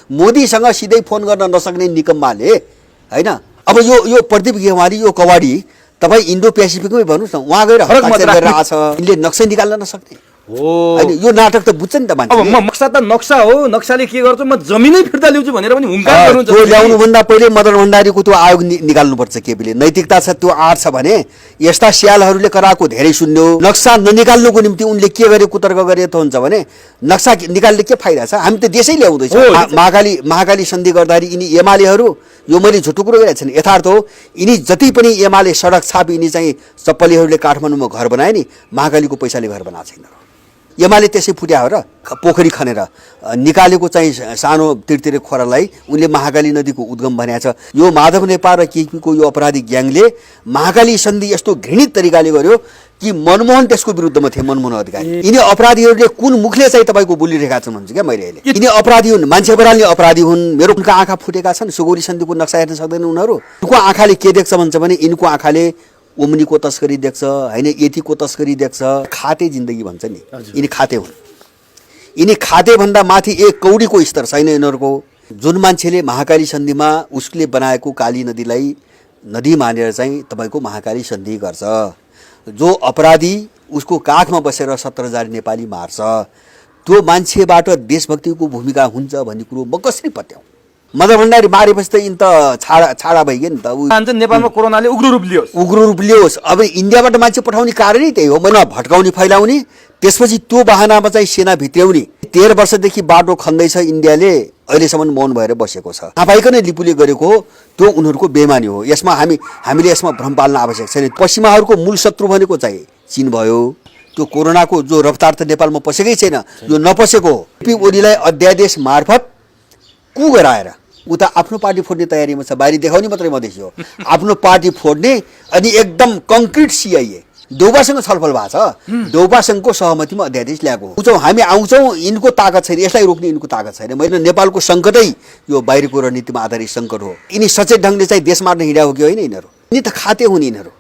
मोदीसँग सिधै फोन गर्न नसक्ने निकम्माले हैन अब यो प्रदीप गेवाली यो कवाडी तपाईँ इन्डो पेसिफिकमै भन्नुहोस् न उहाँ गएर हस्ताक्षर गरेर आछ यिनले नक्सै निकाल्न नसक्ने हो हैन यो नाटक त बुझ्छ नि त मान्छे अब नक्सा त नक्सा हो नक्साले के गर्छ म जमिनै फिर्ता ल्याउँछु भनेर पनि हुङ्कार गर्नुहुन्छ त्यो ल्याउनु भन्दा पहिले मदन भण्डारीको त्यो आयोग निकाल्नुपर्छ केपीले नैतिकता छ त्यो आँट छ भने यस्ता स्यालहरूले कराएको धेरै सुन्यो नक्सा ननिकाल्नुको निम्ति उनले के गरे कुतर्क गरे त हुन्छ भने नक्सा निकाल्ने के फाइदा छ हामी त देशै ल्याउँदैछ महाकाली सन्धि गर्दाखेरि यिनी एमालेहरू यो मैले झुटो कुरो गरेको छैन यथार्थ हो यिनी जति पनि एमाले सडक छाप यिनी चाहिँ चप्पलीहरूले काठमाडौँमा घर बनाए नि महाकालीको पैसाले घर बनाएको छैन एमाले त्यसै फुट्या हो र पोखरी खनेर निकालेको चाहिँ सानो तिरतिरे खोरालाई उनले महाकाली नदीको उद्गम भनेको छ यो माधव नेपाल र केपीको यो अपराधी ग्याङले महाकाली सन्धि यस्तो घृणित तरिकाले गर्यो कि मनमोहन त्यसको विरुद्धमा थिए मनमोहन अधिकारी यिनी अपराधीहरूले कुन मुखले चाहिँ तपाईँको बोलिरहेका छन् भन्छु क्या मैले अहिले यिनी अपराधी हुन् मान्छे बराल्ने अपराधी हुन् मेरो उनको आँखा फुटेका छन् सुगौरी सन्धिको नक्सा हेर्न सक्दैन उनीहरू उनको आँखाले के देख्छ भन्छ भने यिनको आँखाले ओम्नीको तस्करी देख्छ हैन यतिको तस्करी देख्छ खाते जिन्दगी भन्छ नि यिनी खाते हुन् यिनी खाते भन्दा माथि एक कौडीको स्तर छैन यिनीहरूको जुन मान्छेले महाकाली सन्धिमा उसले बनाएको काली नदीलाई नदी मानेर चाहिँ तपाईँको महाकाली सन्धि गर्छ जो अपराधी उसको काखमा बसेर 17,000 नेपाली मार्छ त्यो मान्छेबाट देशभक्तिको भूमिका हुन्छ भन्ने कुरो म कसरी पत्याउँ मदन भण्डारी मारेपछि त यिन त छाडा भइगयो नि त नेपालमा कोरोनाले उग्र रूप लियोस् अब इन्डियाबाट मान्छे पठाउने कारणै त्यही हो मैना भट्काउने फैलाउने त्यसपछि त्यो बहानामा चाहिँ सेना भित्र्याउने 13 वर्षदेखि बाटो खन्दैछ इन्डियाले अहिलेसम्म मौन भएर बसेको छ थाहा लिपुले गरेको त्यो उनीहरूको बेमानी हो यसमा हामीले यसमा भ्रम पाल्न आवश्यक छैन पश्चिमाहरूको मूल शत्रु भनेको चाहिँ चीन भयो त्यो कोरोनाको जो रफ्तार त नेपालमा पसेकै छैन यो नपसेको हो पी ओलीलाई अध्यादेश मार्फत कु गराएर उता आफ्नो पार्टी फोड्ने तयारीमा छ बाहिर देखाउने मात्रै मधेसी हो आफ्नो पार्टी फोड्ने अनि एकदम कङ्क्रिट सिआइए देउबासँग छलफल भएको छ देउबासँगको सहमतिमा अध्यादेश ल्याएको हामी आउँछौँ यिनको ताकत छैन यसलाई रोक्ने यिनको ताकत छैन मैले नेपालको सङ्कटै यो बाहिरको रणनीतिमा आधारित सङ्कट हो यिनी सचेत ढङ्गले चाहिँ देश मार्न हिँडा हो कि होइन यिनीहरू यिनी त खाते हुन् यिनीहरू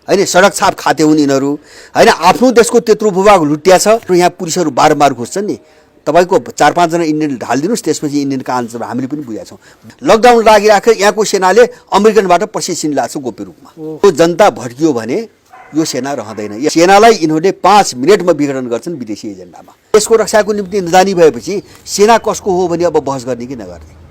हैन सडक छाप खाते हुन् यिनीहरू हैन आफ्नो देशको त्यत्रो भूभाग लुट्या छ र यहाँ पुलिसहरू बारम्बार घुस्छन् नि तपाईको 4-5 जना इन्डियन ढालिदिनुस् त्यसपछि इन्डियनका आन्सर हामीले पनि बुझेका छौँ लकडाउन लागिराखे यहाँको सेनाले अमेरिकनबाट प्रशिक्षण ल्याएको छ गोप्य रूपमा त्यो जनता भड्कियो भने यो सेना रहँदैन यो सेनालाई यिनीहरूले 5 मिनेटमा विघटन गर्छन् विदेशी एजेन्डामा यसको रक्षाको निम्ति नजानी भएपछि सेना कसको हो भने अब बहस गर्ने कि नगर्ने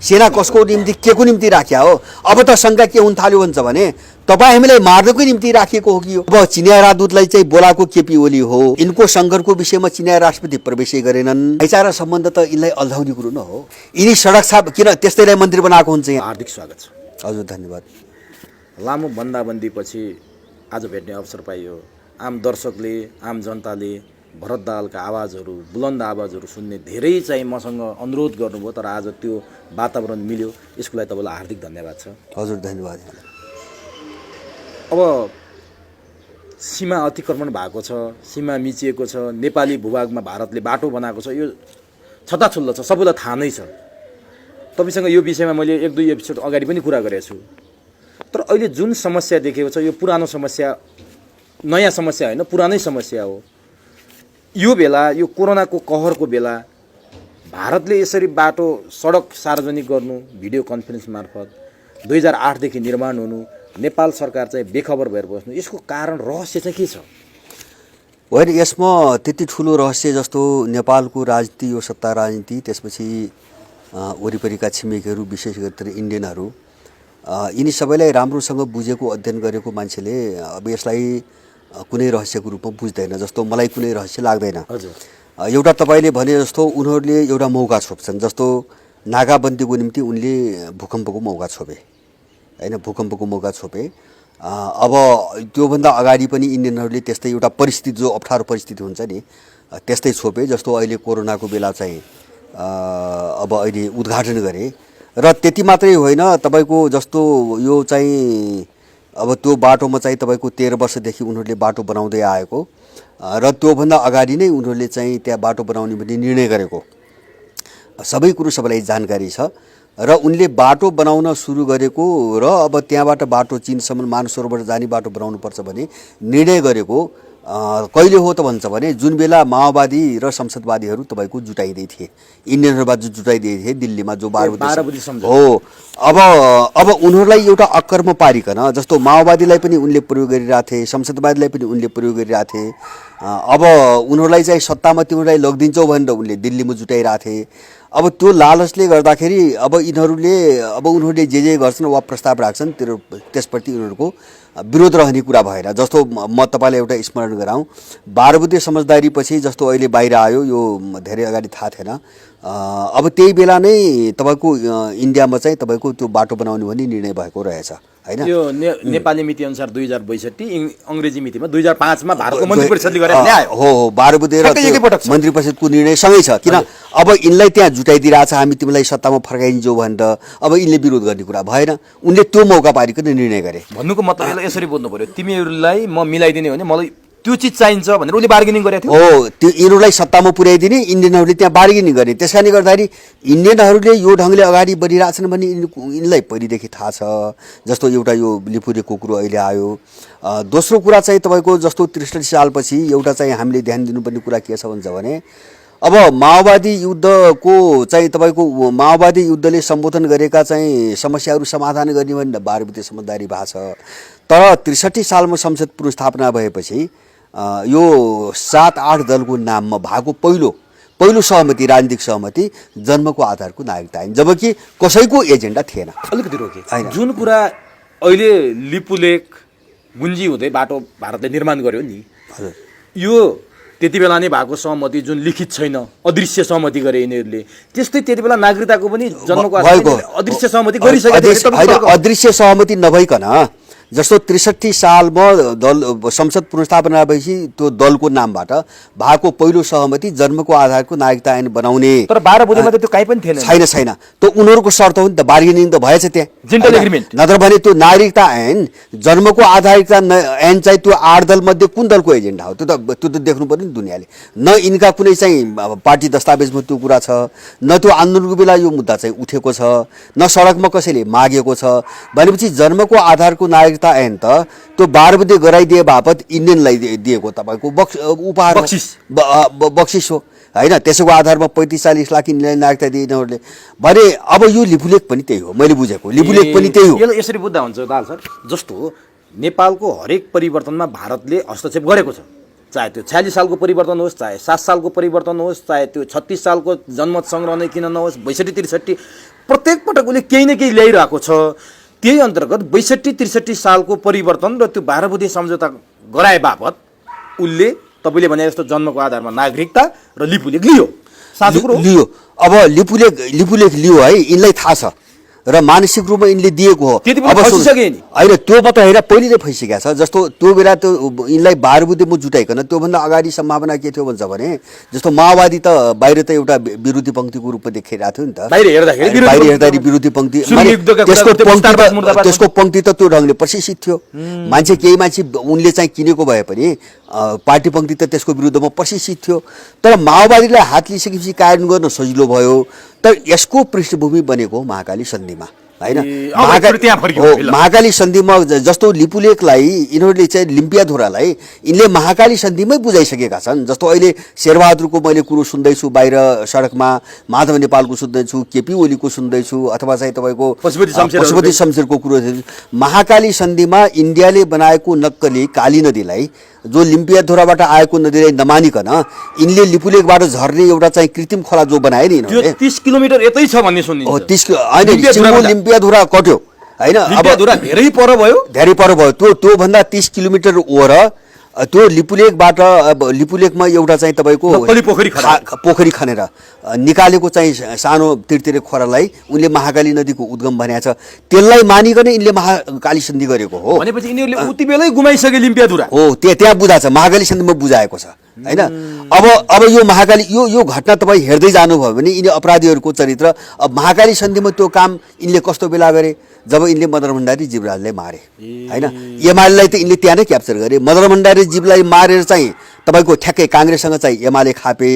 सेना कसको निम्ति के को निम्ति राख्या हो अब त शङ्का के हुन थाल्यो भन्छ भने तपाईँ हामीलाई मार्नको निम्ति राखिएको हो कि अब चिनिया राजदूतलाई चाहिँ बोलाएको केपी ओली हो यिनको सङ्कटको विषयमा चिनिया राष्ट्रपति प्रवेशै गरेनन् भाइचारा सम्बन्ध त यिनलाई अल्झाउने कुरो न हो यिनी सडक छाप किन त्यस्तैलाई मन्त्री बनाएको हुन्छ यहाँ हार्दिक स्वागत छ हजुर धन्यवाद लामो बन्दाबन्दीपछि आज भेट्ने अवसर पाइयो आम दर्शकले आम जनताले भरत दाहालका आवाजहरू बुलन्द आवाजहरू सुन्ने धेरै चाहिँ मसँग अनुरोध गर्नुभयो तर आज त्यो वातावरण मिल्यो यसको लागि तपाईँलाई हार्दिक धन्यवाद छ हजुर धन्यवाद अब सीमा अतिक्रमण भएको छ सीमा मिचिएको छ नेपाली भूभागमा भारतले बाटो बनाएको छ यो छताछुल्लो छ सबैलाई थाहा नै छ तपाईँसँग यो विषयमा मैले 1-2 एपिसोड अगाडि पनि कुरा गरेको छु तर अहिले जुन समस्या देखेको छ यो पुरानो समस्या नयाँ समस्या होइन पुरानै समस्या हो यो बेला यो कोरोनाको कहरको बेला भारतले यसरी बाटो सडक सार्वजनिक गर्नु भिडियो कन्फरेन्स मार्फत 2008 देखि निर्माण हुनु नेपाल सरकार चाहिँ बेखबर भएर बस्नु यसको कारण रहस्य चाहिँ के छ होइन यसमा त्यति ठुलो रहस्य जस्तो नेपालको राजनीति यो सत्ता राजनीति त्यसपछि वरिपरिका छिमेकीहरू विशेष गरी इन्डियनहरू यिनी सबैलाई राम्रोसँग बुझेको अध्ययन गरेको मान्छेले अब यसलाई कुनै रहस्यको रूपमा बुझ्दैन जस्तो मलाई कुनै रहस्य लाग्दैन एउटा तपाईँले भने जस्तो उनीहरूले एउटा मौका छोप्छन् जस्तो नाकाबन्दीको निम्ति उनले भूकम्पको मौका छोपे हैन भूकम्पको मौका छोपे अब त्योभन्दा अगाडि पनि इन्डियनहरूले त्यस्तै एउटा परिस्थिति जो अप्ठ्यारो परिस्थिति हुन्छ नि त्यस्तै छोपे जस्तो अहिले कोरोनाको बेला चाहिँ अब अहिले उद्घाटन गरे र त्यति मात्रै होइन तपाईँको जस्तो यो चाहिँ अब त्यो बाटोमा चाहिँ तपाईँको 13 वर्षदेखि उनीहरूले बाटो बनाउँदै आएको र त्योभन्दा अगाडि नै उनीहरूले चाहिँ त्यहाँ बाटो बनाउने भन्ने निर्णय गरेको सबै कुरो सबैलाई जानकारी छ र उनले बाटो बनाउन सुरु गरेको र अब त्यहाँबाट बाटो चीनसम्म मानसरोवर जाने बाटो बनाउनुपर्छ भने निर्णय गरेको कहिले हो त भन्छ भने जुन बेला माओवादी र संसदवादीहरू तपाईँको जुटाइँदै थिए, इन्डियनहरूबाट जुटाइदिए थिए दिल्लीमा जो 12 बुद्धे हो, अब उनीहरूलाई एउटा अक्करमा पारिकन, जस्तो माओवादीलाई पनि उनले प्रयोग गरिरहेथे, संसदवादीलाई पनि उनले प्रयोग गरिरहेथे, अब उनीहरूलाई चाहिँ सत्तामा तिमीहरूलाई लगिदिन्छौ भनेर उनले दिल्लीमा जुटाइरहेथे। अब त्यो लालचले गर्दाखेरि अब उनीहरूले जे गर्छन् वा प्रस्ताव राख्छन् त्यसप्रति उनीहरूको विरोध रहने कुरा भएन। जस्तो म तपाईँलाई एउटा स्मरण गराउँ, 12 बुद्धे समझदारीपछि जस्तो अहिले बाहिर आयो, यो धेरै अगाडि थाहा थिएन, अब त्यही बेला नै तपाईँको इन्डियामा चाहिँ तपाईँको त्यो बाटो बनाउने भन्ने निर्णय भएको रहेछ हैन। यो नेपाली मिति अनुसार 2062, अङ्ग्रेजी मितिमा 2005 मा भारतको मन्त्री परिषदले गरेर ल्यायो। हो 12 बुद्धे र मन्त्री परिषदको निर्णय सँगै छ, किन अब यिनलाई त्यहाँ जुटाइदिरहेछ, हामी तिमीलाई सत्तामा फर्काइदिन्छौ भनेर अब यिनले विरोध गर्ने कुरा भएन, उनले त्यो मौका पारिकन निर्णय गरे। भन्नुको मतलब यसरी बोल्नु पर्यो, तिमीहरूलाई म मिलाइदिने हो भने मलाई त्यो चिज चाहिन्छ भनेर उले बार्गेनिङ गरेको थियो। हो, त्यो यिनीहरूलाई सत्तामा पुर्याइदिने, इन्डियनहरूले त्यहाँ बार्गेनिङ गर्ने। त्यसकारणले गर्दाखेरि इन्डियनहरूले यो ढङ्गले अगाडि बढिरहेछन् भने यिनलाई पहिलेदेखि थाहा छ। जस्तो एउटा यो लिपुरेको कुरो अहिले आयो। दोस्रो कुरा चाहिँ तपाईँको जस्तो 63 सालपछि एउटा चाहिँ हामीले ध्यान दिनुपर्ने कुरा के छ भन्छ भने, अब माओवादी युद्धको चाहिँ तपाईँको माओवादी युद्धले सम्बोधन गरेका चाहिँ समस्याहरू समाधान गर्ने भने 12 बुद्धे समझदारी भएको छ। तर 63 सालमा संसद पुनर्स्थापना भएपछि यो 7-8 दलको नाममा भएको पहिलो सहमति, राजनीतिक सहमति जन्मको आधारको नागरिकता ऐन, जबकि कसैको एजेन्डा थिएन। अलिकति रोके, जुन कुरा अहिले लिपुलेक गुन्जी हुँदै बाटो भारतले निर्माण गर्यो नि, यो त्यति बेला नै भएको सहमति जुन लिखित छैन, अदृश्य सहमति गरे यिनीहरूले, त्यस्तै त्यति बेला नागरिकताको पनि जन्मको आधारमा अदृश्य सहमति गरिसकेको। अदृश्य सहमति नभइकन जस्तो 63 सालमा संसद पुनर्स्थापना भएपछि त्यो दलको नामबाट भएको पहिलो सहमति जन्मको आधारको नागरिकता ऐन बनाउने। तर 12 बुद्धेमा त त्यो काहीँ पनि थिएन। छैन त्यो उनीहरूको शर्त हो नि त, बार्गेनिङ त भएछ त्यहाँ, जेन्टल एग्रिमेन्ट। नत्र भने त्यो नागरिकता ऐन जन्मको आधारका ऐन चाहिँ त्यो 8 दल मध्ये कुन दलको एजेन्डा हो, त्यो त देख्नु पर्यो नि दुनियाँले। न यिनका कुनै चाहिँ पार्टी दस्तावेजमा त्यो कुरा छ, न त्यो आन्दोलनको बेला यो मुद्दा चाहिँ उठेको छ, न सडकमा कसैले मागेको छ। भनेपछि जन्मको आधारको नागरिकता ऐन त त्यो 12 बुद्धे गराइदिए बापत इन्डियनलाई दिएको तपाईँको उपहार बक्सिस हो हैन। त्यसको आधारमा 35-40 लाख इन्डियनलाई नागरिकता दिए यिनीहरूले भने। अब यो लिपुलेक पनि त्यही हो, मैले बुझेको लिपुलेक पनि त्यही हो। यसरी बुझ्दा हुन्छ दाल सर, जस्तो नेपालको हरेक परिवर्तनमा भारतले हस्तक्षेप गरेको छ, चाहे त्यो 46 सालको परिवर्तन होस्, चाहे 7 सालको परिवर्तन होस्, चाहे त्यो 36 सालको जनमत सङ्ग्रह नै किन नहोस्, 62-63 प्रत्येक पटक उसले केही न केही ल्याइरहेको छ। त्यही अन्तर्गत 62-63 सालको परिवर्तन र त्यो 12 बुद्धे सम्झौता गराए बापत उसले तपाईँले भने जस्तो जन्मको आधारमा नागरिकता र लिपुलेक लियो, साँचो कुरो लियो। अब लिपुलेक लियो है, यिनलाई थाहा छ र मानसिक रूपमा यिनले दिएको हो। अब होइन त्यो मात्र होइन, पहिले नै फैसकेको छ। जस्तो त्यो बेला त्यो यिनलाई 12 बुद्धेमा जुटाइकन त्योभन्दा अगाडि सम्भावना के थियो भन्छ भने, जस्तो माओवादी त बाहिर त एउटा विरोधी पङ्क्तिको रूपमा देखिरहेको थियो नि त, बाहिर हेर्दाखेरि विरोधी पङ्क्ति, त्यसको पङ्क्ति त त्यो ढङ्गले प्रशिक्षित थियो। केही मान्छे उनले चाहिँ किनेको भए पनि पार्टी पङ्क्ति त त्यसको विरुद्धमा प्रशिक्षित थियो। तर माओवादीलाई हात लिइसकेपछि कार्यान्वयन गर्न सजिलो भयो। तर यसको पृष्ठभूमि बनेको महाकाली सन्धिमा हैन। महाकाली सन्धिमा जस्तो लिपुलेकलाई यिनीहरूले चाहिँ लिम्पियाधुरालाई यिनले महाकाली सन्धिमै बुझाइसकेका छन्। जस्तो अहिले शेरबहादुरको मैले कुरो सुन्दैछु बाहिर सडकमा, माधव नेपालको सुन्दैछु, केपी ओलीको सुन्दैछु, अथवा चाहिँ तपाईँको पशुपति शमशेरको कुरो। महाकाली सन्धिमा इन्डियाले बनाएको नक्कली काली नदीलाई, जो लिम्पियाधुराबाट आएको नदीलाई नमानिकन यिनले लिपुलेकबाट झर्ने एउटा चाहिँ कृत्रिम खोला जो बनाए नि, 30 किलोमिटर यतै छ भन्ने सुनिन्छ। हो 30 लिम्पियाधुरा कट्यो हैन, अब धेरै पर भयो। त्यो भन्दा 30 किलोमिटर ओर त्यो लिपुलेकबाट, लिपुलेकमा एउटा चाहिँ तपाईँको पोखरी खनेर निकालेको चाहिँ सानो तिरतिरे खोरालाई उनले महाकाली नदीको उद्गम भनेको छ। त्यसलाई मानिकन यिनले महाकाली सन्धि गरेको हो। भनेपछि यिनीहरूले उति बेलै गुमाइसके लिम्पियाधुरा हो, त्यहाँ बुझाएको छ, महाकाली सन्धिमा बुझाएको छ हैन। अब यो महाकाली यो घटना तपाईँ हेर्दै जानुभयो भने यिनी अपराधीहरूको चरित्र। अब महाकाली सन्धिमा त्यो काम यिनले कस्तो बेला गरे, जब यिनले मदन भण्डारी जीवराजलाई मारे हैन। एमालेलाई त यिनले त्यहाँ नै क्याप्चर गरे। मदन भण्डारी जीवलाई मारेर चाहिँ तपाईँको ठ्याक्कै काङ्ग्रेससँग चाहिँ एमाले खापे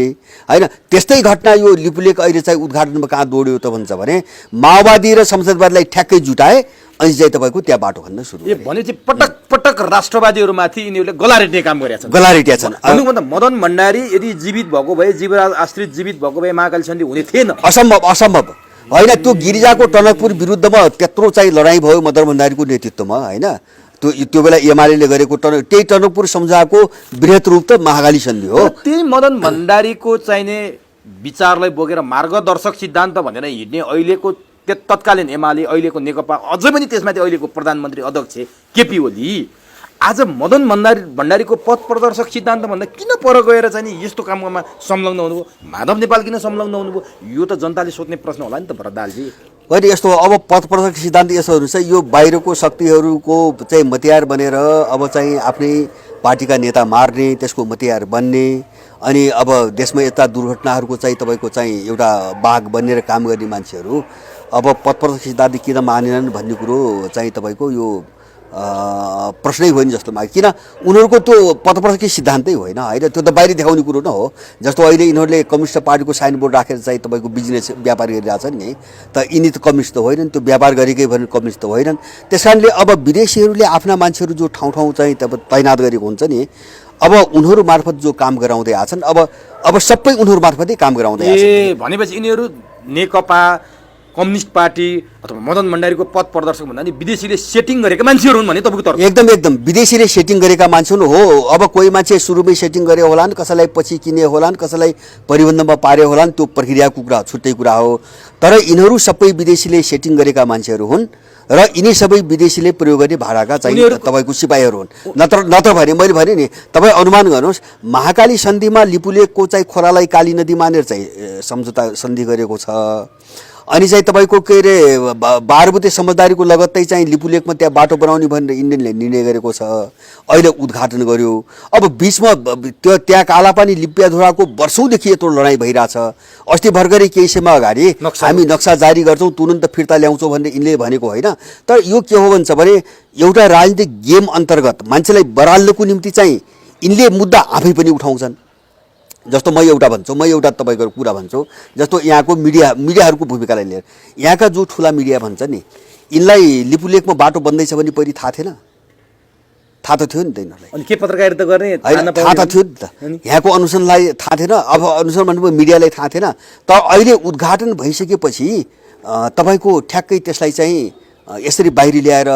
होइन। त्यस्तै घटना यो लिपुलेक अहिले चाहिँ उद्घाटनमा कहाँ दौड्यो त भन्छ भने माओवादी र संसदवादीलाई ठ्याक्कै जुटाए अनि चाहिँ तपाईँको त्यहाँ बाटो खन्न सुरु गरे। भनेपछि पटक पटक राष्ट्रवादीहरूमाथि यिनीहरूले गला रेट्ने काम गरेका छन्। गला रेटिया छन्। भन्नुभन्दा मदन भण्डारी यदि जीवित भएको भए, जीवराज आश्रित जीवित भएको भए महाकाली सन्धि हुने थिएन। असम्भव होइन। त्यो गिरिजाको टनकपुर विरुद्धमा त्यत्रो चाहिँ लडाइँ भयो मदन भण्डारीको नेतृत्वमा होइन। त्यो बेला एमाले गरेको त्यही टनकपुर सम्झौताको वृहत रूप त महाकाली सन्धि हो। त्यही मदन भण्डारीको चाहिने विचारलाई बोकेर मार्गदर्शक सिद्धान्त भनेर हिँड्ने अहिलेको तत्कालीन एमाले, अहिलेको नेकपा, अझै पनि त्यसमाथि अहिलेको प्रधानमन्त्री अध्यक्ष केपी ओली आज मदन भण्डारीको पथ प्रदर्शक सिद्धान्त भन्दा किन पर गएर चाहिँ नि यस्तो काममा संलग्न हुनुभयो? माधव नेपाल किन संलग्न हुनुभयो? यो त जनताले सोध्ने प्रश्न होला नि त भरतदालजी। होइन यस्तो अब पथ प्रदर्शक सिद्धान्त यस्तो हुनुहुन्छ, यो बाहिरको शक्तिहरूको चाहिँ मतियार बनेर अब चाहिँ आफ्नै पार्टीका नेता मार्ने, त्यसको मतियार बन्ने, अनि अब देशमा यता दुर्घटनाहरूको चाहिँ तपाईँको चाहिँ एउटा बाघ बनेर काम गर्ने मान्छेहरू अब पथ प्रदर्शक सिद्धान्त किन मानेनन् भन्ने कुरो चाहिँ तपाईँको यो प्रश्नै होइन जस्तो लाग्यो। किन उनीहरूको त्यो पथ प्रदर्शक सिद्धान्तै होइन होइन, त्यो त बाहिर देखाउने कुरो न हो। जस्तो अहिले यिनीहरूले कम्युनिस्ट पार्टीको साइनबोर्ड राखेर चाहिँ तपाईँको बिजनेस व्यापार गरिरहेछन् नि, त यिनी त कम्युनिस्ट त होइनन्, त्यो व्यापार गरेकै भनेर कम्युनिस्ट त होइनन्। त्यस कारणले अब विदेशीहरूले आफ्ना मान्छेहरू जो ठाउँ ठाउँ चाहिँ तैनात गरेको हुन्छ नि, अब उनीहरू मार्फत जो काम गराउँदै आछन्, अब सबै उनीहरू मार्फतै काम गराउँदै आछन्। भनेपछि यिनीहरू नेकपा, कम्युनिस्ट पार्टी अथवा मदन भण्डारीको पथ प्रदर्शक भन्दा नि विदेशीले सेटिङ गरेका मान्छेहरू हुन् भने तपाईँको तर्फ? एकदम विदेशीले सेटिङ गरेका मान्छे हुन् हो। अब कोही मान्छे सुरुमै सेटिङ गरे होलान्, कसैलाई पछि किने होलान्, कसैलाई परिबन्धमा पारे होलान्, त्यो प्रक्रियाको कुरा छुट्टै कुरा हो। तर यिनीहरू सबै विदेशीले सेटिङ गरेका मान्छेहरू हुन् र यिनी सबै विदेशीले प्रयोग गर्ने भाडाका चाहिँ तपाईँको सिपाहीहरू हुन्। नत्र भने मैले भने नि, तपाईँ अनुमान गर्नुहोस्, महाकाली सन्धिमा लिपुलेकको चाहिँ खोलालाई काली नदी मानेर चाहिँ सम्झौता सन्धि गरेको छ। अनि चाहिँ तपाईँको के अरे 12 बुँदे समझदारीको लगत्तै चाहिँ लिपुलेकमा त्यहाँ बाटो बनाउने भनेर इन्डियनले निर्णय गरेको छ, अहिले उद्घाटन गर्यो। अब बिचमा त्यो त्यहाँ कालापानी लिप्याधुराको वर्षौँदेखि यत्रो लडाइँ भइरहेछ। अस्ति भर्खरै केही समय अगाडि हामी नक्सा जारी गर्छौँ, तुरन्त फिर्ता ल्याउँछौँ भनेर यिनले भनेको होइन। तर यो के हो भन्छ भने एउटा राजनीतिक गेम अन्तर्गत मान्छेलाई बराल्नको निम्ति चाहिँ यिनले मुद्दा आफै पनि उठाउँछन्। जस्तो म एउटा भन्छु, म एउटा तपाईँको कुरा भन्छु, जस्तो यहाँको मिडियाहरूको भूमिकालाई लिएर यहाँका जो ठुला मिडिया भन्छ नि, यिनलाई लिपुलेकमा बाटो बन्दैछ भने पहिले थाहा थिएन? थाहा त थियो नि त यिनीहरूलाई। अनि के पत्रकारिता गर्ने थाहा त थियो नि त, यहाँको अनुसन्धानलाई थाहा थिएन। अब अनुसन्धान भन्नुभयो मिडियालाई थाहा थिएन। तर अहिले उद्घाटन भइसकेपछि तपाईँको ठ्याक्कै त्यसलाई चाहिँ यसरी बाहिर ल्याएर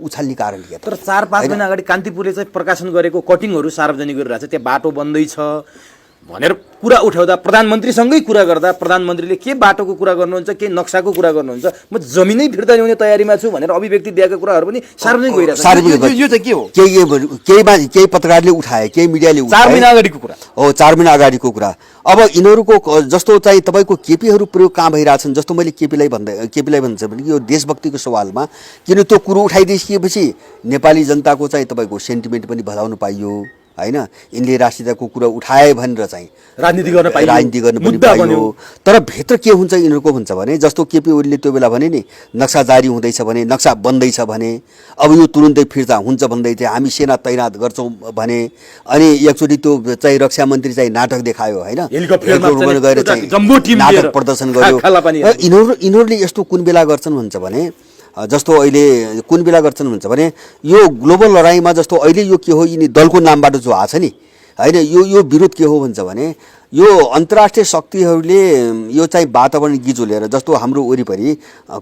उछाल्ने कारण के? तर 4-5 महिना अगाडि कान्तिपुरले चाहिँ प्रकाशन गरेको कटिङहरू सार्वजनिक गरिरहेछ, त्यहाँ बाटो बन्दैछ भनेर कुरा उठाउँदा, प्रधानमन्त्रीसँगै कुरा गर्दा प्रधानमन्त्रीले के बाटोको कुरा गर्नुहुन्छ, के नक्साको कुरा गर्नुहुन्छ, म जमिनै फिर्ता ल्याउने तयारीमा छु भनेर अभिव्यक्ति दिएका कुराहरू पनि सार्वजनिक भइरहेछ। यो चाहिँ के हो? केही पत्रकारले उठाए, केही मिडियाले उठाए। 4 महिना अगाडिको कुरा हो, 4 महिना अगाडिको कुरा। अब यिनीहरूको जस्तो चाहिँ तपाईँको केपीहरू प्रयोग कहाँ भइरहेछन्, जस्तो मैले केपीलाई भन्छ भने यो देशभक्तिको सवालमा किन त्यो कुरो उठाइदिएपछि नेपाली जनताको चाहिँ तपाईँको सेन्टिमेन्ट पनि बढाउनु पाइयो होइन। यिनले राष्ट्रियताको कुरा उठाए भनेर चाहिँ राजनीति गर्न पनि पाइयो। तर भित्र के हुन्छ यिनीहरूको भन्छ भने, जस्तो केपी ओलीले त्यो बेला भने नि नक्सा जारी हुँदैछ भने, नक्सा बन्दैछ भने, अब यो तुरुन्तै फिर्ता हुन्छ भन्दै थियो, हामी सेना तैनात गर्छौँ भने। अनि एकचोटि त्यो चाहिँ रक्षा मन्त्री चाहिँ नाटक देखायो होइन, गएर चाहिँ नाटक प्रदर्शन गर्यो। यिनीहरूले यस्तो कुन बेला गर्छन् भन्छ भने, जस्तो अहिले कुन बेला गर्छन् भन्छ भने यो ग्लोबल लडाइँमा जस्तो अहिले यो के हो, यिनी दलको नामबाट जो आछ नि होइन, यो विरोध के हो भन्छ भने यो अन्तर्राष्ट्रिय शक्तिहरूले यो चाहिँ वातावरण गिजोलेर, जस्तो हाम्रो वरिपरि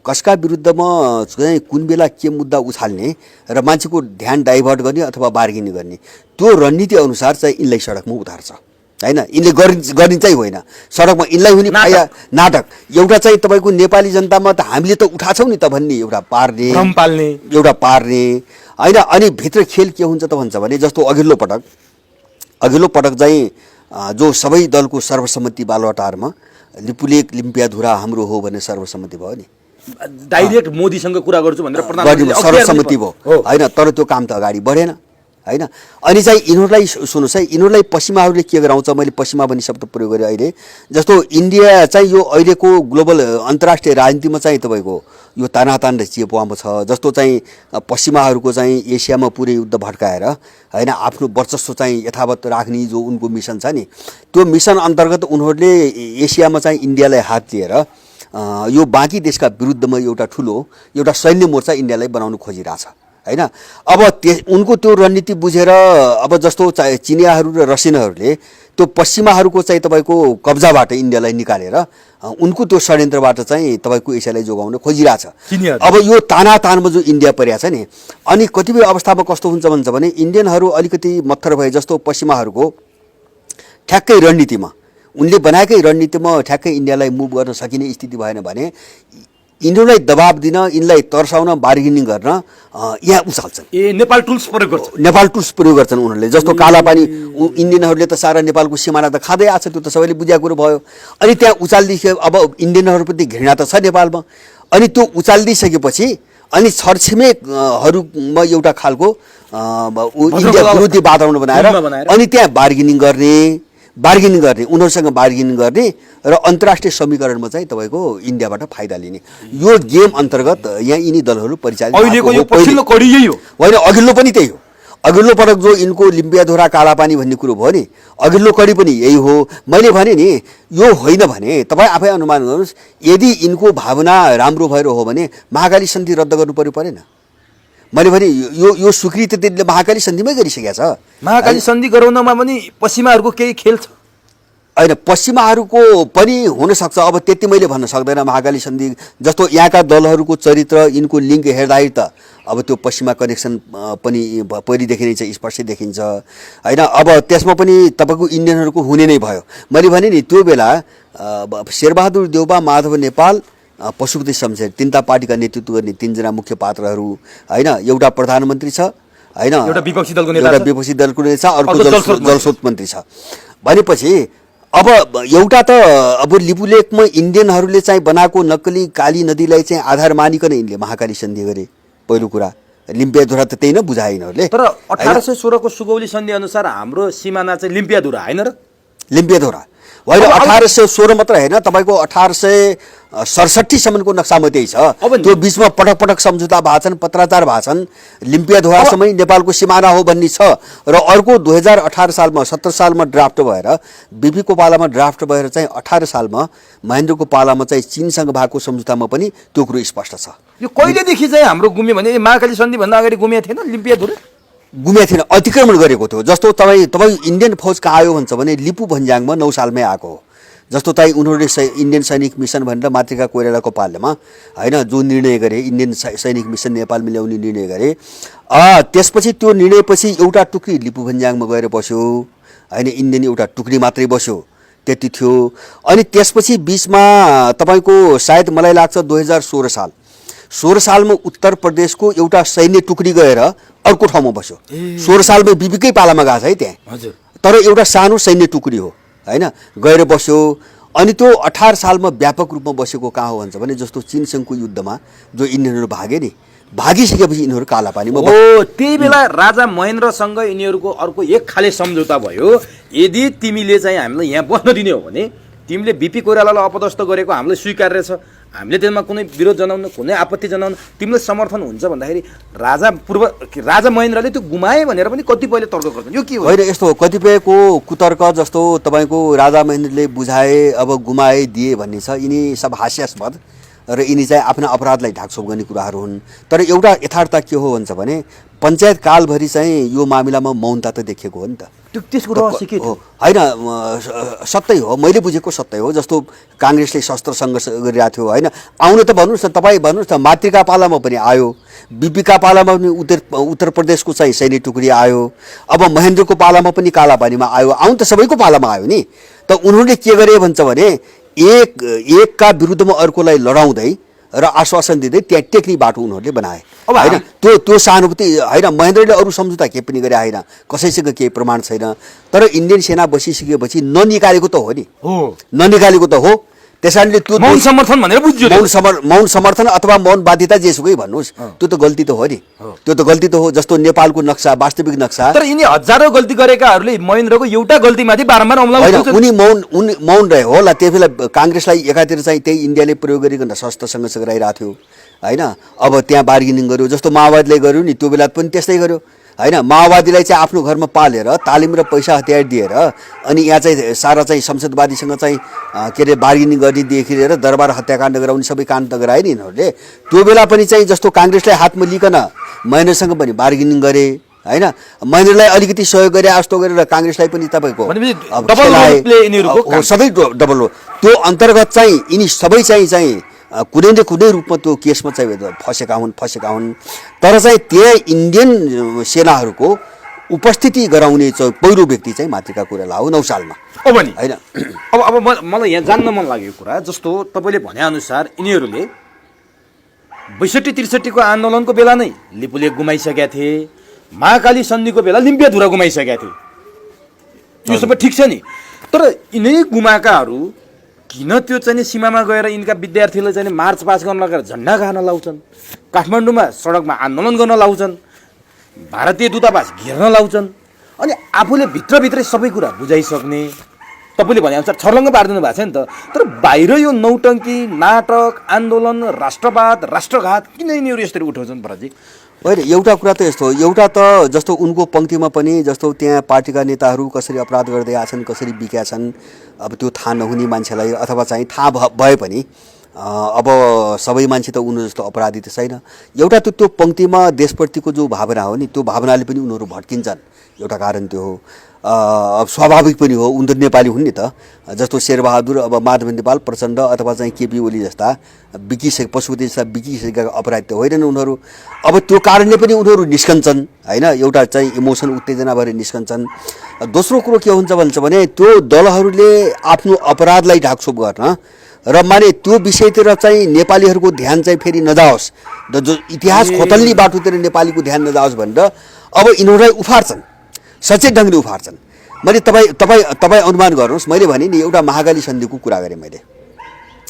कसका विरुद्धमा चाहिँ कुन बेला के मुद्दा उछाल्ने र मान्छेको ध्यान डाइभर्ट गर्ने अथवा बार्गेनिङ गर्ने, त्यो रणनीति अनुसार चाहिँ यिनलाई सडकमा उतार्छ होइन। यिनले गर्ने चाहिँ होइन, सडकमा यिनलाई हुने फाइदा नाटक एउटा चाहिँ तपाईँको नेपाली जनतामा त हामीले त उठाछौँ नि त भन्ने एउटा पार्ने होइन। अनि भित्र खेल के हुन्छ त भन्छ भने, जस्तो अघिल्लो पटक चाहिँ जो सबै दलको सर्वसम्मति बालुवाटारमा लिपुलेक लिम्पियाधुरा हाम्रो हो भन्ने सर्वसम्मति भयो नि, डाइरेक्ट मोदीसँग कुरा गर्छु भनेर सर्वसम्मति भयो होइन। तर त्यो काम त अगाडि बढेन होइन। अनि चाहिँ यिनीहरूलाई सुन्नुहोस् है, यिनीहरूलाई पश्चिमाहरूले के गराउँछ, मैले पश्चिमा भन्ने शब्द प्रयोग गरेँ अहिले। जस्तो इन्डिया चाहिँ यो अहिलेको ग्लोबल अन्तर्राष्ट्रिय राजनीतिमा चाहिँ तपाईँको यो तानातान चेपुवामा छ। जस्तो चाहिँ पश्चिमाहरूको चाहिँ एसियामा पुरै युद्ध भड्काएर होइन आफ्नो वर्चस्व चाहिँ यथावत राख्ने जो उनको मिसन छ नि, त्यो मिसन अन्तर्गत उनीहरूले एसियामा चाहिँ इन्डियालाई हात लिएर यो बाँकी देशका विरुद्धमा एउटा सैन्य मोर्चा इन्डियालाई बनाउनु खोजिरहेछ होइन। अब उनको त्यो रणनीति बुझेर अब जस्तो चिनियाहरू र रसियनहरूले त्यो पश्चिमाहरूको चाहिँ तपाईँको कब्जाबाट इन्डियालाई निकालेर उनको त्यो षड्यन्त्रबाट चाहिँ तपाईँको एसियालाई जोगाउन खोजिरहेछ। अब यो तानातानमा जो इन्डिया परिरहेछ नि, अनि कतिपय अवस्थामा कस्तो हुन्छ भन्छ भने इन्डियनहरू अलिकति मत्थर भए जस्तो पश्चिमाहरूको ठ्याक्कै रणनीतिमा उनले बनाएकै रणनीतिमा ठ्याक्कै इन्डियालाई मुभ गर्न सकिने स्थिति भएन भने यिनीहरूलाई दबाब दिन, यिनलाई तर्साउन, बार्गेनिङ गर्न यहाँ उचाल्छन्। नेपाल टुल्स प्रयोग गर्छन्। नेपाल टुल्स प्रयोग गर्छन् उनीहरूले। जस्तो कालापानी इन्डियनहरूले त सारा नेपालको सिमाना त खाँदै आएको छ, त्यो त सबैले बुझाएको कुरो भयो। अनि त्यहाँ उचालिदिए अब इन्डियनहरूप्रति घृणा त छ नेपालमा। अनि त्यो उचालिदिइसकेपछि अनि छरछिमेकहरूमा एउटा खालको इन्डिया विरोधी वातावरण बनाएर अनि त्यहाँ बार्गेनिङ गर्ने उनीहरूसँग बार्गेनिङ गर्ने र अन्तर्राष्ट्रिय समीकरणमा चाहिँ तपाईँको इन्डियाबाट फाइदा लिने यो गेम अन्तर्गत यहाँ यिनी दलहरू परिचालित अहिलेको यो पछिल्लो कडी यही हो होइन। अघिल्लो पनि त्यही हो। अघिल्लो पटक जो यिनको लिम्पियाधुरा कालापानी भन्ने कुरो भयो नि, अघिल्लो कडी पनि यही हो। मैले भने नि यो होइन भने तपाईँ आफै अनुमान गर्नुहोस्, यदि यिनको भावना राम्रो भएर हो भने महाकाली सन्धि रद्द गर्नु परेन। मैले भने यो स्वीकृति दिनले महाकाली सन्धिमै गरिसकेका छ। महाकाली सन्धि गराउनमा पनि पश्चिमाहरूको केही खेल छ होइन, पश्चिमाहरूको पनि हुनसक्छ। अब त्यति मैले भन्न सक्दैन। महाकाली सन्धि जस्तो यहाँका दलहरूको चरित्र, यिनको लिङ्क हेर्दाखेरि त अब त्यो पश्चिमा कनेक्सन पनि पहिलेदेखि नै चाहिँ स्पष्टै देखिन्छ होइन। अब त्यसमा पनि तपाईँको इन्डियनहरूको हुने नै भयो। मैले भने नि त्यो बेला शेरबहादुर देउबा, माधव नेपाल, पशुपति शमशेर तिनवटा पार्टीका नेतृत्व गर्ने तीनजना मुख्य पात्रहरू होइन। एउटा प्रधानमन्त्री छ होइन, एउटा विपक्षी दलको नेता छ, अर्को जलस्रोत मन्त्री छ। भनेपछि अब एउटा त अब लिपुलेखमा इन्डियनहरूले चाहिँ बनाएको नक्कली काली नदीलाई चाहिँ आधार मानिकन यिनले महाकाली सन्धि गरे। पहिलो कुरा लिम्पियाधुरा त त्यही न बुझाए यिनीहरूले। तर 1816 को सुगौली सन्धि अनुसार हाम्रो सिमाना चाहिँ लिम्पियाधुरा होइन र? लिम्पियाधुरा होइन, 1816 मात्र होइन, तपाईँको 1867सम्मको नक्सामा त्यही छ। त्यो बिचमा पटक पटक सम्झौता भएको छन्, पत्राचार भएको छन्। लिम्पियाधुरासम्मै नेपालको सिमाना हो भन्ने छ। र अर्को 2018 सालमा 17 सालमा ड्राफ्ट भएर बिपीको पालामा ड्राफ्ट भएर चाहिँ 18 सालमा महेन्द्रको पालामा चाहिँ चीनसँग भएको सम्झौतामा पनि त्यो कुरो स्पष्ट छ। यो कहिलेदेखि चाहिँ हाम्रो गुम्यो भने महाकाली सन्धि भन्दा अगाडि गुमिया थिएन लिम्पियाधुरा? गुमिया थिएन, अतिक्रमण गरेको थियो। जस्तो तपाईँ इन्डियन फौज कहाँ आयो भन्छ भने लिपु भन्ज्याङमा 9 सालमै आएको हो। जस्तो चाहिँ उनीहरूले इन्डियन सैनिक मिसन भनेर मातृका कोइरालाको पालामा होइन जो निर्णय गरे, इन्डियन सैनिक मिसन नेपालमा ल्याउने निर्णय गरे। त्यसपछि त्यो निर्णयपछि एउटा टुक्री लिपु भन्ज्याङमा गएर बस्यो होइन, इन्डियन एउटा टुक्री मात्रै बस्यो, त्यति थियो। अनि त्यसपछि बिचमा तपाईँको सायद मलाई लाग्छ 2016 सालमा उत्तर प्रदेशको एउटा सैन्य टुक्री गएर अर्को ठाउँमा बस्यो। 16 सालमा बिपीकै पालामा गएको छ है त्यहाँ। हजुर। तर एउटा सानो सैन्य टुक्री हो होइन, गएर बस्यो। अनि त्यो 18 सालमा व्यापक रूपमा बसेको कहाँ हो भन्छ भने जस्तो चीनसँगको युद्धमा जो इन्डियनहरू भागे नि, भागिसकेपछि यिनीहरू कालापानीमा त्यही बेला राजा महेन्द्रसँग यिनीहरूको अर्को एक खाले सम्झौता भयो। यदि तिमीले चाहिँ हामीलाई यहाँ बस्न दिने हो भने तिमीले बिपी कोइरालालाई अपदस्थ गरेको हामीलाई स्वीकार्य छ, हामीले त्यसमा कुनै विरोध जनाउन, कुनै आपत्ति जनाउन तिमीलाई समर्थन हुन्छ भन्दाखेरि राजा महेन्द्रले त्यो गुमाए भनेर पनि कतिपयले तर्क गर्छन्। यो के हो? होइन, यस्तो कुकतिपयको कुतर्क जस्तो तपाईँको राजा महेन्द्रले बुझाए अब गुमाए दिए भन्ने छ। यिनी सब हास्यास्पद र यिनी चाहिँ आफ्ना अपराधलाई ढाकछोप गर्ने कुराहरू हुन्। तर एउटा यथार्थ के हो भन्छ भने पञ्चायत कालभरि चाहिँ यो मामिलामा मौनता त देखिएको हो नि त। त्यसको रहस्य के हो? होइन, सत्य हो, मैले बुझेको सत्य हो। जस्तो काङ्ग्रेसले शस्त्र सङ्घर्ष गरिरहेको थियो होइन, आउनु त भन्नुहोस् न, तपाईँ भन्नुहोस् न, मातृका पालामा पनि आयो, बिपीका पालामा पनि उत्तर प्रदेशको चाहिँ सैन्य टुक्री आयो, अब महेन्द्रको पालामा पनि कालापानीमा आयो, आउनु त सबैको पालामा आयो नि। त उनीहरूले के गरे भन्छ भने एकका विरुद्धमा अर्कोलाई लडाउँदै र आश्वासन दिँदै त्यहाँ टेक्ने बाटो उनीहरूले बनाए होइन। त्यो सहानुभूति होइन, महेन्द्रले अरू सम्झौता केही पनि गरे होइन, कसैसँग केही प्रमाण छैन। तर इन्डियन सेना बसिसकेपछि ननिकालेको त हो नि, ननिकालेको त हो। त्यस कारणले त्यो मौन समर्थन भनेर बुझ्यो मौन समर्थन अथवा मौन बाध्यता जेसुकै भन्नुहोस् त्यो त गल्ती त हो नि त्यो त गल्ती त हो जस्तो नेपालको नक्सा वास्तविक नक्सा तर यिनी हजारौं गल्ती गरेकाहरूले महेन्द्रको एउटा गल्तीमाथि बारम्बार अमला होइन उनी मौन रहे होला त्यही बेला काङ्ग्रेसलाई एकातिर चाहिँ त्यही इन्डियाले प्रयोग गरिकन सशस्त्र सङ्घर्ष गराइरहेको थियो होइन अब त्यहाँ बार्गेनिङ गर्यो जस्तो माओवादीले गर्यो नि त्यो बेला पनि त्यस्तै गर्यो होइन माओवादीलाई चाहिँ आफ्नो घरमा पालेर तालिम र पैसा हतियार दिएर अनि यहाँ चाहिँ सारा चाहिँ संसदवादीसँग चाहिँ के अरे बार्गेनिङ गर्नेदेखि लिएर दरबार हत्याकाण्ड गराउने सबै काण्ड गराए नि यिनीहरूले त्यो बेला पनि चाहिँ जस्तो काङ्ग्रेसलाई हातमा लिकन महेन्द्रसँग पनि बार्गेनिङ गरे होइन महेन्द्रलाई अलिकति सहयोग गरे जस्तो गरेर काङ्ग्रेसलाई पनि तपाईँको सबै डबल हो त्यो अन्तर्गत चाहिँ यिनी सबै चाहिँ कुनै न कुनै रूपमा त्यो केसमा चाहिँ फसेका हुन् तर चाहिँ त्यहाँ इन्डियन सेनाहरूको उपस्थिति गराउने चाहिँ पहिलो व्यक्ति चाहिँ माथिका कुरा हो 9 सालमा अब नि होइन अब मलाई यहाँ जान्न मन लाग्यो कुरा जस्तो तपाईँले भनेअनुसार यिनीहरूले 62-63 को आन्दोलनको बेला नै लिपुले गुमाइसकेका थिए महाकाली सन्धिको बेला लिम्पियाधुरा गुमाइसकेका थिए यो सबै ठिक छ नि तर यिनै गुमाकाहरू किन त्यो चाहिँ सीमामा गएर यिनका विद्यार्थीले चाहिँ मार्च पास गर्न लगाएर झन्डा गाड्न लाउँछन् काठमाडौँमा सडकमा आन्दोलन गर्न लाउँछन् भारतीय दूतावास घेर्न लाउँछन् अनि आफूले भित्रभित्रै सबै कुरा बुझाइसक्ने तपाईँले भनेअनुसार छर्लङ्ग पारिदिनु भएको छ नि त तर बाहिर यो नौटङ्की नाटक आन्दोलन राष्ट्रवाद राष्ट्रघात किन यिनीहरू यसरी उठाउँछन् भरतजी होइन एउटा कुरा त यस्तो हो एउटा त जस्तो उनको पङ्क्तिमा पनि जस्तो त्यहाँ पार्टीका नेताहरू कसरी अपराध गर्दै आछन् कसरी बिका छन् अब त्यो थाहा नहुने मान्छेलाई अथवा चाहिँ थाहा भए पनि अब सबै मान्छे त उनीहरू जस्तो अपराधी त छैन एउटा त त्यो पङ्क्तिमा देशप्रतिको जो भावना हो नि त्यो भावनाले पनि उनीहरू भड्किन्छन् एउटा कारण त्यो हो अब स्वाभाविक पनि हो उनीहरू नेपाली हुन् नि त जस्तो शेरबहादुर अब माधव नेपाल प्रचण्ड अथवा चाहिँ केपी ओली जस्ता पशुपति जस्ता बिकिसकेका अपराधी त होइनन् उनीहरू अब त्यो कारणले पनि उनीहरू निस्कन्छन् होइन एउटा चाहिँ इमोसन उत्तेजना भएर निस्कन्छन् दोस्रो कुरो के हुन्छ भन्छ भने त्यो दलहरूले आफ्नो अपराधलाई ढाकछोप गर्न र माने त्यो विषयतिर चाहिँ नेपालीहरूको ध्यान चाहिँ फेरि नजाओस् जो इतिहास खोतल्ने बाटोतिर नेपालीको ध्यान नजाओस् भनेर अब यिनीहरूलाई उफार्छन् सचेत ढङ्गले उफार्छन् मैले तपाईँ अनुमान गर्नुहोस् मैले भने नि एउटा महाकाली सन्धिको कुरा गरेँ मैले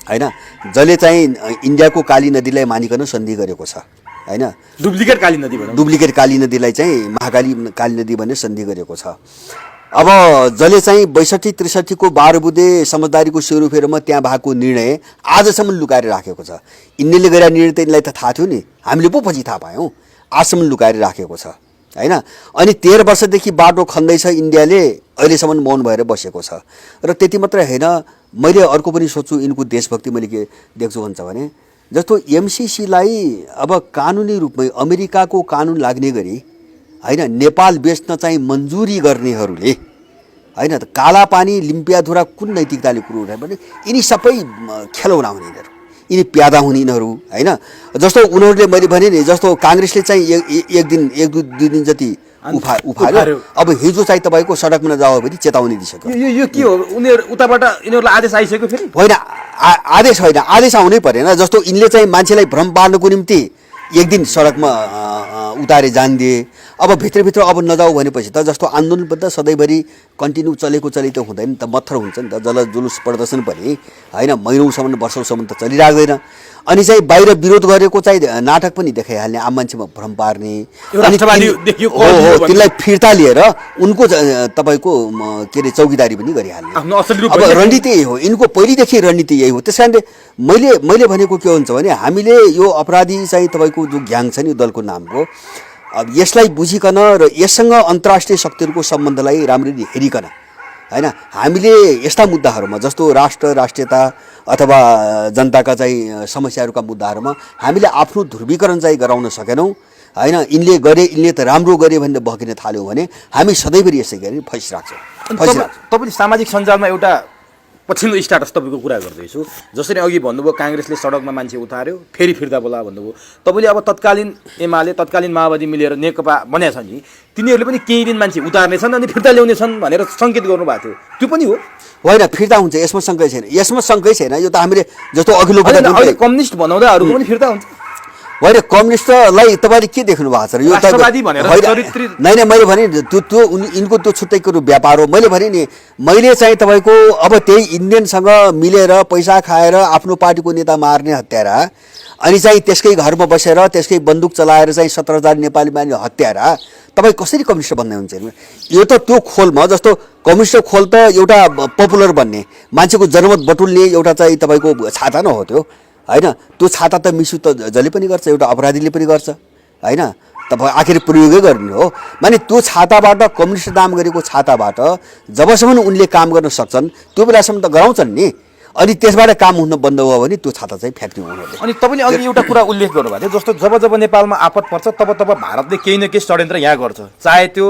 होइन जसले चाहिँ इन्डियाको काली नदीलाई मानिकन सन्धि गरेको छ होइन डुप्लिकेट काली नदीलाई चाहिँ महाकाली काली नदी भनेर सन्धि गरेको छ अब जसले चाहिँ 62-63 को 12 बुँदे समझदारीको सेरोफेरोमा त्यहाँ भएको निर्णय आजसम्म लुकाएर राखेको छ यिनीहरूले गरेका निर्णय त यिनलाई त थाहा थियो नि हामीले पो पछि थाहा पायौँ आजसम्म लुकाएर राखेको छ होइन अनि 13 वर्षदेखि बाटो खन्दैछ इन्डियाले अहिलेसम्म मौन भएर बसेको छ र त्यति मात्रै होइन मैले अर्को पनि सोच्छु यिनको देशभक्ति मैले के देख्छु भन्छ भने जस्तो एमसीसीलाई अब कानुनी रूपमै अमेरिकाको कानुन लाग्ने गरी होइन नेपाल बेच्न चाहिँ मन्जुरी गर्नेहरूले होइन काला पानी लिम्पियाधुरा कुन नैतिकताले कुरो उठायो भने यिनी सबै खेलौना हुने यिनीहरू यिनी प्यादा हुने यिनीहरू होइन जस्तो उनीहरूले मैले भने नि जस्तो काङ्ग्रेसले चाहिँ एक दुई दिन जति उफार्यो अब हिजो चाहिँ तपाईँको सडकमा नजाओ भने चेतावनी दिइसक्यो यो के हो उनीहरू उताबाट यिनीहरूलाई आदेश आइसक्यो फेरि होइन आदेश होइन आदेश आउनै परेन जस्तो यिनले चाहिँ मान्छेलाई भ्रम पार्नको निम्ति एक दिन सडकमा उतारे जान दिए अब भित्रभित्र अब नजाऊ भनेपछि त जस्तो आन्दोलन सधैँभरि कन्टिन्यू चलेको त हुँदैन त मत्थर हुन्छ नि त जुलुस प्रदर्शन पनि होइन महिनौसम्म वर्षौसम्म त चलिराख्दैन अनि चाहिँ बाहिर विरोध गरेको चाहिँ नाटक पनि देखाइहाल्ने आम मान्छेमा भ्रम पार्ने अनि तिनलाई फिर्ता लिएर उनको तपाईँको के अरे चौकीदारी पनि गरिहाल्ने अब रणनीति यही हो यिनको पहिलेदेखि रणनीति यही हो त्यस कारणले मैले भनेको के हुन्छ भने हामीले यो अपराधी चाहिँ तपाईँको जो ग्याङ छ नि दलको नामको अब यसलाई बुझिकन र यससँग अन्तर्राष्ट्रिय शक्तिहरूको सम्बन्धलाई राम्ररी हेरिकन होइन हामीले यस्ता मुद्दाहरूमा जस्तो राष्ट्रियता अथवा जनताका चाहिँ समस्याहरूका मुद्दाहरूमा हामीले आफ्नो ध्रुवीकरण चाहिँ गराउन सकेनौँ होइन यिनले त राम्रो गरे भनेर बहकिन थाल्यौँ भने हामी सधैँभरि यसै गरी फसिराख्छौँ तपाईँले सामाजिक सञ्जालमा एउटा पछिल्लो स्टाटस तपाईँको कुरा गर्दैछु जसरी अघि भन्नुभयो काङ्ग्रेसले सडकमा मान्छे उतार्यो फेरि फिर्ता बोला भन्नुभयो तपाईँले अब तत्कालीन एमाले तत्कालीन माओवादी मिलेर नेकपा बनेको छ नि तिनीहरूले पनि केही दिन मान्छे उतार्नेछन् अनि फिर्ता ल्याउनेछन् भनेर सङ्केत गर्नुभएको थियो त्यो पनि हो होइन फिर्ता हुन्छ यसमा शङ्कै छैन यो त हामीले जस्तो अघिल्लो कम्युनिस्ट बनाउँदा अरूको पनि फिर्ता हुन्छ होइन कम्युनिस्टलाई तपाईँले के देख्नु भएको छ र यो त राष्ट्रवादी भनेर चरित्रित नै मैले भने त्यो यिनको त्यो छुट्टै कुरो व्यापार हो मैले भने नि मैले चाहिँ तपाईँको अब त्यही इन्डियनसँग मिलेर पैसा खाएर आफ्नो पार्टीको नेता मार्ने हत्यारा अनि चाहिँ त्यसकै घरमा बसेर त्यसकै बन्दुक चलाएर चाहिँ 17,000 नेपाली मानिस हत्यारा तपाईँ कसरी कम्युनिस्ट बन्ने हुन्छ यो त त्यो खोलमा जस्तो कम्युनिस्ट खोल त एउटा पपुलर बन्ने मान्छेको जनमत बटुल्ने एउटा चाहिँ तपाईँको छाता न हो त्यो होइन त्यो छाता त मिसु त जसले पनि गर्छ एउटा अपराधीले पनि गर्छ होइन तपाईँ आखिर प्रयोगै गर्ने हो माने त्यो छाताबाट कम्युनिस्ट नाम गरेको छाताबाट जबसम्म उनले काम गर्न सक्छन् त्यो बेलासम्म त गराउँछन् नि अनि त्यसबाट काम हुन बन्द भयो भने त्यो छाता चाहिँ फ्याक्ट्री हुनुपर्छ अनि तपाईँले अघि एउटा कुरा उल्लेख गर्नुभएको थियो जस्तो जब जब नेपालमा आपत पर्छ तब तब भारतले केही न केही षड्यन्त्र यहाँ गर्छ चाहे त्यो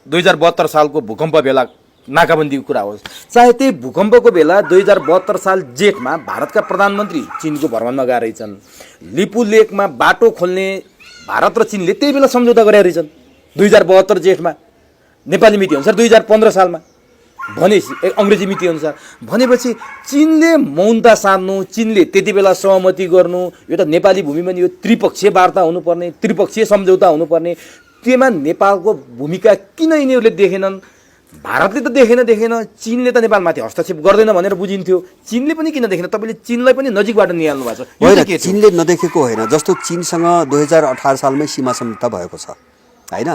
2072 सालको भूकम्प बेला नाकाबन्दीको कुरा होस् चाहे त्यही भूकम्पको बेला 2072 साल जेठमा भारतका प्रधानमन्त्री चिनको भ्रमणमा गएर रहेछन् लिपु लेकमा बाटो खोल्ने भारत र चिनले त्यही बेला सम्झौता गरेका रहेछन् 2072 जेठमा नेपाली मिति अनुसार 2015 सालमा भने अङ्ग्रेजी मिति अनुसार भनेपछि चिनले मौनता साध्नु चिनले त्यति बेला सहमति गर्नु यो त नेपाली भूमिमा यो त्रिपक्षीय वार्ता हुनुपर्ने त्रिपक्षीय सम्झौता हुनुपर्ने त्यसमा नेपालको भूमिका किन यिनीहरूले देखेनन् भारतले त देखेन चिनले त नेपालमाथि हस्तक्षेप गर्दैन भनेर बुझिन्थ्यो चिनले पनि किन देखेन तपाईँले चिनलाई पनि नजिकबाट निहाल्नु भएको छ होइन चिनले नदेखेको होइन जस्तो चिनसँग 2018 सालमै सीमा सम्झौता भएको छ होइन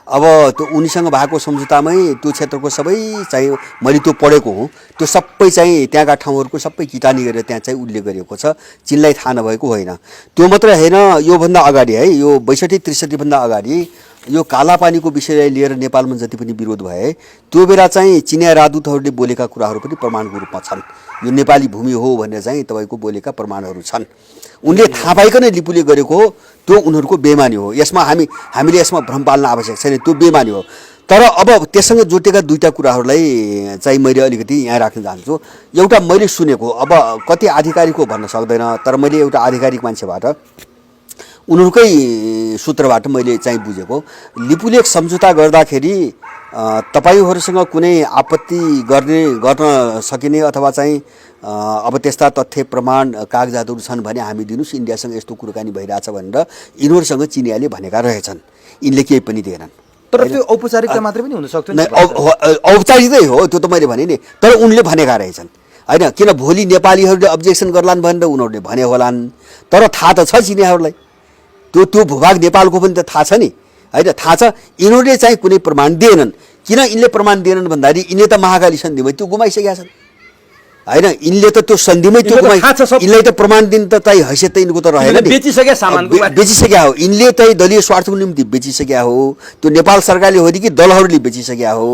अब त्यो उनीसँग भएको सम्झौतामै त्यो क्षेत्रको सबै चाहिँ मैले त्यो पढेको हुँ त्यो सबै चाहिँ त्यहाँका ठाउँहरूको सबै किटानी गरेर त्यहाँ चाहिँ उल्लेख गरिएको छ चिनलाई थाहा नभएको होइन त्यो मात्र होइन योभन्दा अगाडि है यो 62-63 भन्दा अगाडि यो कालापानीको विषयलाई लिएर नेपालमा जति पनि विरोध भए त्यो बेला चाहिँ चिनिया राजदूतहरूले बोलेका कुराहरू पनि प्रमाणको रूपमा छन् यो नेपाली भूमि हो भनेर चाहिँ तपाईँको बोलेका प्रमाणहरू छन् उनले थाहा पाइकन लिपुले गरेको त्यो उनीहरूको बेमानी हो यसमा हामीले यसमा भ्रम पाल्न आवश्यक छैन त्यो बेमानी हो तर अब त्यससँग जोडिएका दुईटा कुराहरूलाई चाहिँ मैले अलिकति यहाँ राख्न चाहन्छु एउटा मैले सुनेको अब कति आधिकारिक हो भन्न सक्दैन तर मैले एउटा आधिकारिक मान्छेबाट उनीहरूकै सूत्रबाट मैले चाहिँ बुझेको लिपुलेख सम्झौता गर्दाखेरि तपाईँहरूसँग कुनै आपत्ति गर्न सकिने अथवा चाहिँ अब त्यस्ता तथ्य प्रमाण कागजातहरू छन् भने हामी दिनुहोस् इन्डियासँग यस्तो कुराकानी भइरहेछ भनेर यिनीहरूसँग चिनियाले भनेका रहेछन् यिनले केही पनि दिएनन् तर त्यो औपचारिकता मात्रै पनि हुन सक्छ नि औपचारिकै हो त्यो त मैले भने नि तर उनले भनेका रहेछन् होइन किन भोलि नेपालीहरूले अब्जेक्सन गर्लान् भनेर उनीहरूले भने होलान् तर थाहा त छ चिनियाहरूलाई त्यो भूभाग नेपालको पनि त थाहा छ नि होइन थाहा छ यिनीहरूले चाहिँ कुनै प्रमाण दिएनन् किन यिनले प्रमाण दिएनन् भन्दाखेरि यिनले त महाकाली सन्धिमै त्यो गुमाइसकेका छन् होइन यिनले त त्यो सन्धिमै त्यो यिनलाई त प्रमाण दिन त चाहिँ हैसियत त यिनको त रहेन नि बेचिसक्या हो यिनले चाहिँ दलीय स्वार्थको निम्ति बेचिसक्या हो त्यो नेपाल सरकारले हो कि दलहरूले बेचिसक्या हो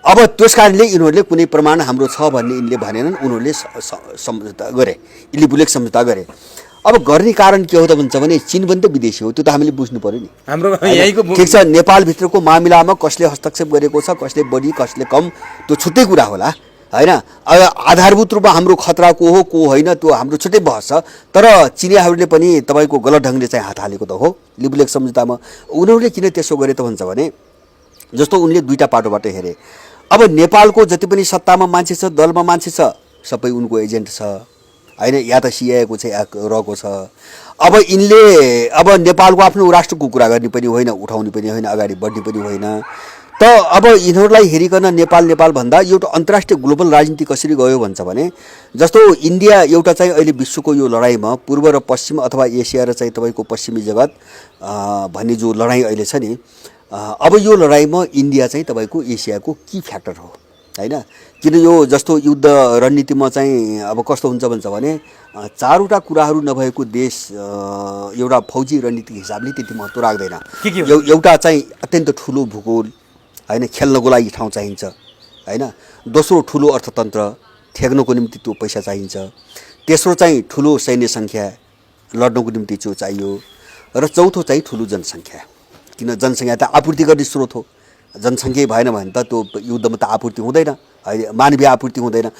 अब त्यस कारणले यिनीहरूले कुनै प्रमाण हाम्रो छ भन्ने यिनले भनेनन् उनीहरूले सम्झौता गरे लिपुलेख सम्झौता गरे अब गर्ने कारण के हो त भन्छ भने चिन पनि त विदेशी हो त्यो त हामीले बुझ्नु पर्यो नि हाम्रो यहीँको ठिक छ नेपालभित्रको मामिलामा कसले हस्तक्षेप गरेको छ कसले बढी कसले कम त्यो छुट्टै कुरा होला होइन आधारभूत रूपमा हाम्रो खतरा को हो को होइन त्यो हाम्रो छुट्टै बहस छ तर चिनियाहरूले पनि तपाईँको गलत ढङ्गले चाहिँ हात हालेको त हो लिपुलेख सम्झौतामा उनीहरूले किन त्यसो गरे त भन्छ भने जस्तो उनले दुईटा पाटोबाट हेरे अब नेपालको जति पनि सत्तामा मान्छे छ दलमा मान्छे छ सबै उनको एजेन्ट छ होइन या त सिआएको छ या रहेको छ अब यिनले अब नेपालको आफ्नो राष्ट्रको कुरा गर्ने पनि होइन उठाउने पनि होइन अगाडि बढ्ने पनि होइन त अब यिनीहरूलाई हेरिकन नेपाल भन्दा एउटा अन्तर्राष्ट्रिय ग्लोबल राजनीति कसरी गयो भन्छ भने जस्तो इन्डिया एउटा चाहिँ अहिले विश्वको यो लडाइँमा पूर्व र पश्चिम अथवा एसिया र चाहिँ तपाईँको पश्चिमी जगत भन्ने जो लडाइँ अहिले छ नि अब यो लडाइँमा इन्डिया चाहिँ तपाईँको एसियाको की फ्याक्टर हो होइन किन यो जस्तो युद्ध रणनीतिमा चाहिँ अब कस्तो हुन्छ भन्छ भने चारवटा कुराहरू नभएको देश एउटा फौजी रणनीतिक हिसाबले त्यति महत्त्व राख्दैन एउटा चाहिँ अत्यन्त ठुलो भूगोल होइन खेल्नको लागि ठाउँ चाहिन्छ होइन दोस्रो ठुलो अर्थतन्त्र ठेक्नको निम्ति त्यो पैसा चाहिन्छ तेस्रो चाहिँ ठुलो सैन्य सङ्ख्या लड्नको निम्ति त्यो चाहियो र चौथो चाहिँ ठुलो जनसङ्ख्या किन जनसङ्ख्या त आपूर्ति गर्ने स्रोत हो जनसङ्ख्या भएन भने त त्यो युद्धमा त आपूर्ति हुँदैन मानवीय आपूर्ति हुँदैन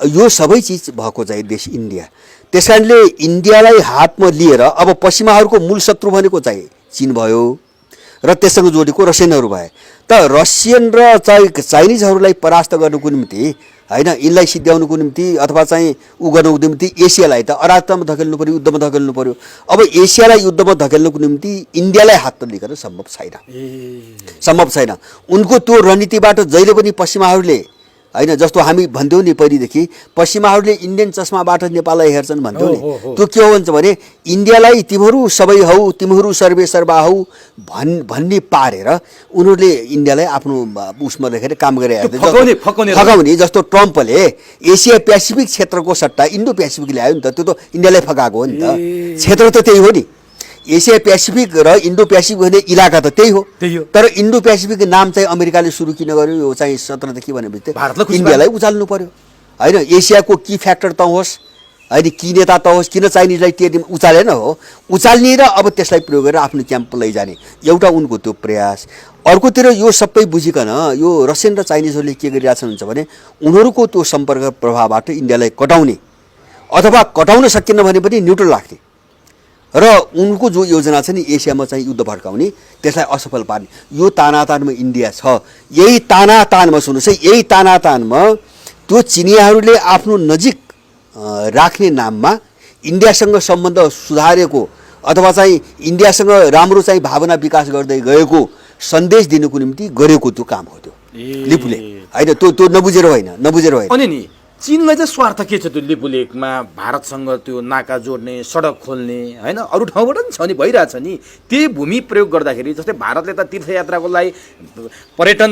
यो सबै चिज भएको चाहिँ देश इन्डिया त्यस कारणले इन्डियालाई हातमा लिएर अब पश्चिमाहरूको मूल शत्रु भनेको चाहिँ चिन भयो र त्यससँग जोडेको रसियनहरू भए त रसियन र चाइनिजहरूलाई परास्त गर्नको निम्ति होइन यिनलाई सिद्ध्याउनुको निम्ति अथवा चाहिँ उ गर्नुको निम्ति एसियालाई त अराजकतामा धकेल्नु पर्यो, युद्धमा धकेल्नु पर्यो। अब एसियालाई युद्धमा धकेल्नुको निम्ति इन्डियालाई हात नलिकन सम्भव छैन। उनको त्यो रणनीतिबाट जहिले पनि पश्चिमाहरूले होइन, जस्तो हामी भन्थ्यौँ नि पहिलेदेखि पश्चिमाहरूले इन्डियन चस्माबाट नेपाललाई हेर्छन् भन्थ्यौँ नि, त्यो के हो भन्छ भने इन्डियालाई तिमीहरू सबै हौ, तिमीहरू सर्वे सर्वा हौ भन्ने पारेर उनीहरूले इन्डियालाई आफ्नो उसमा लेखेर काम गरिरहेको फकाउने। जस्तो ट्रम्पले एसिया पेसिफिक क्षेत्रको सट्टा इन्डो पेसिफिक ल्यायो नि त, त्यो त इन्डियालाई फकाएको हो नि त। क्षेत्र त त्यही हो नि, एसिया पेसिफिक र इन्डो पेसिफिक भन्ने इलाका त त्यही हो। तर इन्डो पेसिफिक नाम चाहिँ अमेरिकाले सुरु किन गर्यो, यो चाहिँ 17देखि भनेपछि इन्डियालाई उचाल्नु पर्यो होइन। एसियाको की फ्याक्टर त होस् होइन, की नेता त होस्, किन चाइनिजलाई टेरिम उचालेन हो, उचाल्ने र अब त्यसलाई प्रयोग गरेर आफ्नो क्याम्प लैजाने एउटा उनको त्यो प्रयास। अर्कोतिर यो सबै बुझिकन यो रसियन र चाइनिजहरूले के गरिरहेछन् हुन्छ भने उनीहरूको त्यो सम्पर्क प्रभावबाट इन्डियालाई कटाउने अथवा कटाउन सकिएन भने पनि न्युट्रल राख्ने र उनको जो योजना छ नि एसियामा चाहिँ युद्ध भड्काउने, त्यसलाई असफल पार्ने, यो तानातानमा इन्डिया छ। यही तानातानमा सुन्नुहोस् है, यही तानातानमा त्यो चिनियाहरूले आफ्नो नजिक राख्ने नाममा इन्डियासँग सम्बन्ध सुधारेको अथवा चाहिँ इन्डियासँग राम्रो चाहिँ भावना विकास गर्दै गएको सन्देश दिनुको निम्ति गरेको त्यो काम हो त्यो लिपुले होइन। त्यो नबुझेर होइन। अनि नि चीनलाई चाहिँ स्वार्थ के छ त्यो लिपु लेकमा भारतसँग त्यो नाका जोड्ने, सडक खोल्ने होइन, अरू ठाउँबाट पनि छ नि, भइरहेछ नि। त्यही भूमि प्रयोग गर्दाखेरि जस्तै भारतले त तीर्थयात्राको लागि पर्यटन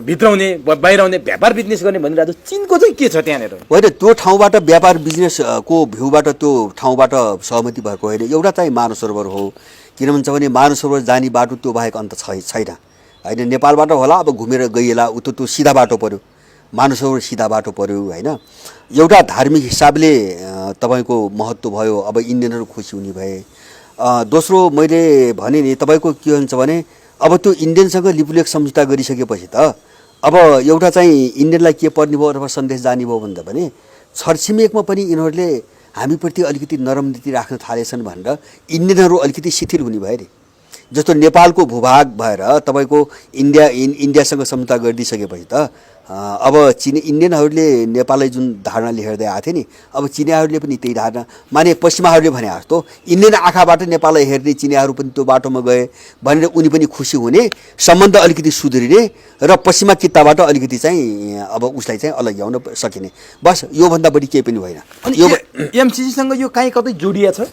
भित्राउने बाहिराउने व्यापार बिजनेस गर्ने भनिरहेको छ, चीनको चाहिँ के छ त्यहाँनिर? होइन, त्यो ठाउँबाट व्यापार बिजनेसको भ्यूबाट त्यो ठाउँबाट सहमति भएको होइन। एउटा चाहिँ मानव सरोवर हो, किन भन्छ भने मानव सरोवर जाने बाटो त्यो बाहेक अन्त छैन होइन। नेपालबाट होला अब घुमेर गइएला उ त्यो सिधा बाटो पर्यो, मानव सरोवर सिधा बाटो पर्यो होइन। एउटा धार्मिक हिसाबले तपाईँको महत्त्व भयो, अब इन्डियनहरू खुसी हुने भए। दोस्रो मैले भने नि तपाईँको के हुन्छ भने अब त्यो इन्डियनसँग लिपुलेक सम्झौता गरिसकेपछि त अब एउटा चाहिँ इन्डियनलाई के पर्ने भयो अथवा सन्देश जाने भयो भन्दा पनि छरछिमेकमा पनि यिनीहरूले हामीप्रति अलिकति नरम नीति राख्न थालेछन् भनेर इन्डियनहरू अलिकति शिथिल हुने भयो नि। जस्तो नेपालको भूभाग भएर तपाईँको इन्डियासँग सम्झौता गरिदिइसकेपछि त अब इन्डियनहरूले नेपाललाई जुन धारणाले हेर्दै आएको थियो नि, अब चिनियाहरूले पनि त्यही धारणा माने पश्चिमाहरूले भने जस्तो इन्डियन आँखाबाट नेपाललाई हेर्ने चिनियाहरू पनि त्यो बाटोमा गए भनेर उनी पनि खुसी हुने, सम्बन्ध अलिकति सुध्रिने र पश्चिमा कित्ताबाट अलिकति चाहिँ अब उसलाई चाहिँ अलग ल्याउन सकिने, बस योभन्दा बढी केही पनि होइन। यो एमसिसीसँग यो काहीँ कतै जोडिया छ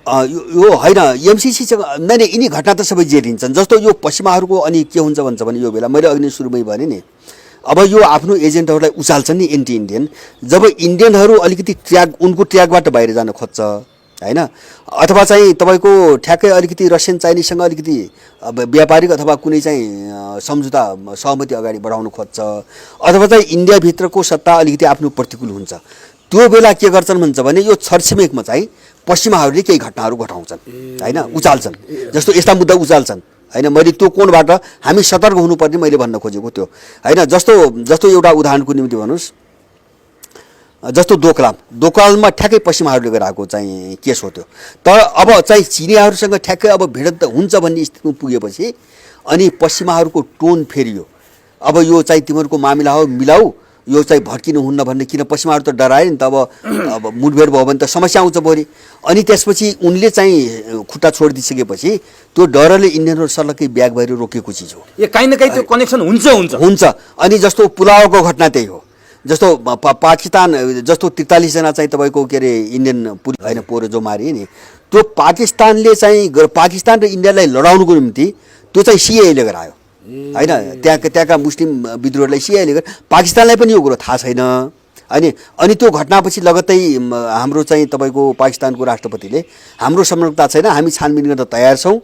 यो होइन। एमसिसीसँग नै यिनी घटना त सबै जेरिन्छन्। जस्तो यो पश्चिमाहरूको अनि के हुन्छ भन्छ भने यो बेला मैले अघि सुरुमै भने नि, अब यो आफ्नो एजेन्टहरूलाई उचाल्छन् नि एन्टी इन्डियन। जब इन्डियनहरू अलिकति उनको ट्र्याकबाट बाहिर जान खोज्छ होइन, अथवा चाहिँ तपाईँको ठ्याक्कै अलिकति रसियन चाइनिजसँग अलिकति व्यापारिक अथवा कुनै चाहिँ सम्झौता सहमति अगाडि बढाउन खोज्छ, अथवा चाहिँ इन्डियाभित्रको सत्ता अलिकति आफ्नो प्रतिकूल हुन्छ, त्यो बेला के गर्छन् भन्छ भने यो छरछिमेकमा चाहिँ पश्चिमाहरूले केही घटनाहरू घटाउँछन् होइन, उचाल्छन्। जस्तो यस्ता मुद्दा उचाल्छन् होइन। मैले त्यो कोणबाट हामी सतर्क हुनुपर्ने मैले भन्न खोजेको त्यो होइन। जस्तो एउटा उदाहरणको निम्ति भन्नुहोस्, जस्तो दोकलाममा ठ्याक्कै पश्चिमाहरूले गराएको चाहिँ केस हो त्यो। तर अब चाहिँ चिनियाहरूसँग ठ्याक्कै अब भिडन्त हुन्छ भन्ने स्थितिमा पुगेपछि अनि पश्चिमाहरूको टोन फेरियो, अब यो चाहिँ तिमीहरूको मामिला हो, मिलाऊ, यो चाहिँ भड्किनु हुन्न भन्ने। किन पश्चिमाहरू त डरायो नि त, अब मुठभेड भयो भने त समस्या आउँछ भोलि। अनि त्यसपछि उनले चाहिँ खुट्टा छोडिदिइसकेपछि त्यो डरले इन्डियनहरू सल्लकै ब्याग भएर रोकेको चिज हो। यो काहीँ न काहीँ त्यो कनेक्सन हुन्छ। अनि जस्तो पुलावको घटना त्यही हो। जस्तो पाकिस्तान जस्तो 43जना चाहिँ तपाईँको के अरे इन्डियन पुलिस होइन पोरो जो मारिए नि, त्यो पाकिस्तानले चाहिँ पाकिस्तान र इन्डियालाई लडाउनुको निम्ति त्यो चाहिँ सिएले गरायो होइन। त्यहाँका मुस्लिम विद्रोहलाई सिआइले पाकिस्तानलाई पनि यो कुरो थाहा छैन। अनि त्यो घटनापछि लगत्तै हाम्रो चाहिँ तपाईँको पाकिस्तानको राष्ट्रपतिले हाम्रो संलग्नता छैन, हामी छानबिन गर्न तयार छौँ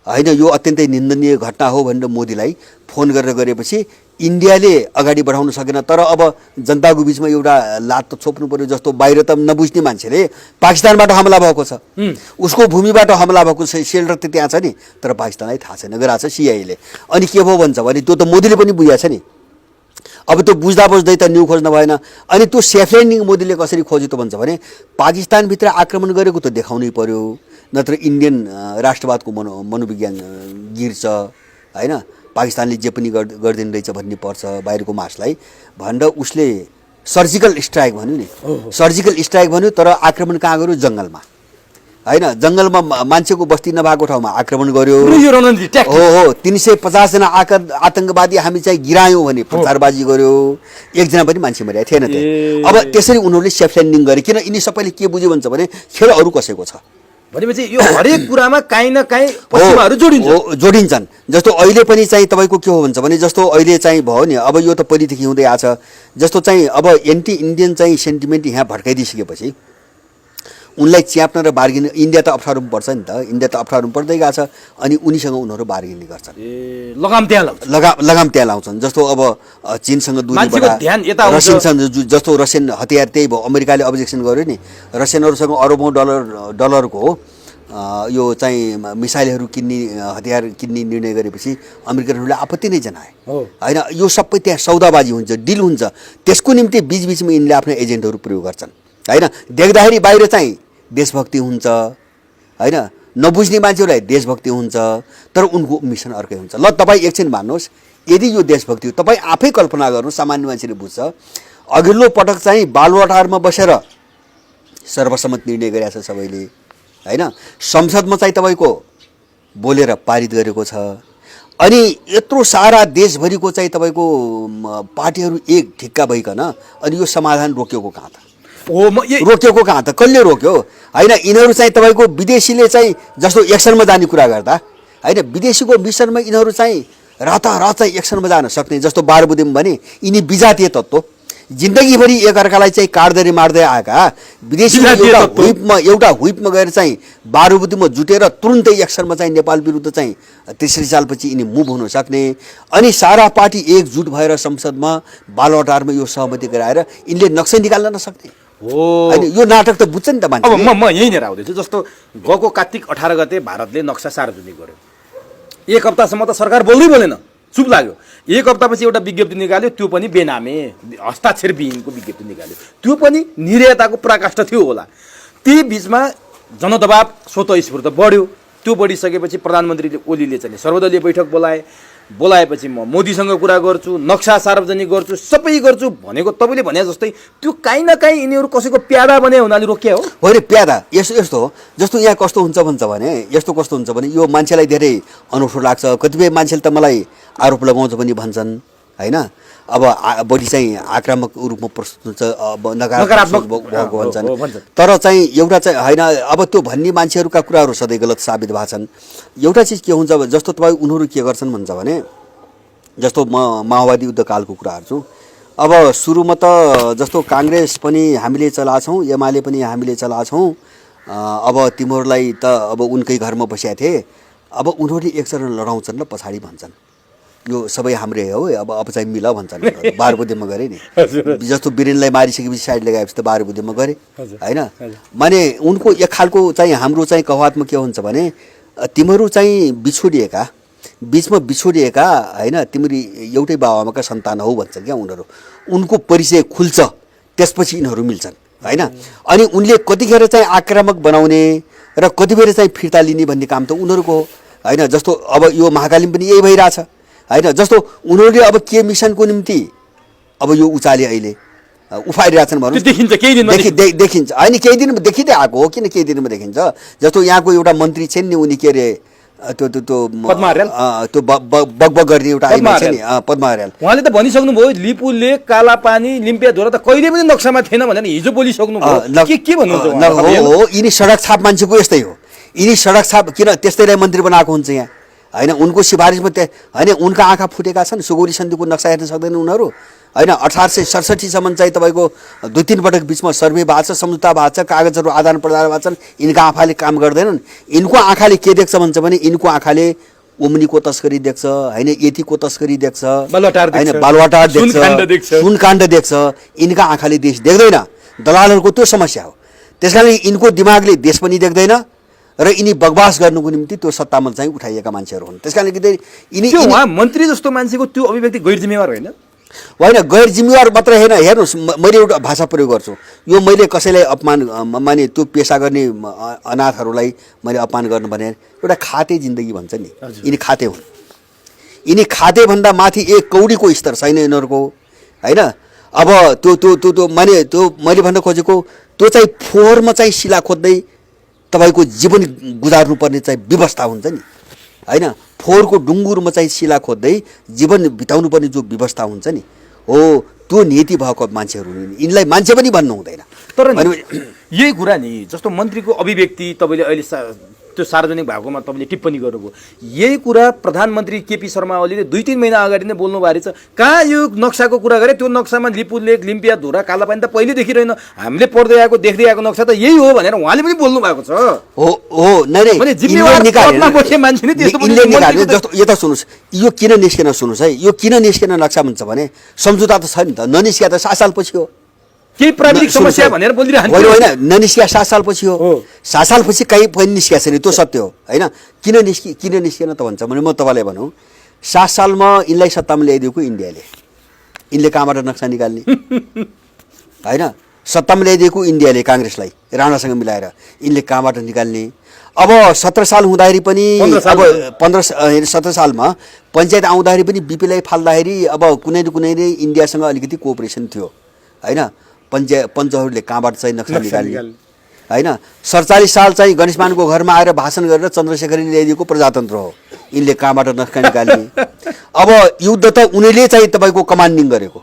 होइन, यो अत्यन्तै निन्दनीय घटना हो भनेर मोदीलाई फोन गरेर गरेपछि इन्डियाले अगाडि बढाउन सकेन। तर अब जनताको बिचमा एउटा लात त छोप्नु पर्यो। जस्तो बाहिर त नबुझ्ने मान्छेले पाकिस्तानबाट हमला भएको छ, उसको भूमिबाट हमला भएको छ, सेल्टर त त्यहाँ छ नि, तर पाकिस्तानलाई थाहा छैन गराएको छ सिआइएले। अनि के भयो भन्छ भने त्यो त मोदीले पनि बुझाएको छ नि। अब त्यो बुझ्दा बुझ्दै त न्यु खोज्न भएन। अनि त्यो सेफ ल्यान्डिङ मोदीले कसरी खोज्यो त भन्छ भने पाकिस्तानभित्र आक्रमण गरेको त देखाउनै पर्यो, नत्र इन्डियन राष्ट्रवादको मनोविज्ञान गिर्छ होइन। पाकिस्तानले जे पनि गरिदिनु रहेछ भन्ने पर्छ बाहिरको मासलाई भनेर उसले सर्जिकल स्ट्राइक भन्यो नि सर्जिकल स्ट्राइक भन्यो तर आक्रमण कहाँ गर्यो जङ्गलमा होइन जङ्गलमा मान्छेको बस्ती नभएको ठाउँमा आक्रमण गर्यो हो 350 जना आतङ्कवादी हामी चाहिँ गिरायौँ भने प्रचारबाजी गर्यो एकजना पनि मान्छे मरेको थिएन त्यहाँ अब त्यसरी उनीहरूले सेफ ल्यान्डिङ गरे किन यिनी सबैले के बुझ्यो भन्छ भने खेल अरू कसैको छ भनेपछि यो हरेक कुरामा काहीँ न काहीँ पश्चिमाहरू जोडिन्छन् जस्तो अहिले पनि चाहिँ तपाईँको के हो भन्छ भने जस्तो अहिले चाहिँ भयो नि अब यो त पहिलेदेखि हुँदै आछ जस्तो चाहिँ अब एन्टी इन्डियन चाहिँ सेन्टिमेन्ट यहाँ भड्काइदिइसकेपछि उनलाई च्याप्न र बार्गेनिङ इन्डिया त अप्ठ्यारोमा पर्छ नि त इन्डिया त अप्ठ्यारोमा पर्दै गएको छ अनि उनीसँग उनीहरू बार्गेनिङ गर्छन् लगाम त्यहाँ लाउँछन् जस्तो अब चीनसँग रसियनसँग जस्तो रसियन हतियार त्यही भयो अमेरिकाले अब्जेक्सन गर्यो नि रसियनहरूसँग अरबौँ डलरको यो चाहिँ मिसाइलहरू किन्ने हतियार किन्ने निर्णय गरेपछि अमेरिकनहरूले आपत्ति नै जनाए होइन यो सबै त्यहाँ सौदाबाजी हुन्छ डिल हुन्छ त्यसको निम्ति बिचबिचमा यिनले आफ्नो एजेन्टहरू प्रयोग गर्छन् होइन देख्दाखेरि बाहिर चाहिँ देशभक्ति हुन्छ होइन नबुझ्ने मान्छेहरूलाई देशभक्ति हुन्छ तर उनको मिसन अर्कै हुन्छ ल तपाईँ एकछिन मान्नुहोस् यदि यो देशभक्ति हो तपाईँ आफै कल्पना गर्नुहोस् सामान्य मान्छेले बुझ्छ अघिल्लो पटक चाहिँ बालुवाटारमा बसेर सर्वसम्मत निर्णय गरेको छ सबैले होइन संसदमा चाहिँ तपाईँको बोलेर पारित गरेको छ अनि यत्रो सारा देशभरिको चाहिँ तपाईँको पार्टीहरू एक ठिक्का भइकन अनि यो समाधान रोकेको कहाँ त रोकेको कहाँ त कसले रोक्यो होइन यिनीहरू चाहिँ तपाईँको विदेशीले चाहिँ जस्तो एक्सनमा जाने कुरा गर्दा होइन विदेशीको मिसनमा यिनीहरू चाहिँ रातारात चाहिँ एक्सनमा जान सक्ने जस्तो बारबुदेम भने यिनी विजातीय तत्त्व जिन्दगीभरि एकअर्कालाई चाहिँ काट्दै मार्दै आएका विदेशी एउटा हुइपमा गएर चाहिँ बारबुदेममा जुटेर तुरुन्तै एक्सनमा चाहिँ नेपाल विरुद्ध चाहिँ 3 सालपछि यिनी मुभ हुन सक्ने अनि सारा पार्टी एकजुट भएर संसदमा बालुवाटारमा यो सहमति गराएर यिनले नक्सै निकाल्न नसक्ने होइन यो नाटक त बुझ्छ नि त मान्छे अब म यहीँनिर आउँदैछु जस्तो गएको कार्तिक 18 गते भारतले नक्सा सार्वजनिक गर्यो एक हप्तासम्म त सरकार बोल्दै बोलेन चुप लाग्यो एक हप्तापछि एउटा विज्ञप्ति निकाल्यो त्यो पनि बेनामे हस्ताक्षर विहीनको विज्ञप्ति निकाल्यो त्यो पनि निर्याताको पराकाष्ठ थियो होला त्यही बिचमा जनदबाव स्वतःस्फूर्त बढ्यो त्यो बढिसकेपछि प्रधानमन्त्री ओलीले चाहिँ सर्वदलीय बैठक बोलाएपछि म मोदीसँग कुरा गर्छु नक्सा सार्वजनिक गर्छु सबै गर्छु भनेको तपाईँले भने जस्तै त्यो काहीँ न काहीँ यिनीहरू कसैको प्यादा बने हुनाले रोकिया हो होइन प्यादा यस्तो हो जस्तो यहाँ कस्तो हुन्छ भन्छ भने यस्तो कस्तो हुन्छ भने यो मान्छेलाई धेरै अनौठो लाग्छ कतिपय मान्छेले त मलाई आरोप लगाउँछ पनि भन्छन् होइन अब बढी चाहिँ आक्रामक रूपमा प्रस्तुत हुन्छ नकारात्मक भएको भन्छन् तर चाहिँ एउटा चाहिँ होइन अब त्यो भन्ने मान्छेहरूका कुराहरू सधैँ गलत साबित भएको छन् एउटा चिज के हुन्छ जस्तो तपाईँ उनीहरू के गर्छन् भन्छ भने जस्तो म माओवादी युद्धकालको कुरा हेर्छु अब सुरुमा त जस्तो काङ्ग्रेस पनि हामीले चलाछौँ एमाले पनि हामीले चलाछौँ अब तिमीहरूलाई त अब उनकै घरमा बसेका थिए अब उनीहरूले एकचरण लडाउँछन् र पछाडि भन्छन् यो सबै हाम्रै हो अब चाहिँ मिल भन्छन् बारबुदेममा गरे नि जस्तो वीरेनलाई मारिसकेपछि साइड लगाएपछि त बारबुदेममा गरे होइन माने उनको एक खालको चाहिँ हाम्रो चाहिँ कवातमा के हुन्छ भने तिमीहरू चाहिँ बिछोडिएका बिचमा बिछोडिएका होइन तिमीहरू एउटै बाबुआमाका सन्तान हौ भन्छ क्या उनीहरू उनको परिचय खुल्छ त्यसपछि यिनीहरू मिल्छन् होइन अनि उनले कतिखेर चाहिँ आक्रामक बनाउने र कतिखेर चाहिँ फिर्ता लिने भन्ने काम त उनीहरूको हो होइन जस्तो अब यो महाकालीमा पनि यही भइरहेछ होइन जस्तो उनीहरूले अब के मिसनको निम्ति अब यो उचाले अहिले उफाइरहेछन् भनौँ देखिन्छ होइन केही दिनमा देखिँदै आएको हो किन केही दिनमा देखिन्छ जस्तो यहाँको एउटा मन्त्री छिन् नि उनी के अरे त्यो बगबग गर्ने एउटा छ नि पद्मा अर्याल उहाँले त भनिसक्नुभयो लिपुले कालापानी लिम्पियाधुरा त कहिले पनि नक्सामा थिएन भनेर हिजो बोलिसक्नुभयो के भन्नुहुन्छ हो यिनी सडक छाप मान्छेको यस्तै हो यिनी सडक छाप किन त्यस्तैलाई मन्त्री बनाएको हुन्छ यहाँ होइन उनको सिफारिसमा होइन उनका आँखा फुटेका छन् सुगौरी सन्धिको नक्सा हेर्न सक्दैन उनीहरू होइन 1867सम्म चाहिँ तपाईँको 2-3 पटक बिचमा सर्वे भएको छ सम्झौता भएको छ कागजहरू आदान प्रदान भएको छन् यिनका आँखाले काम गर्दैनन् यिनको आँखाले के देख्छ भन्छ भने यिनको आँखाले ओम्नीको तस्करी देख्छ होइन यतिको तस्करी देख्छ होइन बालुवाटार देख्छ सुनकाण्ड देख्छ यिनका आँखाले देश देख्दैन दलालहरूको त्यो समस्या हो त्यसकारण यिनको दिमागले देश पनि देख्दैन र यिनी बकवास गर्नुको निम्ति त्यो सत्तामा चाहिँ उठाइएका मान्छेहरू हुन् त्यसकारण यिनी मन्त्री जस्तो मान्छेको त्यो अभिव्यक्ति गैर जिम्मेवार होइन होइन गैर जिम्मेवार मात्र होइन हेर्नुहोस् मैले एउटा भाषा प्रयोग गर्छु यो मैले कसैलाई अपमान माने त्यो पेसा गर्ने अनाथहरूलाई मैले अपमान गर्नु भने एउटा खाते जिन्दगी भन्छ नि यिनी खाते हुन् यिनी खाँदेभन्दा माथि एक कौडीको स्तर छैन यिनीहरूको होइन। अब त्यो माने त्यो मैले भन्न खोजेको त्यो चाहिँ फोहोरमा चाहिँ शिला खोज्दै तपाईँको जीवन गुजार्नुपर्ने चाहिँ व्यवस्था हुन्छ नि होइन। फोहोरको डुङ्गुरमा चाहिँ शिला खोज्दै जीवन बिताउनु पर्ने जो व्यवस्था हुन्छ नि हो त्यो नीति भएको मान्छेहरू यिनलाई मान्छे पनि भन्नु हुँदैन। तर यही कुरा नि जस्तो मन्त्रीको अभिव्यक्ति तपाईँले अहिले त्यो सार्वजनिक भएकोमा तपाईँले टिप्पणी गर्नुभयो, यही कुरा प्रधानमन्त्री केपी शर्मा ओलीले 2-3 महिना अगाडि नै बोल्नु भएको छ। कहाँ यो नक्साको कुरा गरे, त्यो नक्सामा लिपु लेक लिम्पिया धुरा कालापानी त पहिल्यैदेखि रहेन, हामीले पढ्दै आएको देख्दै आएको नक्सा त यही हो भनेर उहाँले पनि बोल्नु भएको छ। हो नै जस्तो यता सुन्नुहोस्, यो किन निस्केन सुन्नुहोस् है, यो किन निस्केन नक्सा भन्छ भने सम्झौता त छ नि त, ननिस्किया त 7 सालपछि हो। केही प्राविधिक समस्या भनेर बोलिरहन्छ होइन, ननिस्किया 7 सालपछि हो। 7 सालपछि कहीँ पनि निस्किया छैन, त्यो सत्य हो होइन। किन निस्किएन त भन्छ भने म तपाईँलाई भनौँ 7 सालमा यिनलाई सत्तामा ल्याइदिएको इन्डियाले, यिनले कहाँबाट नक्सा निकाल्ने होइन। सत्तामा ल्याइदिएको इन्डियाले काङ्ग्रेसलाई राणासँग मिलाएर, यिनले कहाँबाट निकाल्ने। अब 17 साल हुँदाखेरि पनि अब 17 सालमा पञ्चायत आउँदाखेरि पनि बिपीलाई फाल्दाखेरि अब कुनै न कुनै इन्डियासँग अलिकति कोअपरेसन थियो होइन। पञ्चहरूले कहाँबाट चाहिँ नक्सा निकाल्ने होइन। 47 साल चाहिँ गणेशमानको घरमा आएर भाषण गरेर चन्द्रशेखरले ल्याइदिएको प्रजातन्त्र हो, यिनले कहाँबाट नक्सा निकाल्ने। अब युद्ध त उनीहरूले चाहिँ तपाईँको कमान्डिङ गरेको,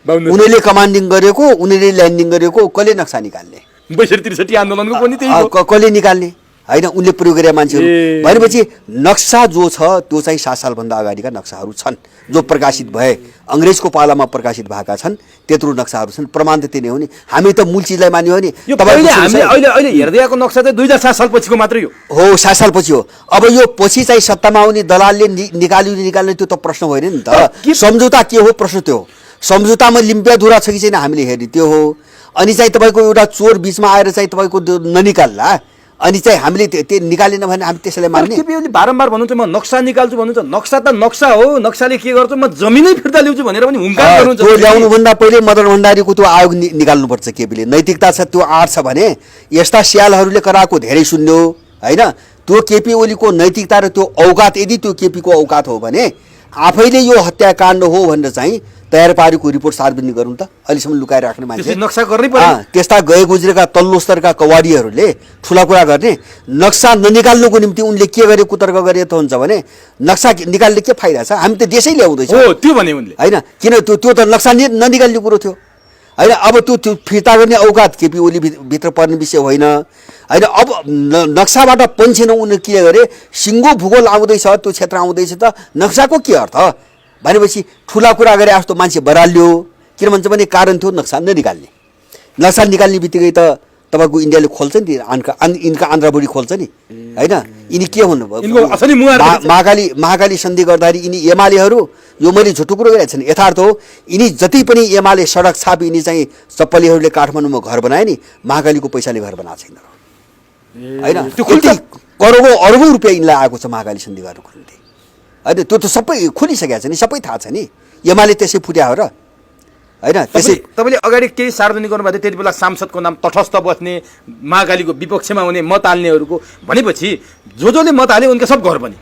उनीहरूले कमान्डिङ गरेको, उनीहरूले ल्यान्डिङ गरेको, कसले नक्सा निकाल्ने? 62-63 आन्दोलनको पनि त्यही हो, कसले निकाल्ने होइन, उनले प्रयोग गरेका मान्छेहरू भनेपछि नक्सा जो छ त्यो चाहिँ 7 सालभन्दा अगाडिका नक्साहरू छन् जो प्रकाशित भए, अङ्ग्रेजको पालामा प्रकाशित भएका छन्, त्यत्रो नक्साहरू छन्। प्रमाण त त्यही नै हो नि, हामी त मूल चिजलाई मान्यो हो नि। अहिले हेर्दै आएको नक्सा चाहिँ 2007 साल पछिको मात्रै हो 7 साल पछि हो। अब यो पछि चाहिँ सत्तामा आउने दलालले निकाल्ने त्यो त प्रश्न होइन नि त। सम्झौता के हो प्रश्न त्यो हो। सम्झौतामा लिम्पिया धुरा छ कि छैन हामीले हेर्ने त्यो हो। अनि चाहिँ तपाईँको एउटा चोर बिचमा आएर चाहिँ तपाईँको ननिकाल्ला अनि चाहिँ हामीले त्यो निकालेन भने हामी त्यसैलाई मान्ने? बारम्बार भन्नुहुन्छ म नक्सा निकाल्छु भन्नुहुन्छ, नक्सा त नक्सा हो, नक्साले के गर्छ म जमिनै फिर्ता ल्याउँछु भनेर पनि हुङ्कार गर्नुहुन्छ। त्यो ल्याउनुभन्दा पहिले मदन भण्डारीको त्यो आयोग निकाल्नुपर्छ केपीले। नैतिकता छ त्यो आँट छ भने यस्ता स्यालहरूले कराएको धेरै सुन्यो होइन। त्यो केपी ओलीको नैतिकता र त्यो औकात यदि त्यो केपीको औकात हो भने आफैले यो हत्याकाण्ड हो भनेर चाहिँ तयार पारेको रिपोर्ट सार्वजनिक गरौँ त। अहिलेसम्म लुकाएर राख्ने मान्छे नक्सा गर्नै पर्यो। त्यस्ता गए गुज्रेका तल्लो स्तरका कवाडीहरूले ठुला कुरा गर्ने, नक्सा ननिकाल्नुको निम्ति उनले के गरे कुतर्क गरे त हुन्छ भने नक्सा निकाल्ने के फाइदा छ? हामी त देशै ल्याउँदैछ त्यो भने उनले होइन। किन त्यो त नक्सा ननिकाल्ने कुरो थियो होइन। अब त्यो फिर्ता गर्ने औकात केपी ओली भित्र पर्ने विषय होइन होइन। अब नक्साबाट पन्छेन उनले के गरे, सिङ्गो भूगोल आउँदैछ, त्यो क्षेत्र आउँदैछ त नक्साको के अर्थ भनेपछि ठुला कुरा गरे जस्तो मान्छे बराल्यो। किन भन्छ भने कारण थियो नक्सा ननिकाल्ने। नक्सा निकाल्ने बित्तिकै त तपाईँको इन्डियाले खोल्छ नि, यिनका आन्ध्रबुढी खोल्छ नि होइन। यिनी के हुनु महाकाली सन्धि गर्दाखेरि यिनी एमालेहरू, यो मैले झुटो कुरो गरेको छैन, यथार्थ हो। यिनी जति पनि एमाले सडक छाप यिनी चाहिँ चप्पलीहरूले काठमाडौँमा घर बनाए नि, महाकालीको पैसाले घर बनाएको छैन होइन। करोडौँ अरबौँ रुपियाँ यिनलाई आएको छ महाकाली सन्धि गर्नुको निम्ति होइन। त्यो त सबै खुलिसकेको छ नि, सबै थाहा छ नि। एमाले त्यसै फुट्या हो र होइन। त्यसै तपाईँले अगाडि केही सार्वजनिक गर्नुभएको थियो, त्यति बेला सांसदको नाम तटस्थ बस्ने, महाकालीको विपक्षमा हुने, मत हाल्नेहरूको भनेपछि जसले मत हाले उनका सब घर पनि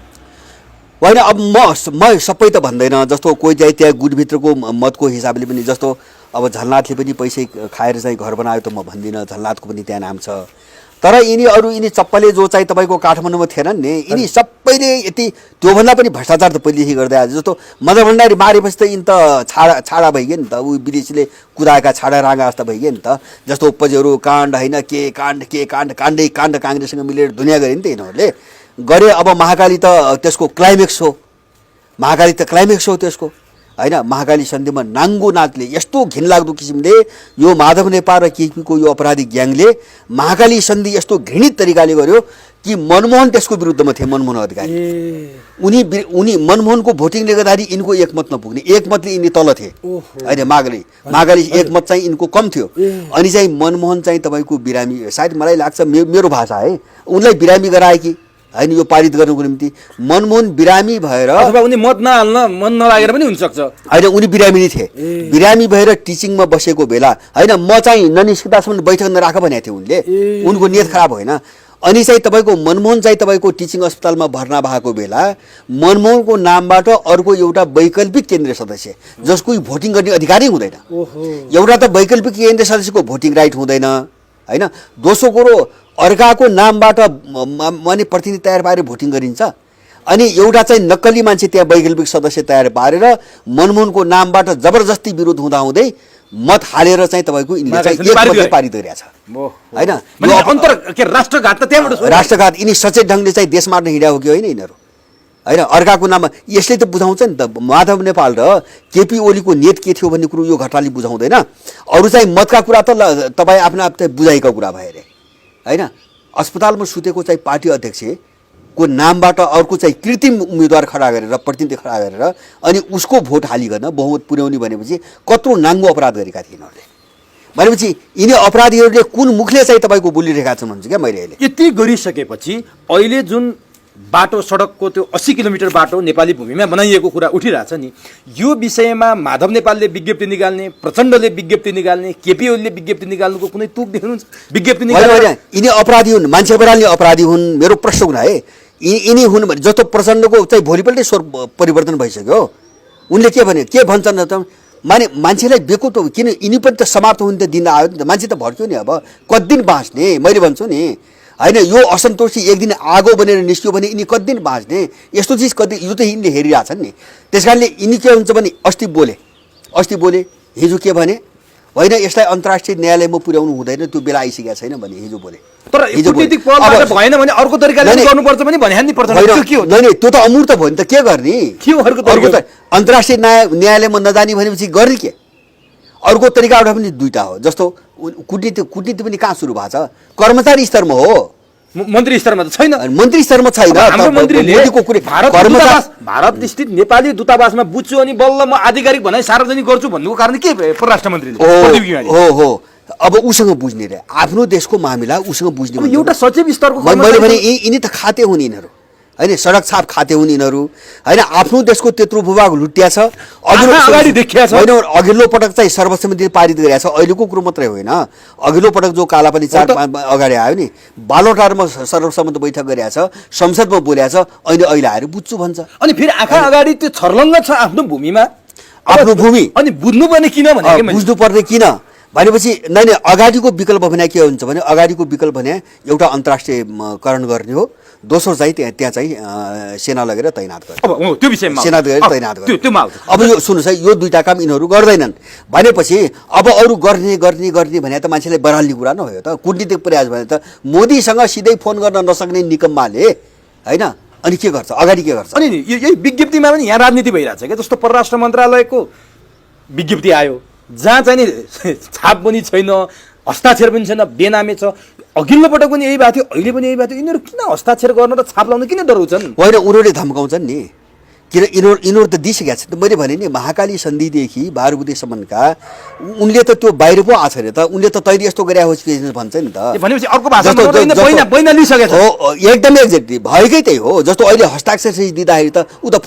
होइन। अब म सबै त भन्दैन, जस्तो कोही चाहिँ त्यहाँ गुटभित्रको मतको हिसाबले पनि, जस्तो अब झलनाथले पनि पैसै खाएर चाहिँ घर बनायो त म भन्दिनँ, झलनाथको पनि त्यहाँ नाम छ। तर यिनी चप्पले जो चाहिँ तपाईँको काठमाडौँमा थिएनन् नि, यिनी सबैले यति त्योभन्दा पनि भ्रष्टाचार त पहिलेदेखि गर्दै आयो। जस्तो मदन भण्डारी मारेपछि त यिनी त छाडा भइगयो नि त, ऊ विदेशीले कुदाएका छाडा राँगा जस्तो भइगयो नि त। जस्तो उपजहरू काण्ड होइन, के काण्ड काङ्ग्रेससँग मिलेर दुनियाँ गरे नि त यिनीहरूले गरे। अब महाकाली त त्यसको क्लाइमेक्स हो, महाकाली त क्लाइमेक्स हो त्यसको होइन। महाकाली सन्धिमा नाङ्गो नाचले यस्तो घिनलाग्दो किसिमले यो माधव नेपाल र केपीको यो अपराधिक ग्याङले महाकाली सन्धि यस्तो घृणित तरिकाले गर्यो कि मनमोहन त्यसको विरुद्धमा थिए, मनमोहन अधिकारी। उनी मनमोहनको भोटिङले गर्दाखेरि यिनको एकमत नपुग्ने, एकमतले यिनी तल थिए होइन। महाकाली एकमत चाहिँ यिनको कम थियो। अनि चाहिँ मनमोहन चाहिँ तपाईँको बिरामी, सायद मलाई लाग्छ मेरो भाषा है, उनलाई बिरामी गराए कि होइन यो पारित गर्नुको निम्ति। मनमोहन बिरामी भएर अथवा उनी मत नहाल्न मन नलागेर पनि हुनसक्छ होइन। उनी बिरामी नै थिए, बिरामी भएर टिचिङमा बसेको बेला होइन, म चाहिँ ननिस्किँदासम्म बैठक नराख भनेको थियो उनले। उनको नियत खराब होइन। अनि चाहिँ तपाईँको मनमोहन चाहिँ तपाईँको टिचिङ अस्पतालमा भर्ना भएको बेला मनमोहनको नामबाट अर्को एउटा वैकल्पिक केन्द्रीय सदस्य जसको भोटिङ गर्ने अधिकारै हुँदैन। एउटा त वैकल्पिक केन्द्रीय सदस्यको भोटिङ राइट हुँदैन होइन। दोस्रो कुरो अर्काको नामबाट माने प्रतिनिधि तयार पारेर भोटिङ गरिन्छ। अनि एउटा चाहिँ नक्कली मान्छे त्यहाँ वैकल्पिक सदस्य तयार पारेर मनमोहनको नामबाट जबरजस्ती विरोध हुँदाहुँदै मत हालेर चाहिँ तपाईँको यिनीले चाहिँ एकमतले पारित गरिरहेछ होइन। राष्ट्रघात त त्यहाँबाट राष्ट्रघात यिनी सचेत ढङ्गले चाहिँ देश मार्न हिँड्या हो कि होइन यिनीहरू होइन। अर्काको नाममा यसले त बुझाउँछ नि त। माधव नेपाल र केपी ओलीको नेत के थियो भन्ने कुरो यो घटनाले बुझाउँदैन। अरू चाहिँ मतका कुरा त तपाईँ आफ्नो आप चाहिँ बुझाइको कुरा भयो अरे होइन। अस्पतालमा सुतेको चाहिँ पार्टी अध्यक्षको नामबाट अर्को चाहिँ कृत्रिम उम्मेदवार खडा गरेर प्रतिनिधि खडा गरेर अनि उसको भोट हालिकन बहुमत पुर्याउने भनेपछि कत्रो नाङ्गो अपराध गरेका थिए यिनीहरूले। भनेपछि यिनी अपराधीहरूले कुन मुखले चाहिँ तपाईँको बोलिरहेका छन् भन्छु क्या मैले अहिले। यति गरिसकेपछि अहिले जुन बाटो सडकको त्यो 80 किलोमिटर बाटो नेपाली भूमिमा बनाइएको कुरा उठिरहेछ नि, यो विषयमा माधव नेपालले विज्ञप्ति निकाल्ने, प्रचण्डले विज्ञप्ति निकाल्ने, केपी ओलीले विज्ञप्ति निकाल्नुको कुनै तुक देख्नुहुन्छ? विज्ञप्ति निकाल्ने यिनी अपराधी हुन्, मान्छे बराल्ने अपराधी हुन्। मेरो प्रश्न हुन है यिनी हुन् भने जस्तो प्रचण्डको चाहिँ भोलिपल्टै स्वर परिवर्तन भइसक्यो। उनले के भने के भन्छन् त माने मान्छेलाई बेको त किन यिनी पनि त समाप्त हुने त दिन आयो नि त। मान्छे त भड्क्यो नि। अब कति दिन बाँच्ने मैले भन्छु नि होइन। यो असन्तोषी एक दिन आगो बनेर निस्क्यो भने यिनी कति दिन बाँच्ने? यस्तो चिज कति यो त यिनले हेरिरहेछन् नि। त्यस कारणले यिनी के हुन्छ भने अस्ति बोले हिजो के भने होइन यसलाई अन्तर्राष्ट्रिय न्यायालयमा पुर्याउनु हुँदैन, त्यो बेला आइसकेको छैन भने हिजो बोले। तर कूटनीतिक पहलबाट भएन भने अर्को तरिकाले गर्नुपर्छ पनि भने नि पर्छ। त्यो त अमूर्त भयो नि त। के गर्ने? अर्को त अन्तर्राष्ट्रिय न्यायालयमा नजाने भनेपछि गर्ने के? अर्को तरिका एउटा पनि दुईटा हो। जस्तो कूटनीति पनि कहाँ सुरु भएको छ? कर्मचारी स्तरमा हो, मन्त्री स्तरमा त छैन। मन्त्री स्तरमा छैन। भारत स्थित नेपाली दूतावासमा बुझ्छु अनि बल्ल म आधिकारिक भनाइ सार्वजनिक गर्छु भन्नुको कारण के परराष्ट्र मन्त्रीले हो अब उसँग बुझ्ने रे आफ्नो देशको मामिला उसँग बुझ्ने। एउटा सचिव स्तरको मैले भने यिनी त खाते हुन् यिनीहरू होइन। सडक छाप खाते हुन् यिनीहरू होइन। आफ्नो देशको त्यत्रो भूभाग लुट्या छ। अघिल्लो पटक चाहिँ सर्वसम्मतिले पारित गरेका छ। अहिलेको कुरो मात्रै होइन, अघिल्लो पटक जो कालापानी 4-5 अगाडि आयो नि, बालोटारमा सर्वसम्मत बैठक गरेका छ, संसदमा बोलेको छ। अहिले आएर बुझ्छु भन्छ। अनि फेरि आँखा अगाडि त्यो छर्लङ्ग छ आफ्नो भूमिमा, आफ्नो भूमि। अनि बुझ्नुपर्ने किन भने बुझ्नुपर्ने किन भनेपछि नै अगाडिको विकल्प भने के हुन्छ भने अगाडिको विकल्प भने एउटा अन्तर्राष्ट्रियकरण गर्ने हो। दोस्रो चाहिँ त्यहाँ चाहिँ सेना लगेर तैनात गर्ने। त्यो विषयमा सेना लगेर तैनात गर्ने। अब यो सुन्नुहोस् है, यो दुईटा काम यिनीहरू गर्दैनन् भनेपछि अब अरू गर्ने भने त मान्छेलाई बराल्ने कुरा नभयो त। कूटनीतिक प्रयास भने त मोदीसँग सिधै फोन गर्न नसक्ने निकम्माले होइन अनि के गर्छ? अगाडि के गर्छ? अनि यही विज्ञप्तिमा पनि यहाँ राजनीति भइरहेछ क्या। जस्तो परराष्ट्र मन्त्रालयको विज्ञप्ति आयो जहाँ चाहिँ नि छाप पनि छैन, हस्ताक्षर पनि छैन, बेनामे छ। अघिल्लो पटक पनि यही भएको थियो, अहिले पनि यही भएको थियो। यिनीहरू किन हस्ताक्षर गर्न र छाप लाउन किन डराउँछन्? होइन उनीहरूले धम्काउँछन् नि। किन यिनीहरू त दिइसकेका छन्। मैले भने नि महाकाली सन्धिदेखि बारुबुदेसम्मका उनले त त्यो बाहिर पो आछ अरे त। उनले त तैँले यस्तो गरे हो भन्छ नि त। भनेपछि अर्को भाषा लिइसकेको हो। एकदमै एक्ज्याक्टली भएकै त्यही हो। जस्तो अहिले हस्ताक्षर दिँदाखेरि त ऊ त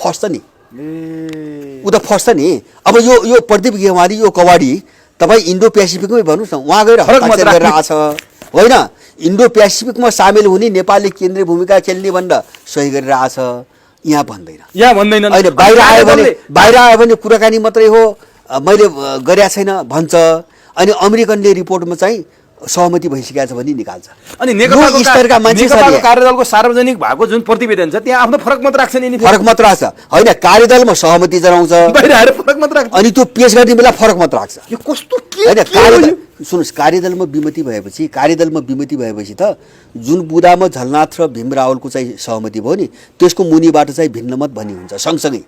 फस्छ नि, अब यो प्रदीप गेवारी यो कवाडी तपाईँ इन्डो पेसिफिकमै भन्नुहोस् न, उहाँ गएर हस्ताक्षर गरेर आछ होइन। इन्डो पेसिफिकमा सामेल हुने नेपालले केन्द्रीय भूमिका खेल्ने भनेर सही गरेर आछ। यहाँ भन्दैन अहिले बाहिर आयो भने कुराकानी मात्रै हो, मैले गरेका छैन भन्छ। अनि अमेरिकनले रिपोर्टमा चाहिँ सहमति भइसकेको छ भने निकाल्छ। अनि नेकपाका मान्छेको कार्यदलको सार्वजनिक भएको जुन प्रतिवेदन छ त्यहाँ आफ्नो फरक मत राख्छन् यिनी। फरक मत राख्छ होइन, कार्यदलमा सहमति जनाउँछ, बाहिर आएर फरक मत राख्छ। अनि त्यो पेश गर्ने बेला फरक मत राख्छ। यो कस्तो होइन सुन्नुहोस्, कार्यदलमा विमति भएपछि त जुन बुदामा झलनाथ र भीम रावलको चाहिँ सहमति भयो नि त्यसको मुनिबाट चाहिँ भिन्न मत भन्ने हुन्छ सँगसँगै।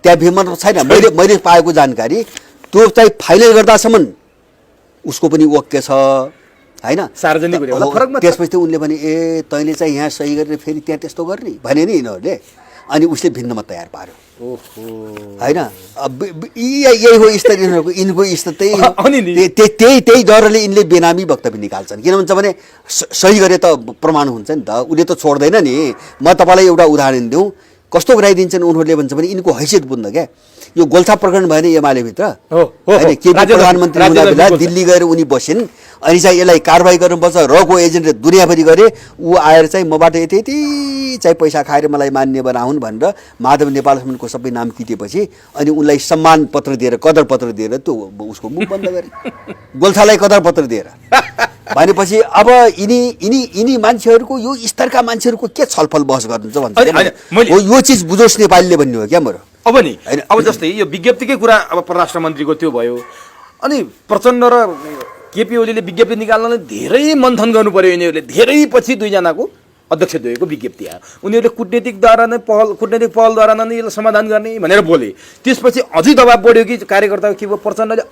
त्यहाँ भिन्नमत छैन। मैले पाएको जानकारी त्यो चाहिँ फाइनल गर्दासम्म उसको पनि ओके छ होइन, सार्वजनिक त्यसपछि उनले भने ए तैँले चाहिँ यहाँ सही गरेर फेरि त्यहाँ त्यस्तो गर्ने भने नि यिनीहरूले। अनि उसले भिन्नमा तयार पार्यो होइन। यही हो स्तर यिनको स्तर त्यही डरले यिनले बेनामी वक्तव्य निकाल्छन्। किन भन्छ भने सही गरे त प्रमाण हुन्छ नि त, उसले त छोड्दैन नि। म तपाईँलाई एउटा उदाहरण दिउँ, कस्तो गराइदिन्छन् उनीहरूले भन्छ भने यिनको हैसियत बुझ्न क्या। यो गोल्छा प्रकरण भएन एमाले भित्र हो, हो, हैन केपी राज्य प्रधानमन्त्री राज्य हुँदा बेला गोल्छा। दिल्ली गएर उनी बसिन् अनि चाहिँ यसलाई कारबाही गर्नुपर्छ रको एजेन्टले दुनियाँभरि गरे ऊ आएर चाहिँ मबाट यति यति चाहिँ पैसा खाएर मलाई मान्य बनाउन् भनेर माधव नेपालसम्मको सबै नाम किटेपछि अनि उनलाई सम्मान पत्र दिएर कदर पत्र दिएर त्यो उसको मुख बन्द गरे गोल्छालाई कदर पत्र दिएर भनेपछि अब यिनी मान्छेहरूको यो स्तरका मान्छेहरूको के छलफल बहस गर्नुहुन्छ भन्छ हो यो चिज बुझोस् नेपालीले भन्ने हो क्या मेरो अब नि अब जस्तै यो विज्ञप्तिकै कुरा अब परराष्ट्र मन्त्रीको त्यो भयो अनि प्रचण्ड र केपी ओलीले विज्ञप्ति निकाल्नलाई धेरै मन्थन गर्नु पर्यो यिनीहरूले धेरै पछि दुईजनाको अध्यक्षद्वयको विज्ञप्ति आयो उनीहरूले कुटनीतिक पहलद्वारा नै यसलाई समाधान गर्ने भनेर बोले त्यसपछि अझै दबाब बढ्यो कि कार्यकर्ता के भयो प्रचण्डले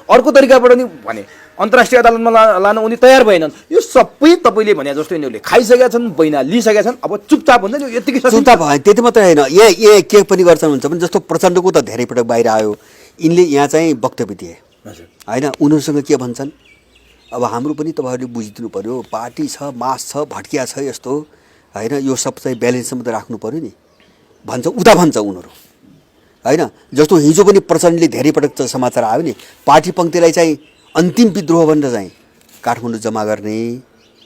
अर्को तरिकाबाट नि भने अन्तर्राष्ट्रिय अदालतमा लान उनी तयार भएनन् यो सबै तपाईँले भने जस्तो यिनीहरूले खाइसकेका छन् बैना लिइसकेका छन् अब चुपचाप हुन्छ नि यतिकै चुपचाप भयो त्यति मात्रै होइन यहाँ के पनि गर्छन् हुन्छ भने जस्तो प्रचण्डको त धेरै पटक बाहिर आयो यिनले यहाँ चाहिँ वक्तव्य दिए होइन उनीहरूसँग के भन्छन् अब हाम्रो पनि तपाईँहरूले बुझिदिनु पऱ्यो पार्टी छ मास छ भट्किया छ यस्तो होइन यो सब चाहिँ ब्यालेन्ससम्म त राख्नु पऱ्यो नि भन्छ उता भन्छ उनीहरू होइन जस्तो हिजो पनि प्रचण्डले धेरै पटक समाचार आयो नि पार्टी पङ्क्तिलाई चाहिँ अन्तिम विद्रोह भनेर चाहिँ काठमाडौँ जम्मा गर्ने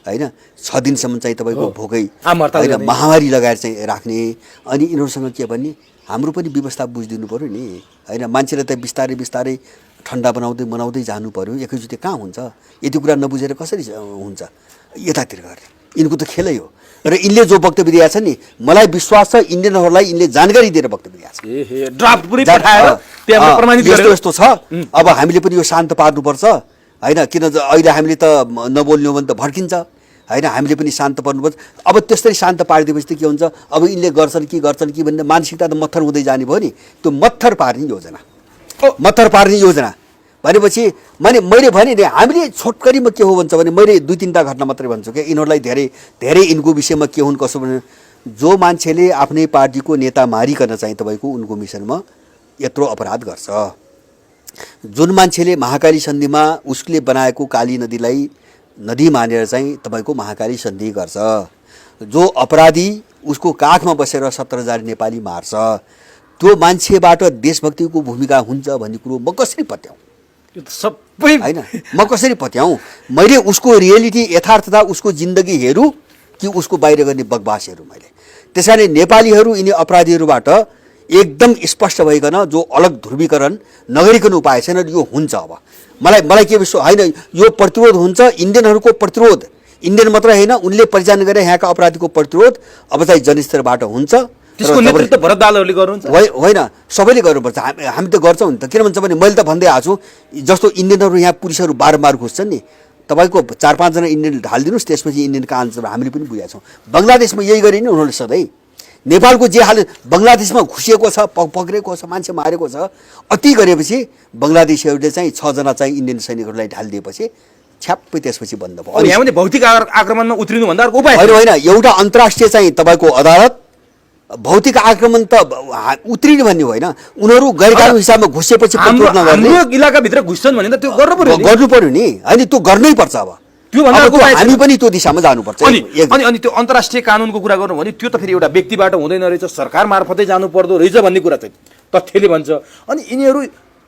होइन 6 दिनसम्म चाहिँ तपाईँको भोकै होइन महामारी लगाएर चाहिँ राख्ने अनि यिनीहरूसँग के भन्ने हाम्रो पनि व्यवस्था बुझिदिनु पऱ्यो नि होइन मान्छेलाई त बिस्तारै बिस्तारै ठन्डा बनाउँदै जानु पऱ्यो एकैचोटि कहाँ हुन्छ यति कुरा नबुझेर कसरी हुन्छ यतातिर गर्ने यिनको त खेलै हो र यिनले जो वक्तव्य दिएका छन् नि मलाई विश्वास छ इन्डियनहरूलाई यिनले जानकारी दिएर वक्तव्य दिएका छन् यस्तो छ अब हामीले पनि यो शान्त पार्नुपर्छ होइन किन अहिले हामीले त नबोल्ने हो भने त भड्किन्छ होइन हामीले पनि शान्त पार्नुपर्छ अब त्यसरी शान्त पारिदिएपछि त के हुन्छ अब यिनले गर्छन् कि भन्ने मानसिकता त मत्थर हुँदै जाने भयो नि त्यो मत्थर पार्ने योजना भनेपछि मैले भने नि हामीले छोटकरीमा के हो भन्छ भने मैले 2-3टा घटना मात्रै भन्छु क्या यिनीहरूलाई धेरै यिनको विषयमा के हुन् कसो भने जो मान्छेले आफ्नै पार्टीको नेता मारिकन चाहिँ तपाईँको उनको मिसनमा यत्रो अपराध गर्छ जुन मान्छेले महाकाली सन्धिमा उसले बनाएको काली नदीलाई नदी मानेर चाहिँ तपाईँको महाकाली सन्धि गर्छ जो अपराधी उसको काखमा बसेर 17,000 नेपाली मार्छ त्यो मान्छेबाट देशभक्तिको भूमिका हुन्छ भन्ने कुरो म कसरी पत्याउँ सबै होइन म कसरी पत्याउँ मैले उसको रियालिटी यथार्थता उसको जिन्दगी हेरौँ कि उसको बाहिर गर्ने बकवास हेरौँ मैले त्यसैले नेपालीहरू यिनी अपराधीहरूबाट एकदम स्पष्ट भइकन जो अलग ध्रुवीकरण नगरिकन उपाय छैन यो हुन्छ अब मलाई के विश्वास होइन यो प्रतिरोध हुन्छ इन्डियनहरूको प्रतिरोध इन्डियन मात्रै होइन उनले परिचालन गरे यहाँका अपराधीको प्रतिरोध अब चाहिँ जनस्तरबाट हुन्छ त्यसको नेतृत्व भरत दालहरूले गर्नुहुन्छ होइन सबैले गर्नुपर्छ हामी त गर्छौँ नि त किन भन्छ भने मैले त भन्दै आएको छु जस्तो इन्डियनहरू यहाँ पुलिसहरू बारम्बार घुस्छन् नि तपाईँको 4-5 जना इन्डियन ढालिदिनुहोस् त्यसपछि इन्डियनका आन्सर हामीले पनि बुझेका छौँ बङ्गलादेशमा यही गरे नि उनीहरूले सधैँ नेपालको जे हाल बङ्गलादेशमा घुसिएको छ पक्रेको छ मान्छे मारेको छ अति गरेपछि बङ्गलादेशीहरूले चाहिँ 6 जना चाहिँ इन्डियन सैनिकहरूलाई ढालिदिएपछि छ्याप्पै त्यसपछि बन्द भयो यहाँ पनि भौतिक आक्रमणमा उत्रिनु भन्दा अर्को उपाय होइन एउटा अन्तर्राष्ट्रिय चाहिँ तपाईँको अदालत भौतिक आक्रमण त उत्रिने भन्ने होइन उनीहरू गैरकानुनी हिसाबमा घुसेपछि हाम्रो इलाकाभित्र घुस्छन् भने त त्यो गर्नु पर्यो नि होइन त्यो गर्नै पर्छ अब हामी पनि त्यो दिशामा जानुपर्छ अनि त्यो अन्तर्राष्ट्रिय कानुनको कुरा गर्नु भने त्यो त फेरि एउटा व्यक्तिबाट हुँदैन रहेछ सरकार मार्फतै जानु पर्दो रहेछ भन्ने कुरा चाहिँ तथ्यले भन्छ अनि यिनीहरू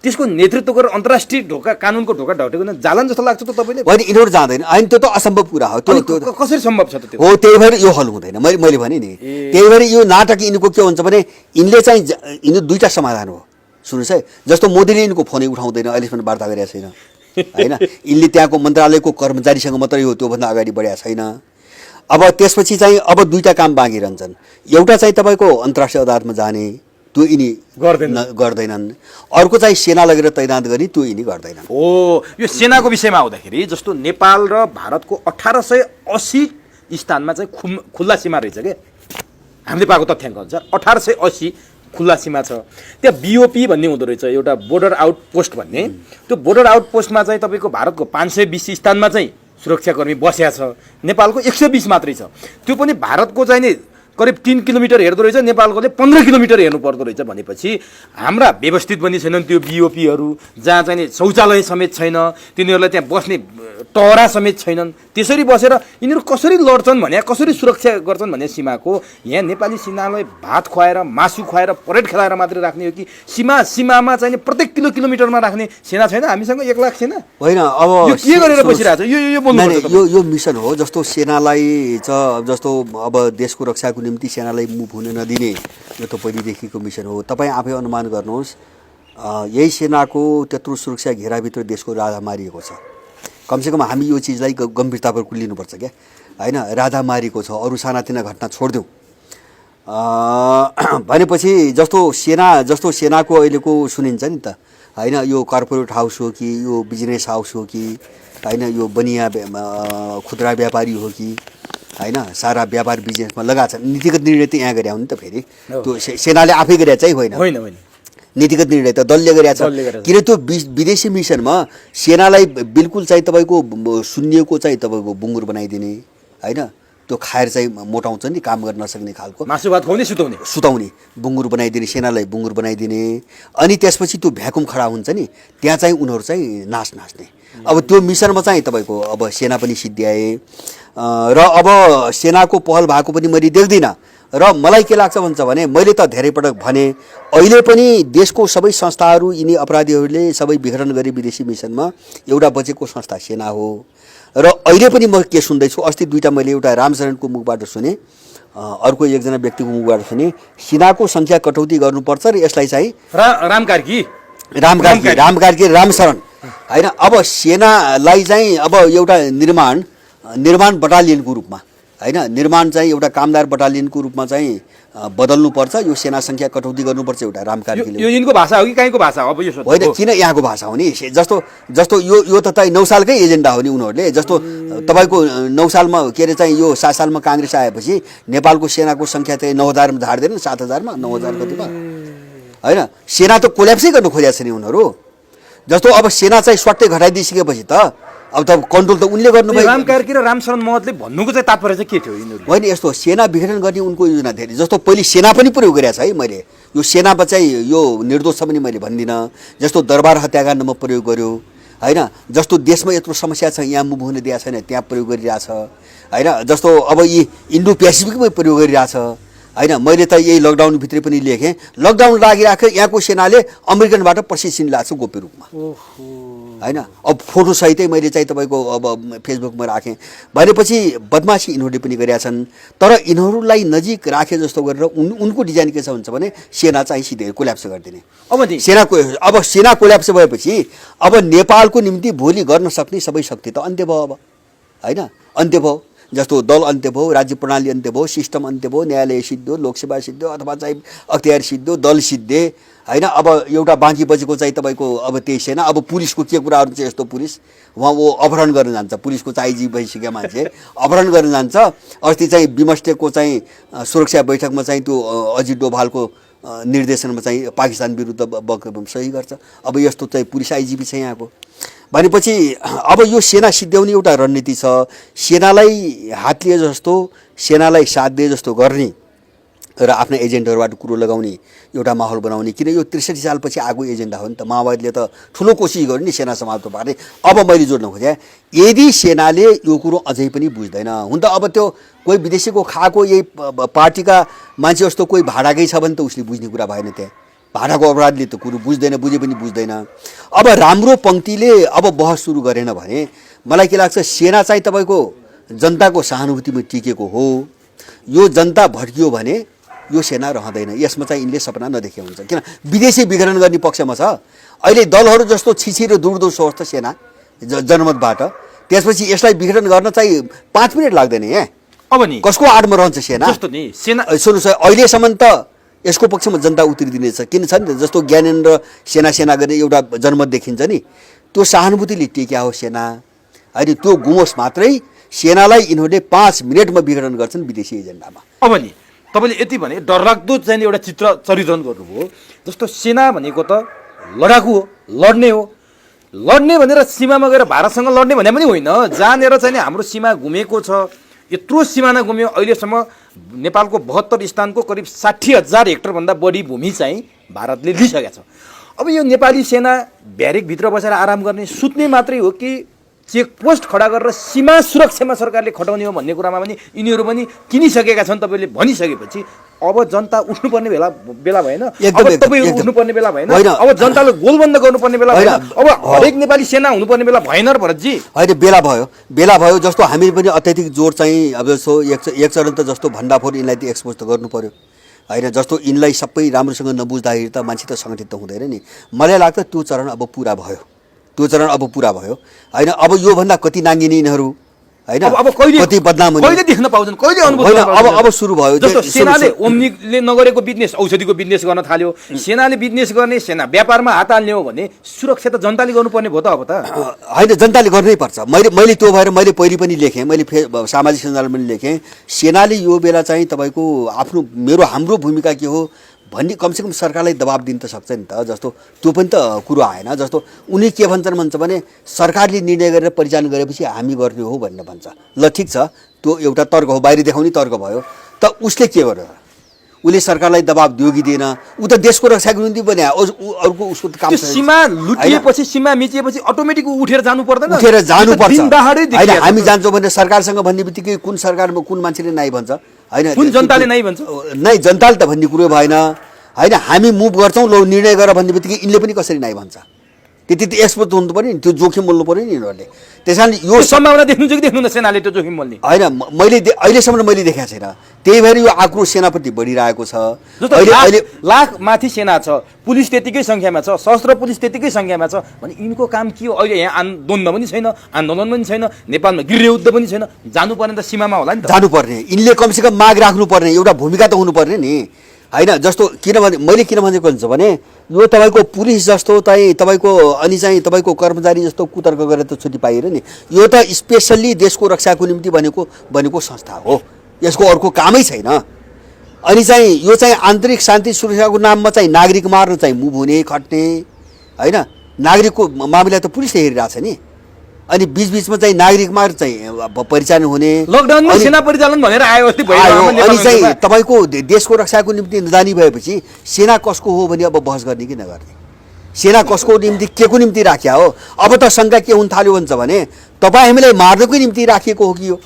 त्यसको नेतृत्व गरेर अन्तर्राष्ट्रिय कानुनको ढोका ढल्टेको जालन जस्तो लाग्छ त तपाईँले होइन यिनीहरू जाँदैन अनि त्यो त असम्भव कुरा हो त्यो कसरी सम्भव छ त हो त्यही भएर यो हल हुँदैन मैले भने नि त्यही भएर यो नाटक यिनको के हुन्छ भने यिनले चाहिँ यिनी 2टा समाधान हो सुन्नुहोस् है जस्तो मोदीले यिनको फोनै उठाउँदैन अहिलेसम्म वार्ता गरेका छैन होइन यिनले त्यहाँको मन्त्रालयको कर्मचारीसँग मात्रै हो त्योभन्दा अगाडि बढेका छैन अब त्यसपछि चाहिँ अब 2टा काम बाँकी रहन्छन् एउटा चाहिँ तपाईँको अन्तर्राष्ट्रिय अदालतमा जाने त्यो यिनी गर्दैनन् अर्को चाहिँ सेना लगेर तैनात गर्ने त्यो यिनी गर्दैनन् हो यो सेनाको विषयमा आउँदाखेरि जस्तो नेपाल र भारतको 1880 स्थानमा चाहिँ खुल्ला सीमा रहेछ के हामीले पाएको तथ्याङ्क अनुसार 1880 खुल्ला सीमा छ त्यहाँ बिओपी भन्ने हुँदो रहेछ एउटा बोर्डर आउटपोस्ट भन्ने त्यो बोर्डर आउटपोस्टमा चाहिँ तपाईँको भारतको 520 स्थानमा चाहिँ सुरक्षाकर्मी बस्या छ नेपालको 120 मात्रै छ त्यो पनि भारतको चाहिँ नि करिब 3 किलोमिटर हेर्दो रहेछ, नेपालकोले 15 किलोमिटर हेर्नु पर्दो रहेछ भनेपछि हाम्रा व्यवस्थित पनि छैनन् त्यो बिओपीहरू, जहाँ चाहिँ नि शौचालय समेत छैन, तिनीहरूलाई त्यहाँ बस्ने टहरा समेत छैनन्। त्यसरी बसेर यिनीहरू कसरी लड्छन् भने, कसरी सुरक्षा गर्छन् भने सीमाको, यहाँ नेपाली सेनालाई भात खुवाएर, मासु खुवाएर, परेड खेलाएर मात्रै राख्ने हो कि सीमामा चाहिँ प्रत्येक किलोमिटरमा राख्ने सेना छैन? हामीसँग 1 लाख सेना होइन। अब यो के गरेर बसिरहेको छ? यो बोल्नुपर्छ। यो मिसन हो। जस्तो सेनालाई जस्तो अब देशको रक्षाको निम्ति सेनालाई मुभ हुन नदिने, यो त पहिलेदेखिको मिसन हो। तपाईँ आफै अनुमान गर्नुहोस्, यही सेनाको त्यत्रो सुरक्षा घेराभित्र देशको राजा मारिएको छ। कमसेकम हामी यो चिजलाई गम्भीरतापूर्वक लिनुपर्छ क्या, होइन? राजा मारिएको छ, अरू सानातिना घटना छोडिदेऊ भनेपछि जस्तो सेनाको अहिलेको सुनिन्छ नि त, होइन? यो कर्पोरेट हाउस हो कि यो बिजनेस हाउस हो कि, होइन? यो बनिया खुद्रा व्यापारी हो कि, होइन? सारा व्यापार बिजनेसमा लगाएको छ। नीतिगत निर्णय त यहाँ गरे हो नि त। फेरि त्यो सेनाले आफै गरेको चाहिँ होइन, नीतिगत निर्णय त दलले गरेको छ। किन त्यो विदेशी मिसनमा सेनालाई बिल्कुल चाहिँ तपाईँको सुन्निएको चाहिँ तपाईँको बुङ्गुर बनाइदिने, होइन? त्यो खाएर चाहिँ मोटाउँछ नि, काम गर्न नसक्ने खालको, मासु भात खुवाउने, सुताउने, बुङ्गुर बनाइदिने, सेनालाई बुङ्गुर बनाइदिने। अनि त्यसपछि त्यो भ्याकुम खडा हुन्छ नि, त्यहाँ चाहिँ उनीहरू चाहिँ नाच्ने। अब त्यो मिसनमा चाहिँ तपाईँको अब सेना पनि सिद्ध्याए र अब सेनाको पहल भएको पनि मैले देख्दिनँ। र मलाई के लाग्छ भन्छ भने, मैले त धेरै पटक भने, अहिले पनि देशको सबै संस्थाहरू, यिनी अपराधीहरूले सबै विघटन गरे विदेशी मिसनमा, एउटा बचेको संस्था सेना हो। र अहिले पनि म के सुन्दैछु, अस्ति 2टा मैले एउटा रामशरणको मुखबाट सुने, अर्को एकजना व्यक्तिको मुखबाट सुने, सेनाको सङ्ख्या कटौती गर्नुपर्छ र यसलाई चाहिँ रामशरण, होइन? अब सेनालाई चाहिँ अब एउटा निर्माण बटालियनको रूपमा, होइन? निर्माण चाहिँ एउटा कामदार बटालियनको रूपमा चाहिँ बदल्नुपर्छ। यो सेना सङ्ख्या कटौती गर्नुपर्छ एउटा रामकार्कीले। यो यिनको भाषा हो कि कहीँको भाषा हो? अब यो होइन, किन यहाँको भाषा हो नि? जस्तो यो त 9 सालकै एजेन्डा हो नि उनीहरूले। जस्तो तपाईँको 9 सालमा के अरे चाहिँ यो 7 सालमा काङ्ग्रेस आएपछि नेपालको सेनाको सङ्ख्या चाहिँ 9,000मा झार्दैन, 7,000मा, 9,000 कतिमा, होइन? सेना त कोल्याप्सै गर्नु खोजेको छ नि उनीहरू। जस्तो अब सेना चाहिँ स्वाट्टै घटाइदिइसकेपछि त अब त कन्ट्रोल त उनले गर्नुभयो। रामकार्की र रामशरण महतले भन्नुको चाहिँ तात्पर्य चाहिँ के थियो यिनीहरू? होइन, यस्तो सेना विघटन गर्ने उनको योजना धेरै। जस्तो पहिले सेना पनि प्रयोग गरेको छ है मैले, यो सेनामा चाहिँ यो निर्दोष छ पनि मैले भन्दिनँ। जस्तो दरबार हत्याकाण्डमा प्रयोग गर्यो, होइन? जस्तो देशमा यत्रो समस्या छ, यहाँ मुभ हुन दिएको छैन, त्यहाँ प्रयोग गरिरहेछ, होइन? जस्तो अब यी इन्डो पेसिफिकमै प्रयोग गरिरहेछ, होइन? मैले त यही लकडाउनभित्रै पनि लेखेँ, लकडाउन लागिरहेको यहाँको सेनाले अमेरिकनबाट प्रशिक्षण ल्याएको छ गोप्य रूपमा, होइन? अब फोटोसहितै मैले चाहिँ तपाईँको अब फेसबुकमा राखेँ भनेपछि बदमासी यिनीहरूले पनि गरेका छन्। तर यिनीहरूलाई नजिक राखे जस्तो गरेर उनको डिजाइन के छ हुन्छ भने सेना चाहिँ सिधै कोल्याप्स गरिदिने। अब सेना कोल्याप्स भएपछि अब नेपालको निम्ति भोलि गर्न सक्ने सबै शक्ति त अन्त्य भयो, अब होइन? अन्त्य भयो। जस्तो दल अन्त्य भयो, राज्य प्रणाली अन्त्य भयो, सिस्टम अन्त्य भयो, न्यायालय सिद्धियो, लोकसेवा सिद्धियो, अथवा चाहिँ अख्तियार सिद्धियो, दल सिद्धे, होइन? अब एउटा बाँकी बचेको चाहिँ तपाईँको अब त्यही सेना। अब पुलिसको के कुराहरू चाहिँ यस्तो, पुलिस उहाँ वो अपहरण गर्न जान्छ, पुलिसको चाहिँ आइजी भइसक्यो मान्छे अपहरण गर्न जान्छ। अस्ति चाहिँ बिमस्टेकको चाहिँ सुरक्षा बैठकमा चाहिँ त्यो अजित डोभालको निर्देशनमा चाहिँ पाकिस्तान विरुद्ध वक्तव्य सही गर्छ। अब यस्तो चाहिँ पुलिस आइजिपी छ यहाँको भनेपछि अब यो सेना सिद्ध्याउने एउटा रणनीति छ। सेनालाई हात लिए जस्तो, सेनालाई साथ दिए जस्तो गर्ने र आफ्ना एजेन्टहरूबाट कुरो लगाउने एउटा माहौल बनाउने। किन यो 63 सालपछि आएको एजेन्डा हो नि त। माओवादीले त ठुलो कोसिस गर्यो नि सेना समाप्त पार्ने। अब मैले जोड्न खोजेँ, यदि सेनाले यो कुरो अझै पनि बुझ्दैन, हुन त अब त्यो कोही विदेशीको खाएको यही पार्टीका मान्छे जस्तो कोही भाडाकै छ भने त उसले बुझ्ने कुरा भएन। त्यहाँ भाडाको अपराधले त कुरो बुझ्दैन, बुझे पनि बुझ्दैन। अब राम्रो पङ्क्तिले अब बहस सुरु गरेन भने मलाई के लाग्छ, सेना चाहिँ तपाईँको जनताको सहानुभूतिमा टिकेको हो। यो जनता भड्कियो भने यो सेना रहँदैन। यसमा चाहिँ यिनले सपना नदेखे हुन्छ। किन विदेशी विघटन गर्ने पक्षमा छ। अहिले दलहरू जस्तो छिछि र दुर्दोष होस् त सेना जनमतबाट, त्यसपछि यसलाई विघटन गर्न चाहिँ 5 मिनट लाग्दैन। यहाँ अब नि कसको आडमा रहन्छ सेना? सुन्नुहोस्, अहिलेसम्म त यसको पक्षमा जनता उत्रिदिनेछ। किन छ नि, जस्तो ज्ञानेन्द्र सेना गर्ने एउटा जनमत देखिन्छ नि, त्यो सहानुभूतिले टेक्या हो सेना। होइन, त्यो गुमोस मात्रै सेनालाई यिनीहरूले 5 मिनटमा विघटन गर्छन् विदेशी एजेन्डामा। अब नि तपाईँले यति भने डरलाग्दो चाहिँ एउटा चित्र चरित्रण गर्नुभयो। जस्तो सेना भनेको त लडाकु हो, लड्ने हो। लड्ने भनेर सीमामा गएर भारतसँग लड्ने भने पनि होइन, जहाँनिर चाहिँ हाम्रो सीमा घुमेको छ, यत्रो सिमाना गुम्यो। अहिलेसम्म नेपालको 72 स्थानको करिब 60,000 हेक्टरभन्दा बढी भूमि चाहिँ भारतले लिइसकेको छ। अब यो नेपाली सेना ब्यारेकभित्र बसेर आराम गर्ने सुत्ने मात्रै हो कि चेकपोस्ट खडा गरेर सीमा सुरक्षामा सरकारले खटाउने हो भन्ने कुरामा पनि यिनीहरू पनि किनिसकेका छन्। तपाईँले भनिसकेपछि अब जनता उठ्नुपर्ने बेला भएन, अब तपाईँहरू उठ्नुपर्ने बेला भएन, अब जनताले गोलबन्द गर्नुपर्ने बेला भएन, अब हरेक नेपाली सेना हुनुपर्ने बेला भएन र भरतजी? होइन, बेला भयो। जस्तो हामी पनि अत्याधिक जोड चाहिँ अब जस्तो एक चरण त जस्तो भण्डाफोर यिनलाई त एक्सपोज त गर्नु पर्यो होइन। जस्तो यिनलाई सबै राम्रोसँग नबुझ्दाखेरि त मान्छे त सङ्गठित त हुँदैन नि। मलाई लाग्छ त्यो चरण अब पुरा भयो होइन। अब योभन्दा कति नाङ्गिने यिनीहरू होइन, अब कति बदनाम हुने, कहिले देख्न पाउँछन्, कहिले अनुभव होइन। अब सुरु भयो। जस्तो सेनाले ओम्नीले नगरेको बिजनेस औषधिको बिजनेस गर्न थाल्यो, सेनाले बिजनेस गर्ने, सेना व्यापारमा हात हाल्ने हो भने सुरक्षा त जनताले गर्नुपर्ने भयो त। अब त होइन, जनताले गर्नै पर्छ। मैले त्यो भएर मैले पहिले पनि लेखेँ, मैले सामाजिक सञ्जालमा पनि लेखेँ, सेनाले यो बेला चाहिँ तपाईँको हाम्रो भूमिका के हो भन्ने कमसेकम सरकारलाई दबाब दिन त सक्छ नि त। जस्तो त्यो पनि त कुरो आएन। जस्तो उनी के भन्छ भने सरकारले निर्णय गरेर परिचालन गरेपछि हामी गर्ने हो भनेर भन्छ। ल ठिक छ, त्यो एउटा तर्क हो, बाहिर देखाउने तर्क भयो। त उसले के गर्यो? उसले सरकारलाई दबाब दियो कि दिएन? ऊ त देशको रक्षाको निम्ति पनि अर्को उसको काम। सीमा लुटिएपछि, सीमा मिचिएपछि अटोमेटिक उठेर जानु पर्दैन? उठेर जानुपर्छ होइन। हामी जान्छौँ भने सरकारसँग भन्ने बित्तिकै कुन सरकारमा कुन मान्छेले नाइ भन्छ होइन, कुन जनताले नाइ भन्छ? नै, जनताले त भन्ने कुरो भएन होइन। हामी मुभ गर्छौँ, ल निर्णय गर भन्ने बित्तिकै यिनले पनि कसरी नाइ भन्छ? त्यति एक्सपोज हुनु पऱ्यो नि, त्यो जोखिम मोल्नु पऱ्यो नि यिनीहरूले। त्यस कारण यो सम्भावना देख्नुहुन्छ कि देख्नुहुन्न सेनाले त्यो जोखिम मोल्ने? होइन, अहिलेसम्म मैले देखाएको छैन। त्यही भएर यो आक्रोश सेनाप्रति बढिरहेको छ। अहिले लाख माथि सेना छ, पुलिस त्यतिकै सङ्ख्यामा छ, सशस्त्र पुलिस त्यतिकै सङ्ख्यामा छ भने यिनको काम के हो? अहिले यहाँ द्वन्द्व पनि छैन, आन्दोलन पनि छैन, नेपालमा गृहयुद्ध पनि छैन, जानुपर्ने त सीमामा होला नि त। जानुपर्ने, यिनले कमसेकम माग राख्नुपर्ने, एउटा भूमिका त हुनुपर्ने नि होइन। जस्तो किनभने मैले किन भनेको हुन्छ भने यो तपाईँको पुलिस जस्तो चाहिँ तपाईँको अनि चाहिँ तपाईँको कर्मचारी जस्तो कुतर्क गरेर त छुट्टी पाइएर नि, यो त स्पेसल्ली देशको रक्षाको निम्ति बनेको संस्था हो। यसको अर्को कामै छैन। अनि चाहिँ यो चाहिँ आन्तरिक शान्ति सुरक्षाको नाममा चाहिँ नागरिक मार्न चाहिँ मुभ हुने, खट्ने होइन। नागरिकको मामिला त पुलिसले हेरिरहेछ नि। अनि बिचबिचमा चाहिँ नागरिक मार्ग चाहिँ परिचालन हुने, लकडाउनमा सेना परिचालन भनेर आयो अस्ति अनि चाहिँ तपाईँको देशको रक्षाको निम्ति नजानी भएपछि सेना कसको हो भने अब बहस गर्ने कि नगर्ने? सेना कसको निम्ति, के को निम्ति राख्या हो? अब त शङ्का के हुन थाल्यो भन्छ भने तपाईँ हामीलाई मार्नकै निम्ति राखिएको हो कि यो?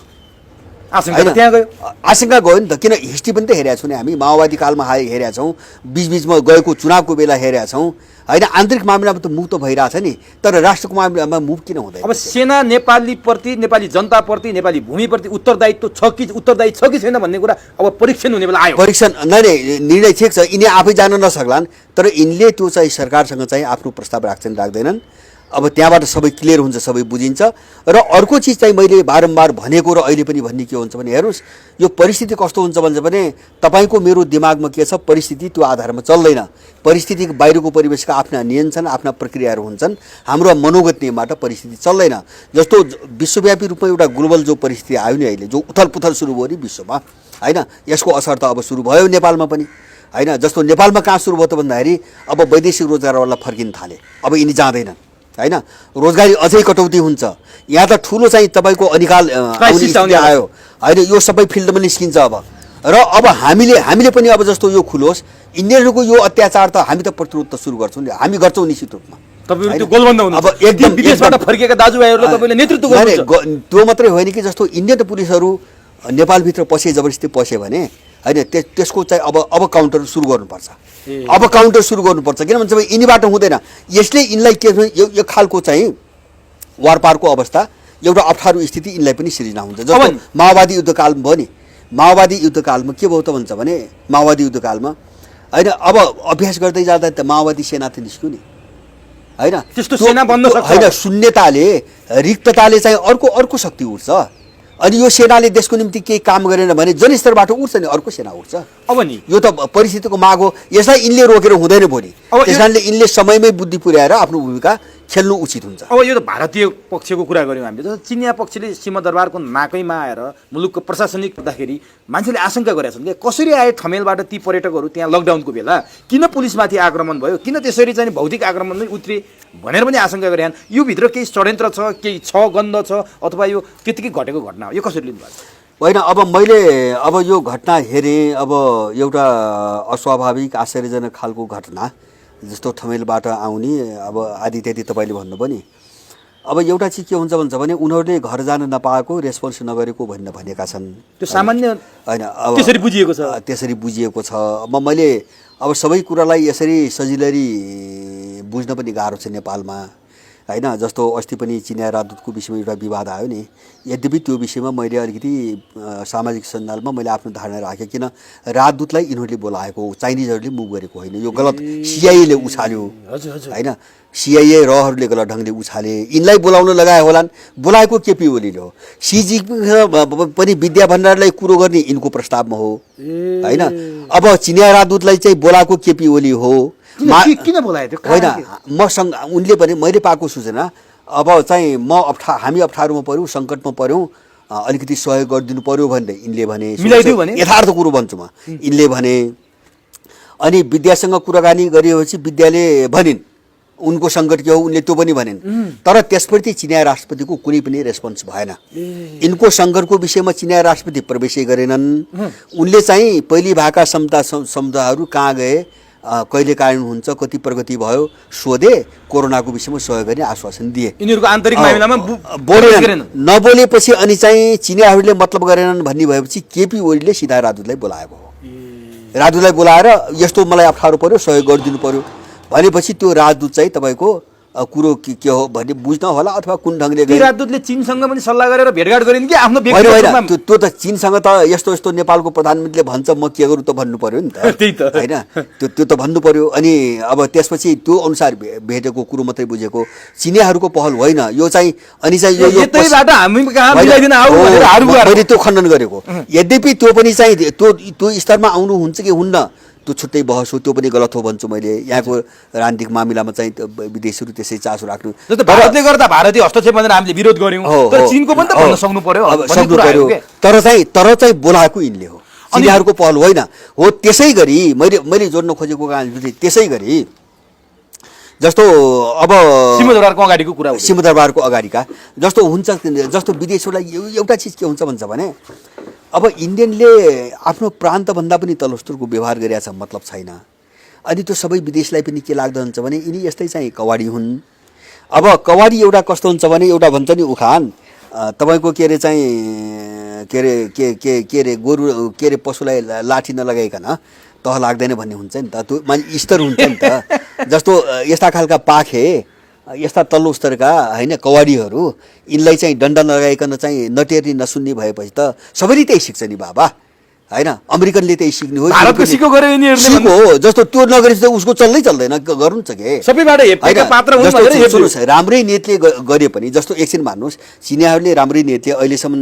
आशंका गयो नि त। किन हिस्ट्री पनि त हेरेका छौँ नि हामी, माओवादी कालमा हेरेका छौँ, बिचबिचमा गएको चुनावको बेला हेरेका छौँ होइन। आन्तरिक मामिलामा त मुभ त भइरहेछ नि, तर राष्ट्रको मामिलामा मुभ किन हुँदैन? अब सेना नेपालीप्रति, नेपाली जनताप्रति, नेपाली भूमिप्रति उत्तरदायित्व छ कि छैन भन्ने कुरा अब परीक्षण हुने बेला आयो। परीक्षण नै निर्णय ठिक छ, यिनी आफै जान नसक्लान्, तर यिनले त्यो चाहिँ सरकारसँग चाहिँ आफ्नो प्रस्ताव राख्दैनन्। अब त्यहाँबाट सबै क्लियर हुन्छ, सबै बुझिन्छ। र अर्को चिज चाहिँ मैले बारम्बार भनेको र अहिले पनि भन्ने के हुन्छ भने हेर्नुहोस्, यो परिस्थिति कस्तो हुन्छ भन्छ भने तपाईँको मेरो दिमागमा के छ, परिस्थिति त्यो आधारमा चल्दैन। परिस्थितिको बाहिरको परिवेशका आफ्ना नियम छन्, आफ्ना प्रक्रियाहरू हुन्छन्। हाम्रो मनोगत नियमबाट परिस्थिति चल्दैन। जस्तो विश्वव्यापी रूपमा एउटा ग्लोबल जो परिस्थिति आयो नि अहिले, जो उथलपुथल सुरु भयो नि विश्वमा होइन, यसको असर त अब सुरु भयो नेपालमा पनि होइन। जस्तो नेपालमा कहाँ सुरु भयो त भन्दाखेरि अब वैदेशिक रोजगारवाला फर्किन थाले, अब यिनी जाँदैनन् होइन। रोजगारी अझै कटौती हुन्छ। यहाँ त ठुलो चाहिँ तपाईँको अनिकाल आयो होइन, यो सबै फिल्डमा निस्किन्छ अब। र अब हामीले पनि अब जस्तो यो खुलोस्, यिनीहरूको यो अत्याचार त हामी त प्रतिरोध त सुरु गर्छौँ नि, हामी गर्छौँ निश्चित रूपमा। तपाईँहरू त्यो गोलबन्द हुनु, अब एकदम विदेशबाट फर्केका दाजुभाइहरूले तपाईँले नेतृत्व गर्नुहुन्छ। त्यो मात्रै होइन कि जस्तो इन्डियन पुलिसहरू नेपालभित्र जबरजस्ती पसे भने होइन, त्यसको चाहिँ अब काउन्टर सुरु गर्नुपर्छ। अब काउन्टर सुरु गर्नुपर्छ, किन भन्छ भने यिनीबाट हुँदैन। यसले यिनलाई के यो खालको चाहिँ वारपारको अवस्था, एउटा अप्ठ्यारो स्थिति यिनलाई पनि सिर्जना हुन्छ। जस्तो माओवादी युद्धकालमा भयो नि, माओवादी युद्धकालमा के भयो त भन्छ भने माओवादी युद्धकालमा होइन, अब अभ्यास गर्दै जाँदा त माओवादी सेना त निस्क्यो नि होइन। त्यस्तो सेना बन्न सक्छ होइन, शून्यताले, रिक्तताले चाहिँ अर्को शक्ति उठ्छ। अनि यो सेनाले देशको निम्ति केही काम गरेन भने जनस्तरबाट उठ्छ नि, अर्को सेना उठ्छ। अब नि यो त परिस्थितिको माग हो, यसलाई यिनले रोकेर हुँदैन भोलि। त्यस कारणले यिनले समयमै बुद्धि पुर्याएर आफ्नो भूमिका खेल्नु उचित हुन्छ। अब यो त भारतीय पक्षको कुरा गऱ्यौँ हामीले, जस्तो चिनिया पक्षले सिंहदरबारको नाकैमा आएर मुलुकको प्रशासनिक गर्दाखेरि मान्छेले आशंका गरेका छन् कि कसरी आए ठमेलबाट ती पर्यटकहरू त्यहाँ लकडाउनको बेला, किन पुलिसमाथि आक्रमण भयो, किन त्यसरी चाहिँ भौतिक आक्रमण नै उत्रे भनेर पनि आशंका गरेछन्। यो भित्र केही षड्यन्त्र छ, केही छ, गन्ध छ, अथवा यो त्यतिकै घटेको घटना हो, यो कसरी लिनुभएको? होइन अब मैले अब यो घटना हेरेँ अब एउटा अस्वाभाविक आश्चर्यजनक खालको घटना जस्तो ठमेलबाट आउने अब आदि इत्यादि तपाईँले भन्नुभयो नि अब एउटा चाहिँ के हुन्छ भन्छ भने उनीहरूले घर जान नपाएको रेस्पोन्स नगरेको भनेका छन् त्यो सामान्य होइन अब त्यसरी बुझिएको छ त्यसरी बुझिएको छ अब मैले अब सबै कुरालाई यसरी सजिलरी बुझ्न पनि गाह्रो छ नेपालमा होइन जस्तो अस्ति पनि चिनिया राजदूतको विषयमा एउटा विवाद आयो नि यद्यपि त्यो विषयमा मैले अलिकति सामाजिक सञ्जालमा मैले आफ्नो धारणा राखेँ किन राजदूतलाई यिनीहरूले बोलाएको चाइनिजहरूले मुभ गरेको होइन यो गलत सिआइएले उछाल्यो होइन सिआइए रहहरूले गलत ढङ्गले उछाले यिनलाई बोलाउन लगाए होलान् बोलाएको केपी ओलीले हो सिजी पनि विद्या भण्डारलाई कुरो गर्ने यिनको प्रस्तावमा हो होइन अब चिनिया राजदूतलाई चाहिँ बोलाएको केपी ओली हो किन बोलायो त्यो होइन मसँग उनले भने मैले पाएको सूचना अब चाहिँ हामी अप्ठ्यारोमा पऱ्यौँ सङ्कटमा पऱ्यौँ अलिकति सहयोग गरिदिनु पर्यो भनेर यिनले भने मिलाइदियो भने यथार्थ कुरो भन्छु म यिनले भने अनि विद्यासँग कुराकानी गरिएपछि विद्याले भनिन् उनको सङ्कट के हो उनले त्यो पनि भनिन् तर त्यसप्रति चिनिया राष्ट्रपतिको कुनै पनि रेस्पोन्स भएन यिनको सङ्कटको विषयमा चिनिया राष्ट्रपति प्रवेशै गरेनन् उनले चाहिँ पहिले भएका सम्झौताहरू कहाँ गए कहिले कार्यान्वयन हुन्छ कति प्रगति भयो सोधे कोरोनाको विषयमा सहयोग गर्ने आश्वासन दिए यिनीहरूको आन्तरिक मामिलामा बोलेनन् नबोलेपछि अनि चाहिँ चिनियाहरूले मतलब गरेनन् भन्ने भएपछि केपी ओलीले सिधा राजदूतलाई बोलाएको हो राजदूतलाई बोलाएर यस्तो मलाई अप्ठ्यारो पर्यो सहयोग गरिदिनु पर्यो भनेपछि त्यो राजदूत चाहिँ तपाईँको कुरो के हो भन्ने बुझ्न होला अथवा कुन ढङ्गले राजदूतले चीनसँग पनि सल्लाह गरेर भेटघाट गरिन् कि आफ्नो होइन त्यो त चीनसँग त यस्तो यस्तो नेपालको प्रधानमन्त्रीले भन्छ म के गरौँ त भन्नु पर्यो नि त त्यही त होइन त्यो त भन्नु पर्यो अनि अब त्यसपछि त्यो अनुसार भेटेको कुरो मात्रै बुझेको चिनियाहरूको पहल होइन यो चाहिँ अनि चाहिँ मैले त्यो खण्डन गरेको यद्यपि त्यो पनि चाहिँ त्यो स्तरमा आउनुहुन्छ कि हुन्न त्यो छुट्टै बहस हो त्यो पनि गलत हो भन्छु मैले यहाँको राजनीतिक मामिलामा चाहिँ विदेशीहरू त्यसै चासो राख्नु जस्तो भारतले गर्दा भारतीय हस्तक्षेप भनेर हामीले विरोध गर्यौं तर चीनको पनि त भन्न सक्नु पर्यो तर चाहिँ बोलाएको यिनले हो चिनियाहरूको पहल होइन हो त्यसै गरी मैले जोड्न खोजेको कहानी त्यसै गरी जस्तो अब सिंहदरबारको अगाडिको कुरा हो सिंहदरबारको अगाडिका जस्तो हुन्छ जस्तो विदेशीहरूलाई एउटा चिज के हुन्छ भन्छ भने अब इन्डियनले आफ्नो प्रान्तभन्दा पनि तलस्तरको व्यवहार गरेका छ मतलब छैन अनि त्यो सबै विदेशलाई पनि के लाग्दछ भने यिनी यस्तै चाहिँ कवाडी हुन् अब कवाडी एउटा कस्तो हुन्छ भने एउटा भन्छ नि उखान तपाईँको के अरे चाहिँ के अरे गोरु के अरे पशुलाई लाठी नलगाइकन तह लाग्दैन भन्ने हुन्छ नि त त्यो मान्छे स्तर हुन्छ नि त जस्तो यस्ता खालका पाखे यस्ता तल्लो स्तरका होइन कवाडीहरू यिनलाई चाहिँ दण्ड नलगाइकन चाहिँ नटेर्ने नसुन्ने भएपछि त सबैले त्यही सिक्छ नि बाबा होइन अमेरिकनले त्यही सिक्ने हो सिको जस्तो त्यो नगरेपछि त उसको चल्दैन गर्नुहुन्छ के राम्रै नेतले गरे पनि जस्तो एकछिन मान्नुहोस् चिनियाहरूले राम्रै नेतले अहिलेसम्म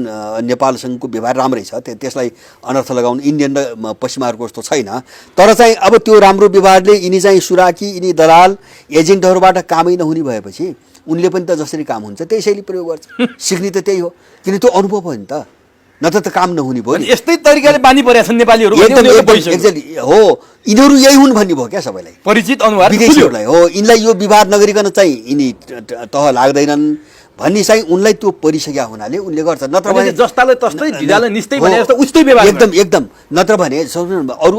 नेपालसँगको व्यवहार राम्रै छ त्यसलाई अनर्थ लगाउनु इन्डियन र पश्चिमाहरूको जस्तो छैन तर चाहिँ अब त्यो राम्रो व्यवहारले यिनी चाहिँ सुराकी यिनी दलाल एजेन्टहरूबाट कामै नहुने भएपछि उनले पनि त जसरी काम हुन्छ त्यही शैली प्रयोग गर्छ सिक्ने त त्यही हो किन त्यो अनुभव हो नि त नत्र त काम नहुने भयो नि यस्तै तरिकाले बानी परेका छन् नेपालीहरू हो यिनीहरू यही हुन् भन्ने भयो क्या सबैलाई परिचित अनुहार विदेशीहरूलाई हो यिनलाई यो विवाद नगरिकन चाहिँ यिनी तह लाग्दैनन् भन्ने चाहिँ उनलाई त्यो परिसकेका हुनाले उनले गर्छ नत्र भने जस्ताले तस्तै ढिलाले निस्तै भने जस्तो उस्तै व्यवहार एकदम नत्र भने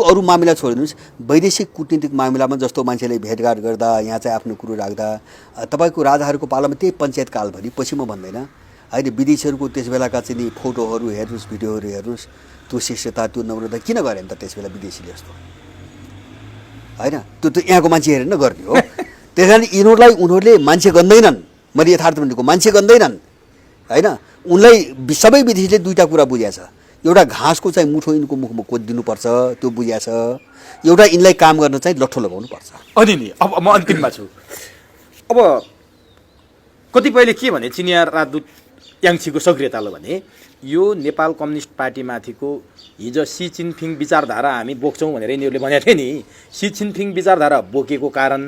अरू मामिला छोडिदिनुहोस् वैदेशिक कूटनीतिक मामिलामा जस्तो मान्छेले भेटघाट गर्दा यहाँ चाहिँ आफ्नो कुरो राख्दा तपाईँको राजाहरूको पालामा त्यही पञ्चायत कालभरि पछि म भन्दैन अहिले विदेशीहरूको त्यस बेलाका चाहिँ नि फोटोहरू हेर्नुहोस् भिडियोहरू हेर्नुहोस् त्यो शिष्यता त्यो नम्रता किन गरे नि त त्यस बेला विदेशीले जस्तो होइन त्यो त यहाँको मान्छे हेरेर न गर्ने हो त्यस कारण उनीहरूले मान्छे गन्दैनन् मैले यथार्थ भनेको मान्छे गन्दैनन् होइन उनलाई सबै विदेशीले दुईवटा कुरा बुझाएको छ एउटा घाँसको चाहिँ मुठो यिनको मुखमा कोदिदिनुपर्छ त्यो बुझाएको छ एउटा यिनलाई काम गर्न चाहिँ लट्ठो लगाउनु पर्छ अनि नि अब म अन्तिममा छु अब कतिपयले के भने चिनिया राजदूत याङछीको सक्रियताले भने यो नेपाल कम्युनिस्ट पार्टीमाथिको हिजो सी चिनफिङ विचारधारा हामी बोक्छौँ भनेर यिनीहरूले भनेको थिए नि सी चिनफिङ विचारधारा बोकेको कारण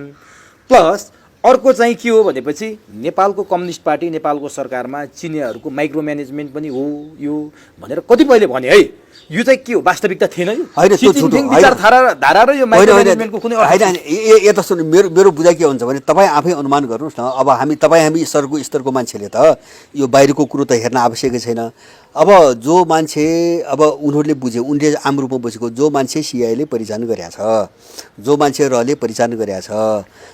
प्लस अर्को चाहिँ के हो भनेपछि नेपालको कम्युनिस्ट पार्टी नेपालको सरकारमा चिनियाहरूको माइक्रो म्यानेजमेन्ट पनि हो यो भनेर कतिपयले भने है यो चाहिँ के हो वास्तविकता थिएन यो होइन, त्यो सी झुटो, जिनपिङ होइन। विचारधारा र यो माइक्रो म्यानेजमेन्टको कुनै अर्थ होइन यता सुन्नु, मेरो बुझाइ के हुन्छ भने तपाईँ आफै अनुमान गर्नुहोस् न। अब हामी स्तरको मान्छेले त यो बाहिरको कुरो त हेर्न आवश्यकै छैन। अब जो मान्छे अब उनीहरूले बुझ्यो, उनले आम रूपमा बुझेको, जो मान्छे सिआईले परिचालन गरेका छ, जो मान्छे रहले परिचालन गरेका छ,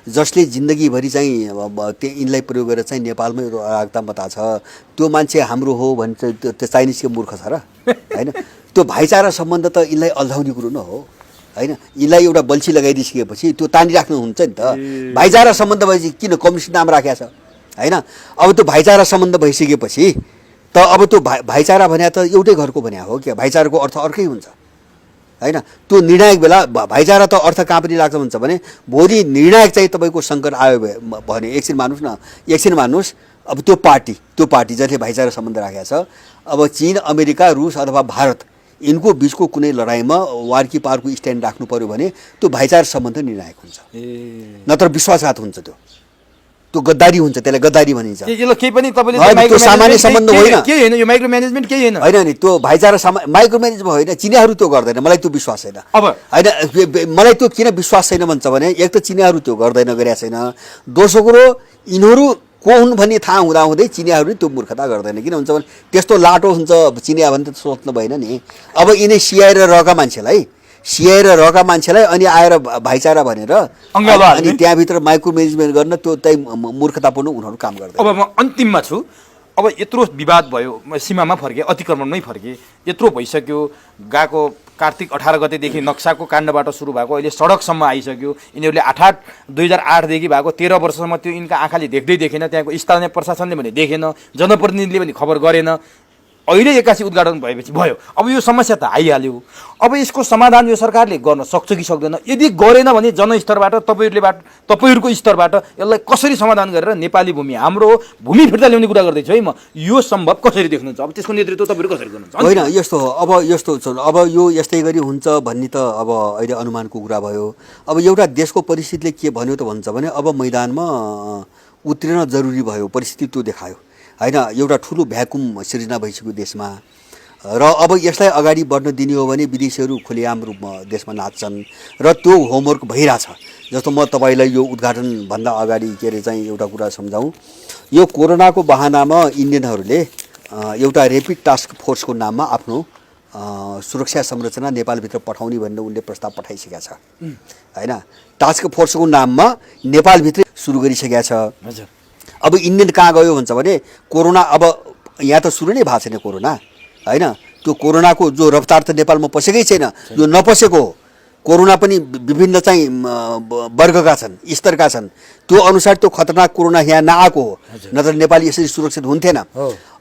जसले जिन्दगीभरि चाहिँ यिनलाई प्रयोग गरेर चाहिँ नेपालमै राख्दा मता छ, त्यो मान्छे हाम्रो हो भने चाहिँ त्यो चाइनिजको मूर्ख छ र होइन। त्यो भाइचारा सम्बन्ध त यिनलाई अल्झाउने कुरो न हो होइन। यिनलाई एउटा बल्छी लगाइदिइसकेपछि त्यो तानिराख्नु हुन्छ नि त। भाइचारा सम्बन्ध भएपछि किन कम्युनिस्ट नाम राखेको छ होइन। अब त्यो भाइचारा सम्बन्ध भइसकेपछि त अब त्यो भाइचारा भने त एउटै घरको भने हो क्या। भाइचाराको अर्थ अर्कै हुन्छ होइन। त्यो निर्णायक बेला भाइचारा त अर्थ कहाँ पनि लाग्छ भन्छ भने भोलि निर्णायक चाहिँ तपाईँको सङ्कट आयो भने एकछिन मान्नुहोस् अब त्यो पार्टी जसले भाइचारा सम्बन्ध राखेको छ, अब चीन, अमेरिका, रुस अथवा भारत यिनको बिचको कुनै लडाइँमा वारकी पारको स्ट्यान्ड राख्नु पर्यो भने त्यो भाइचारा सम्बन्ध निर्णायक हुन्छ, नत्र विश्वासघात हुन्छ। त्यो गद्दारी हुन्छ, त्यसलाई गद्दारी भनिन्छ। यसले केही पनि तपाईँले त्यो सामान्य सम्बन्ध होइन, के होइन यो माइक्रो म्यानेजमेन्ट केही होइन होइन नि। त्यो भाइचारा माइक्रो म्यानेजमेन्ट होइन, चिनीहरू त्यो गर्दैन, मलाई त्यो विश्वास छैन। अब होइन, मलाई त्यो किन विश्वास छैन भन्छ भने एक त चिनीहरू त्यो गर्दैन, गरेका छैन। दोस्रो कुरो, यिनीहरू को हुन् भन्ने थाहा हुँदाहुँदै चिनीहरूले त्यो मूर्खता गर्दैन। किन हुन्छ भने त्यस्तो लाटो हुन्छ चिनिया भने त सोच्नु भएन नि। अब यिनै सिआई र रका मान्छेलाई अनि आएर भाइचारा भनेर अनि त्यहाँभित्र माइक्रो म्यानेजमेन्ट गर्न त्यो चाहिँ मूर्खतापूर्ण उनीहरू काम गर्दैन। अब म अन्तिममा छु। अब यत्रो विवाद भयो, सीमामा फर्के, अतिक्रमणमै फर्के, यत्रो भइसक्यो, गएको कार्तिक 18 गतेदेखि नक्साको काण्डबाट सुरु भएको अहिले सडकसम्म आइसक्यो। यिनीहरूले 2008देखि भएको 13 वर्षसम्म त्यो यिनका आँखाले देख्दै देखेन, त्यहाँको स्थानीय प्रशासनले भने देखेन, जनप्रतिनिधिले पनि खबर गरेन। अहिले एक्कासी उद्घाटन भएपछि भयो। अब यो समस्या त आइहाल्यो। अब यसको समाधान यो सरकारले गर्न सक्छ कि सक्दैन? यदि गरेन भने जनस्तरबाट तपाईँहरूको स्तरबाट यसलाई कसरी समाधान गरेर नेपाली भूमि हाम्रो हो, भूमि फिर्ता ल्याउने कुरा गर्दैछु है म, यो सम्भव कसरी देख्नुहुन्छ? अब त्यसको नेतृत्व तपाईँहरू कसरी गर्नुहुन्छ? होइन, यस्तो हो। अब यो यस्तै गरी हुन्छ भन्ने त अब अहिले अनुमानको कुरा भयो। अब एउटा देशको परिस्थितिले के भन्यो त भन्छ भने अब मैदानमा उत्रिन जरुरी भयो, परिस्थिति त्यो देखायो होइन। एउटा ठुलो भ्याकुम सिर्जना भइसक्यो देशमा र अब यसलाई अगाडि बढ्न दिने हो भने विदेशीहरू खुलेआम रूपमा देशमा नाच्छन् र त्यो होमवर्क भइरहेछ। जस्तो म तपाईँलाई यो उद्घाटनभन्दा अगाडि के अरे चाहिँ एउटा कुरा सम्झाउँ। यो कोरोनाको बहानामा इन्डियनहरूले एउटा ऱ्यापिड टास्क फोर्सको नाममा आफ्नो सुरक्षा संरचना नेपालभित्र पठाउने भनेर उनले प्रस्ताव पठाइसकेका छ होइन। टास्क फोर्सको नाममा नेपालभित्रै सुरु गरिसकेका छ। हजुर। अब इन्डियन कहाँ गयो भन्छ भने कोरोना अब यहाँ त सुरु नै भएको छैन कोरोना होइन। त्यो कोरोनाको जो रफ्तार त नेपालमा पसेकै छैन, यो नपसेको हो। कोरोना पनि विभिन्न चाहिँ वर्गका छन्, स्तरका छन्। त्यो अनुसार त्यो खतरनाक कोरोना यहाँ नआएको हो, नत्र नेपाली यसरी सुरक्षित हुन्थेन।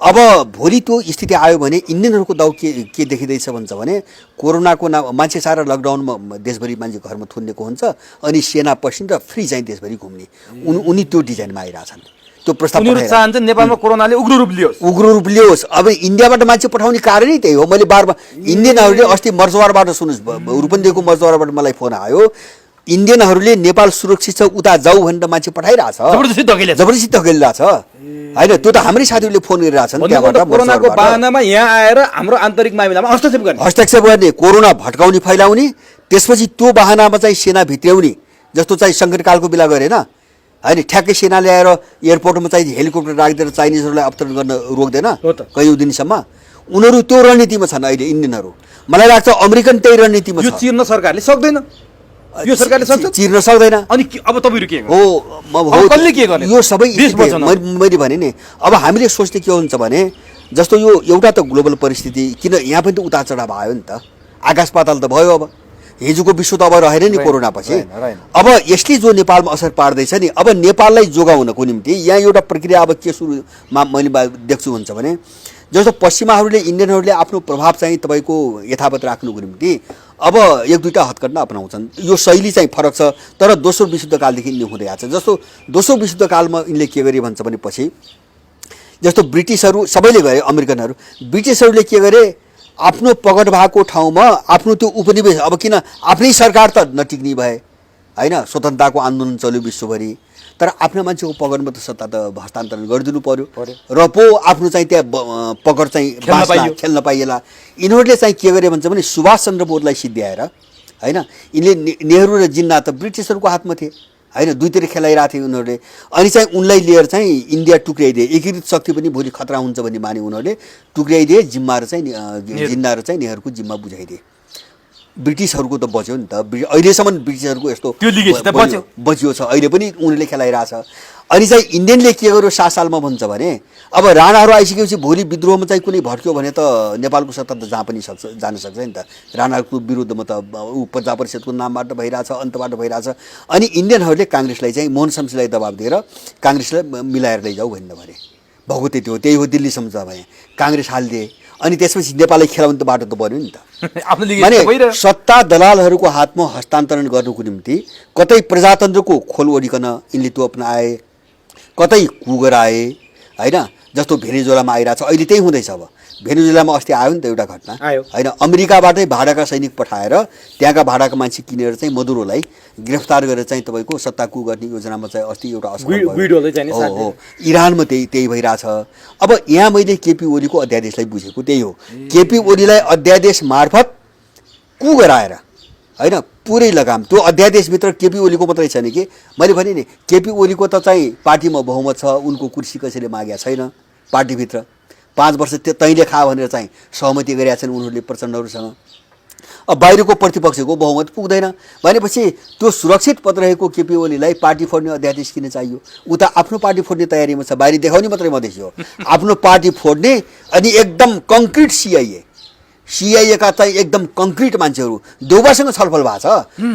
अब भोलि त्यो स्थिति आयो भने इन्डियनहरूको दाउ के देखिँदैछ भन्छ भने कोरोनाको नाम मान्छे सारा लकडाउनमा देशभरि मान्छे घरमा थुनिएको हुन्छ अनि सेना पसिन र फ्री चाहिँ देशभरि घुम्ने उनी त्यो डिजाइनमा आइरहेछन्। त्यो प्रस्ताव चाहन्छन् नेपालमा कोरोनाले उग्र रूप लियोस्। अब इन्डियाबाट मान्छे पठाउने कारणै त्यही हो। मैले बारमा इन्डियनहरूले अस्ति मर्चवारबाट सुन्नुहोस्, रूपन्देहीको मर्चवारबाट मलाई फोन आयो, इन्डियनहरूले नेपाल सुरक्षित छ उता जाऊ भनेर मान्छे पठाइरहेछ, जबरजस्ती धकेलिरहेछ होइन। त्यो त हाम्रै साथीहरूले फोन गरिरहेछन् त्यहाँबाट। कोरोनाको बहानामा यहाँ आएर हाम्रो आन्तरिक मामिलामा हस्तक्षेप गर्ने, कोरोना भट्काउने, फैलाउने, त्यसपछि त्यो बहानामा चाहिँ सेना भित्र्याउने, जस्तो चाहिँ सङ्कटकालको बेला गरेन होइन। ठ्याक्कै सेना ल्याएर एयरपोर्टमा चाहिँ हेलिकप्टर राखिदिएर चाइनिजहरूलाई अवतरण गर्न रोक्दैन कैयौँ दिनसम्म। उनीहरू त्यो रणनीतिमा छन् अहिले इन्डियनहरू। मलाई लाग्छ अमेरिकन त्यही रणनीतिमा छ। चिर्न सरकारले सक्दैन, यो सरकारले सक्छ चिर्न सक्दैन। अनि अब तपाईँहरू के हो कसले के गर्ने? यो सबै मैले भने नि अब हामीले सोच्ने के हुन्छ भने जस्तो यो एउटा त ग्लोबल परिस्थिति, किन यहाँ पनि त उतार चढाव आयो नि त, आकाश पाताल त भयो। अब हिजोको विश्व त अब रहेन नि कोरोना पछि। अब यसले जो नेपालमा असर पार्दैछ नि, अब नेपाललाई जोगाउनको निम्ति यहाँ एउटा प्रक्रिया अब के सुरुमा मैले देख्छु हुन्छ भने जस्तो पश्चिमाहरूले इन्डियनहरूले आफ्नो प्रभाव चाहिँ तपाईँको यथावत राख्नुको निम्ति अब एक दुईवटा हत्कण्डा अपनाउँछन्। यो शैली चाहिँ फरक छ, तर दोस्रो विश्वयुद्धकालदेखि यिनले हुँदै आएको छ। जस्तो दोस्रो विश्वयुद्धकालमा यिनले के गरे भन्छ भने पछि जस्तो ब्रिटिसहरू सबैले गरे, अमेरिकनहरू, ब्रिटिसहरूले के गरे आफ्नो प्रकट भएको ठाउँमा आफ्नो त्यो उपनिवेश, अब किन आफ्नै सरकार त नटिक्ने भए होइन, स्वतन्त्रताको आन्दोलन चल्यो विश्वभरि। तर आफ्नो मान्छेको पकडमा त सत्ता त हस्तान्तरण गरिदिनु पर्यो र पो आफ्नो चाहिँ त्यहाँ पकड चाहिँ खेल्न पाइएला। यिनीहरूले चाहिँ के गरे भन्छ भने सुभाष चन्द्र बोसलाई सिद्ध्याएर होइन, यिनले नेहरू र जिन्ना त ब्रिटिसहरूको हातमा थिए होइन, दुईतिर खेलाइरहेको थियो उनीहरूले। अनि चाहिँ उनलाई लिएर चाहिँ इन्डिया टुक्राइदिए, एकीकृत शक्ति पनि भोलि खतरा हुन्छ भन्ने माने उनीहरूले टुक्राइदिए, जिम्मा र चाहिँ जिन्ना र चाहिँ नेहरूको जिम्मा बुझाइदिए। ब्रिटिसहरूको त बच्यो नि त, अहिलेसम्म ब्रिटिसहरूको यस्तो बच्यो छ, अहिले पनि उनीहरूले खेलाइरहेछ। अनि चाहिँ इन्डियनले के गर्यो 7 सालमा भन्छ भने अब राणाहरू आइसकेपछि भोलि विद्रोहमा चाहिँ कुनै भड्क्यो भने त नेपालको सत्ता त जहाँ पनि जान सक्छ नि त। राणाहरूको विरुद्धमा त प्रजा परिषदको नामबाट भइरहेछ, अन्तबाट भइरहेछ। अनि इन्डियनहरूले काङ्ग्रेसलाई चाहिँ मोहन शमशेरलाई दबाब दिएर काङ्ग्रेसलाई मिलाएर लैजाऊ भन्नु भने भएको त्यही हो दिल्लीसम्म छ भने काङ्ग्रेस हालिदिए। अनि त्यसपछि नेपाललाई खेलाउने त बाटो त बन्यो नि त। माने सत्ता दलालहरूको हातमा हस्तान्तरण गर्नुको निम्ति कतै प्रजातन्त्रको खोल ओढिकन यिनले त्यो अपनाए, कतै कुगराए होइन। जस्तो भेनेजुएलामा आइरहेछ अहिले त्यही हुँदैछ। अब भेनेजुएलामा अस्ति आयो नि त एउटा घटना होइन, अमेरिकाबाटै भाडाका सैनिक पठाएर त्यहाँका भाडाका मान्छे किनेर चाहिँ मदुरोलाई गिरफ्तार गरेर चाहिँ तपाईँको सत्ता कु गर्ने योजनामा चाहिँ अस्ति एउटा हो। इरानमा त्यही भइरहेछ। अब यहाँ मैले केपी ओलीको अध्यादेशलाई बुझेको त्यही हो, केपी ओलीलाई अध्यादेश मार्फत कु गराएर होइन पुरै लगाम। त्यो अध्यादेशभित्र केपी ओलीको मात्रै छैन कि, मैले भने नि केपी ओलीको त चाहिँ पार्टीमा बहुमत छ, उनको कुर्सी कसैले मागेको छैन पार्टीभित्र। 5 वर्ष तैँले खा भनेर चाहिँ सहमति गरेका छन् उनीहरूले प्रचण्डहरूसँग। अब बाहिरको प्रतिपक्षको बहुमत पुग्दैन भनेपछि त्यो सुरक्षित पद रहेको केपी ओलीलाई पार्टी फोड्ने अध्यादेश किन चाहियो? उता आफ्नो पार्टी फोड्ने तयारीमा छ, बाहिर देखाउने मात्रै मधेसी हो। आफ्नो पार्टी फोड्ने अनि एकदम कङ्क्रिट सिआइएका चाहिँ एकदम कङ्क्रिट मान्छेहरू देउबासँग छलफल भएको छ,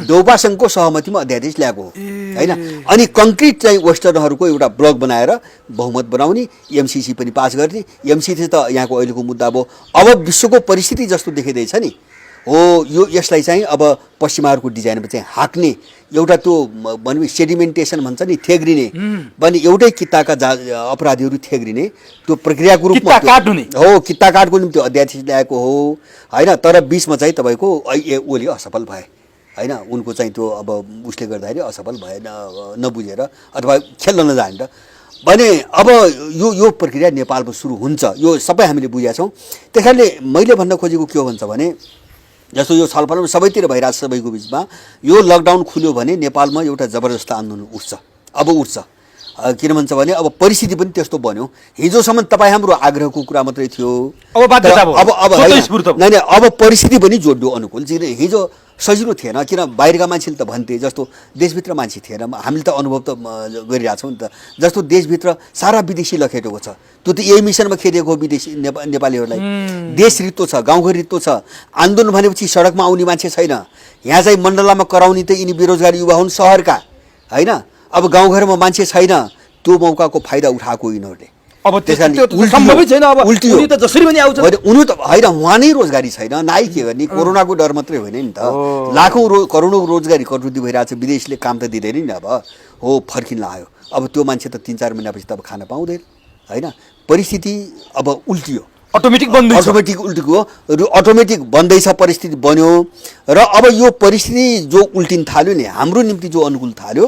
देउबासँगको सहमतिमा अध्यादेश ल्याएको होइन। अनि कङ्क्रिट चाहिँ वेस्टर्नहरूको एउटा ब्लक बनाएर बहुमत बनाउने, एमसिसी पनि पास गर्ने। एमसिसी त यहाँको अहिलेको मुद्दा भयो। अब विश्वको परिस्थिति जस्तो देखिँदैछ नि हो, यसलाई चाहिँ अब पश्चिमाहरूको डिजाइनमा चाहिँ हाक्ने एउटा त्यो भने सेडिमेन्टेसन भन्छ नि, थेग्रिने भने एउटै कित्ताका अपराधीहरू थेग्रिने त्यो प्रक्रियाको रूपमा हो, कित्ता काटको निम्ति अध्यादेश ल्याएको हो होइन। तर बिचमा चाहिँ तपाईँको ओली असफल भए होइन, उनको चाहिँ त्यो अब उसले गर्दाखेरि असफल भए नबुझेर अथवा खेल्न नजानेर भने अब यो प्रक्रिया नेपालमा सुरु हुन्छ, यो सबै हामीले बुझेका छौँ। त्यस कारणले मैले भन्न खोजेको के हो भन्छ भने जस्तो यो छलफल सबैतिर भइरहेछ सबैको बिचमा, यो लकडाउन खुल्यो भने नेपालमा एउटा जबरजस्त आन्दोलन उठ्छ, अब उठ्छ। किन भन्छ भने अब परिस्थिति पनि त्यस्तो बन्यो। हिजोसम्म तपाईँ हाम्रो आग्रहको कुरा मात्रै थियो, अब परिस्थिति पनि जोड्यो अनुकूल। हिजो सजिलो थिएन, किन बाहिरका मान्छेले त भन्थे, जस्तो देशभित्र मान्छे थिएन। हामीले त अनुभव त गरिरहेछौँ नि त, जस्तो देशभित्र सारा विदेशी लखेटेको छ, त्यो त यही मिसनमा खेलेको विदेशी नेपालीहरूलाई। देश रित्तो छ, गाउँघर रित्तो छ। आन्दोलन भनेपछि सडकमा आउने मान्छे छैन। यहाँ चाहिँ मण्डलामा कराउने त यिनी बेरोजगार युवा हुन् सहरका होइन। अब गाउँघरमा मान्छे छैन, त्यो मौकाको फाइदा उठाएको यिनीहरूले। अब सम्भवै छैन, अब उनी त जसरी पनि आउँछ उनी त होइन, उहाँ नै रोजगारी छैन, नाइ के गर्ने। कोरोनाको डर मात्रै होइन नि त, लाखौँ करोडौँ रोजगारी कटौती भइरहेछ, विदेशले काम त दिँदैन नि। अब हो फर्किन आयो, अब त्यो मान्छे त 3-4 महिनापछि त अब खान पाउँदैन होइन। परिस्थिति अब उल्टियो, अटोमेटिक उल्टियो, अटोमेटिक बन्दैछ, परिस्थिति बन्यो। र अब यो परिस्थिति जो उल्टिन थाल्यो नि, हाम्रो निम्ति जो अनुकूल थाल्यो,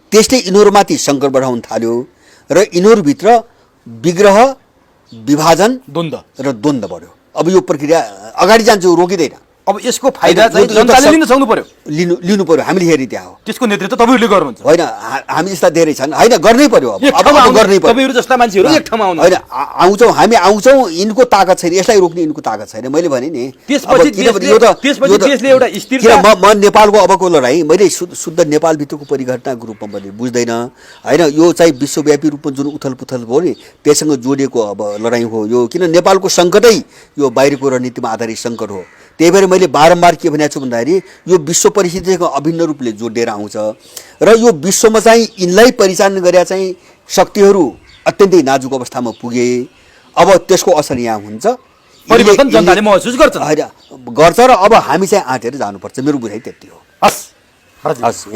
त्यसले यिनीहरूमाथि सङ्कट बढाउन थाल्यो र यिनीहरूभित्र विग्रह, विभाजन, द्वन्द्व बढ्यो। अब यो प्रक्रिया अगाडि जान्छ, रोकिँदैन। अब यसको फाइदा चाहिँ जनताले लिन सक्नु पर्यो, लिनु पर्यो। हामीले हेरी त्यहाँ हो, त्यसको नेतृत्व तपाईँहरूले गर्नुहुन्छ होइन। हामी जस्ता धेरै छन् होइन, गर्नै पर्यो। अब गर्नै पर्यो, तपाईँहरू जस्ता मान्छेहरू एक ठाउँमा आउनु होइन। आउँछौँ हामी, आउँछौँ, यिनको ताकत छैन, यसलाई रोक्ने यिनको ताकत छैन। मैले भने नि त्यसपछि देशले एउटा स्थिरता। म नेपालको अबको लडाइँ मैले शुद्ध नेपालभित्रको परिघटनाको रूपमा मैले बुझ्दैन होइन। यो चाहिँ विश्वव्यापी रूपमा जुन उथलपुथल भयो नि, त्यससँग जोडिएको अब लडाइँ हो यो। किन नेपालको सङ्कटै यो बाहिरको रणनीतिमा आधारित सङ्कट हो। त्यही भएर मैले बारम्बार के भनेको छु भन्दाखेरि यो विश्व परिस्थितिको अभिन्न रूपले जोडिएर आउँछ र यो विश्वमा चाहिँ यिनलाई परिचालन गरेका चाहिँ शक्तिहरू अत्यन्तै नाजुक अवस्थामा पुगे। अब त्यसको असर यहाँ हुन्छ, परिवर्तन जनताले महसुस गर्छ होइन, गर्छ। र अब हामी चाहिँ आँटेर जानुपर्छ, मेरो बुझाइ त्यति हो। हस्।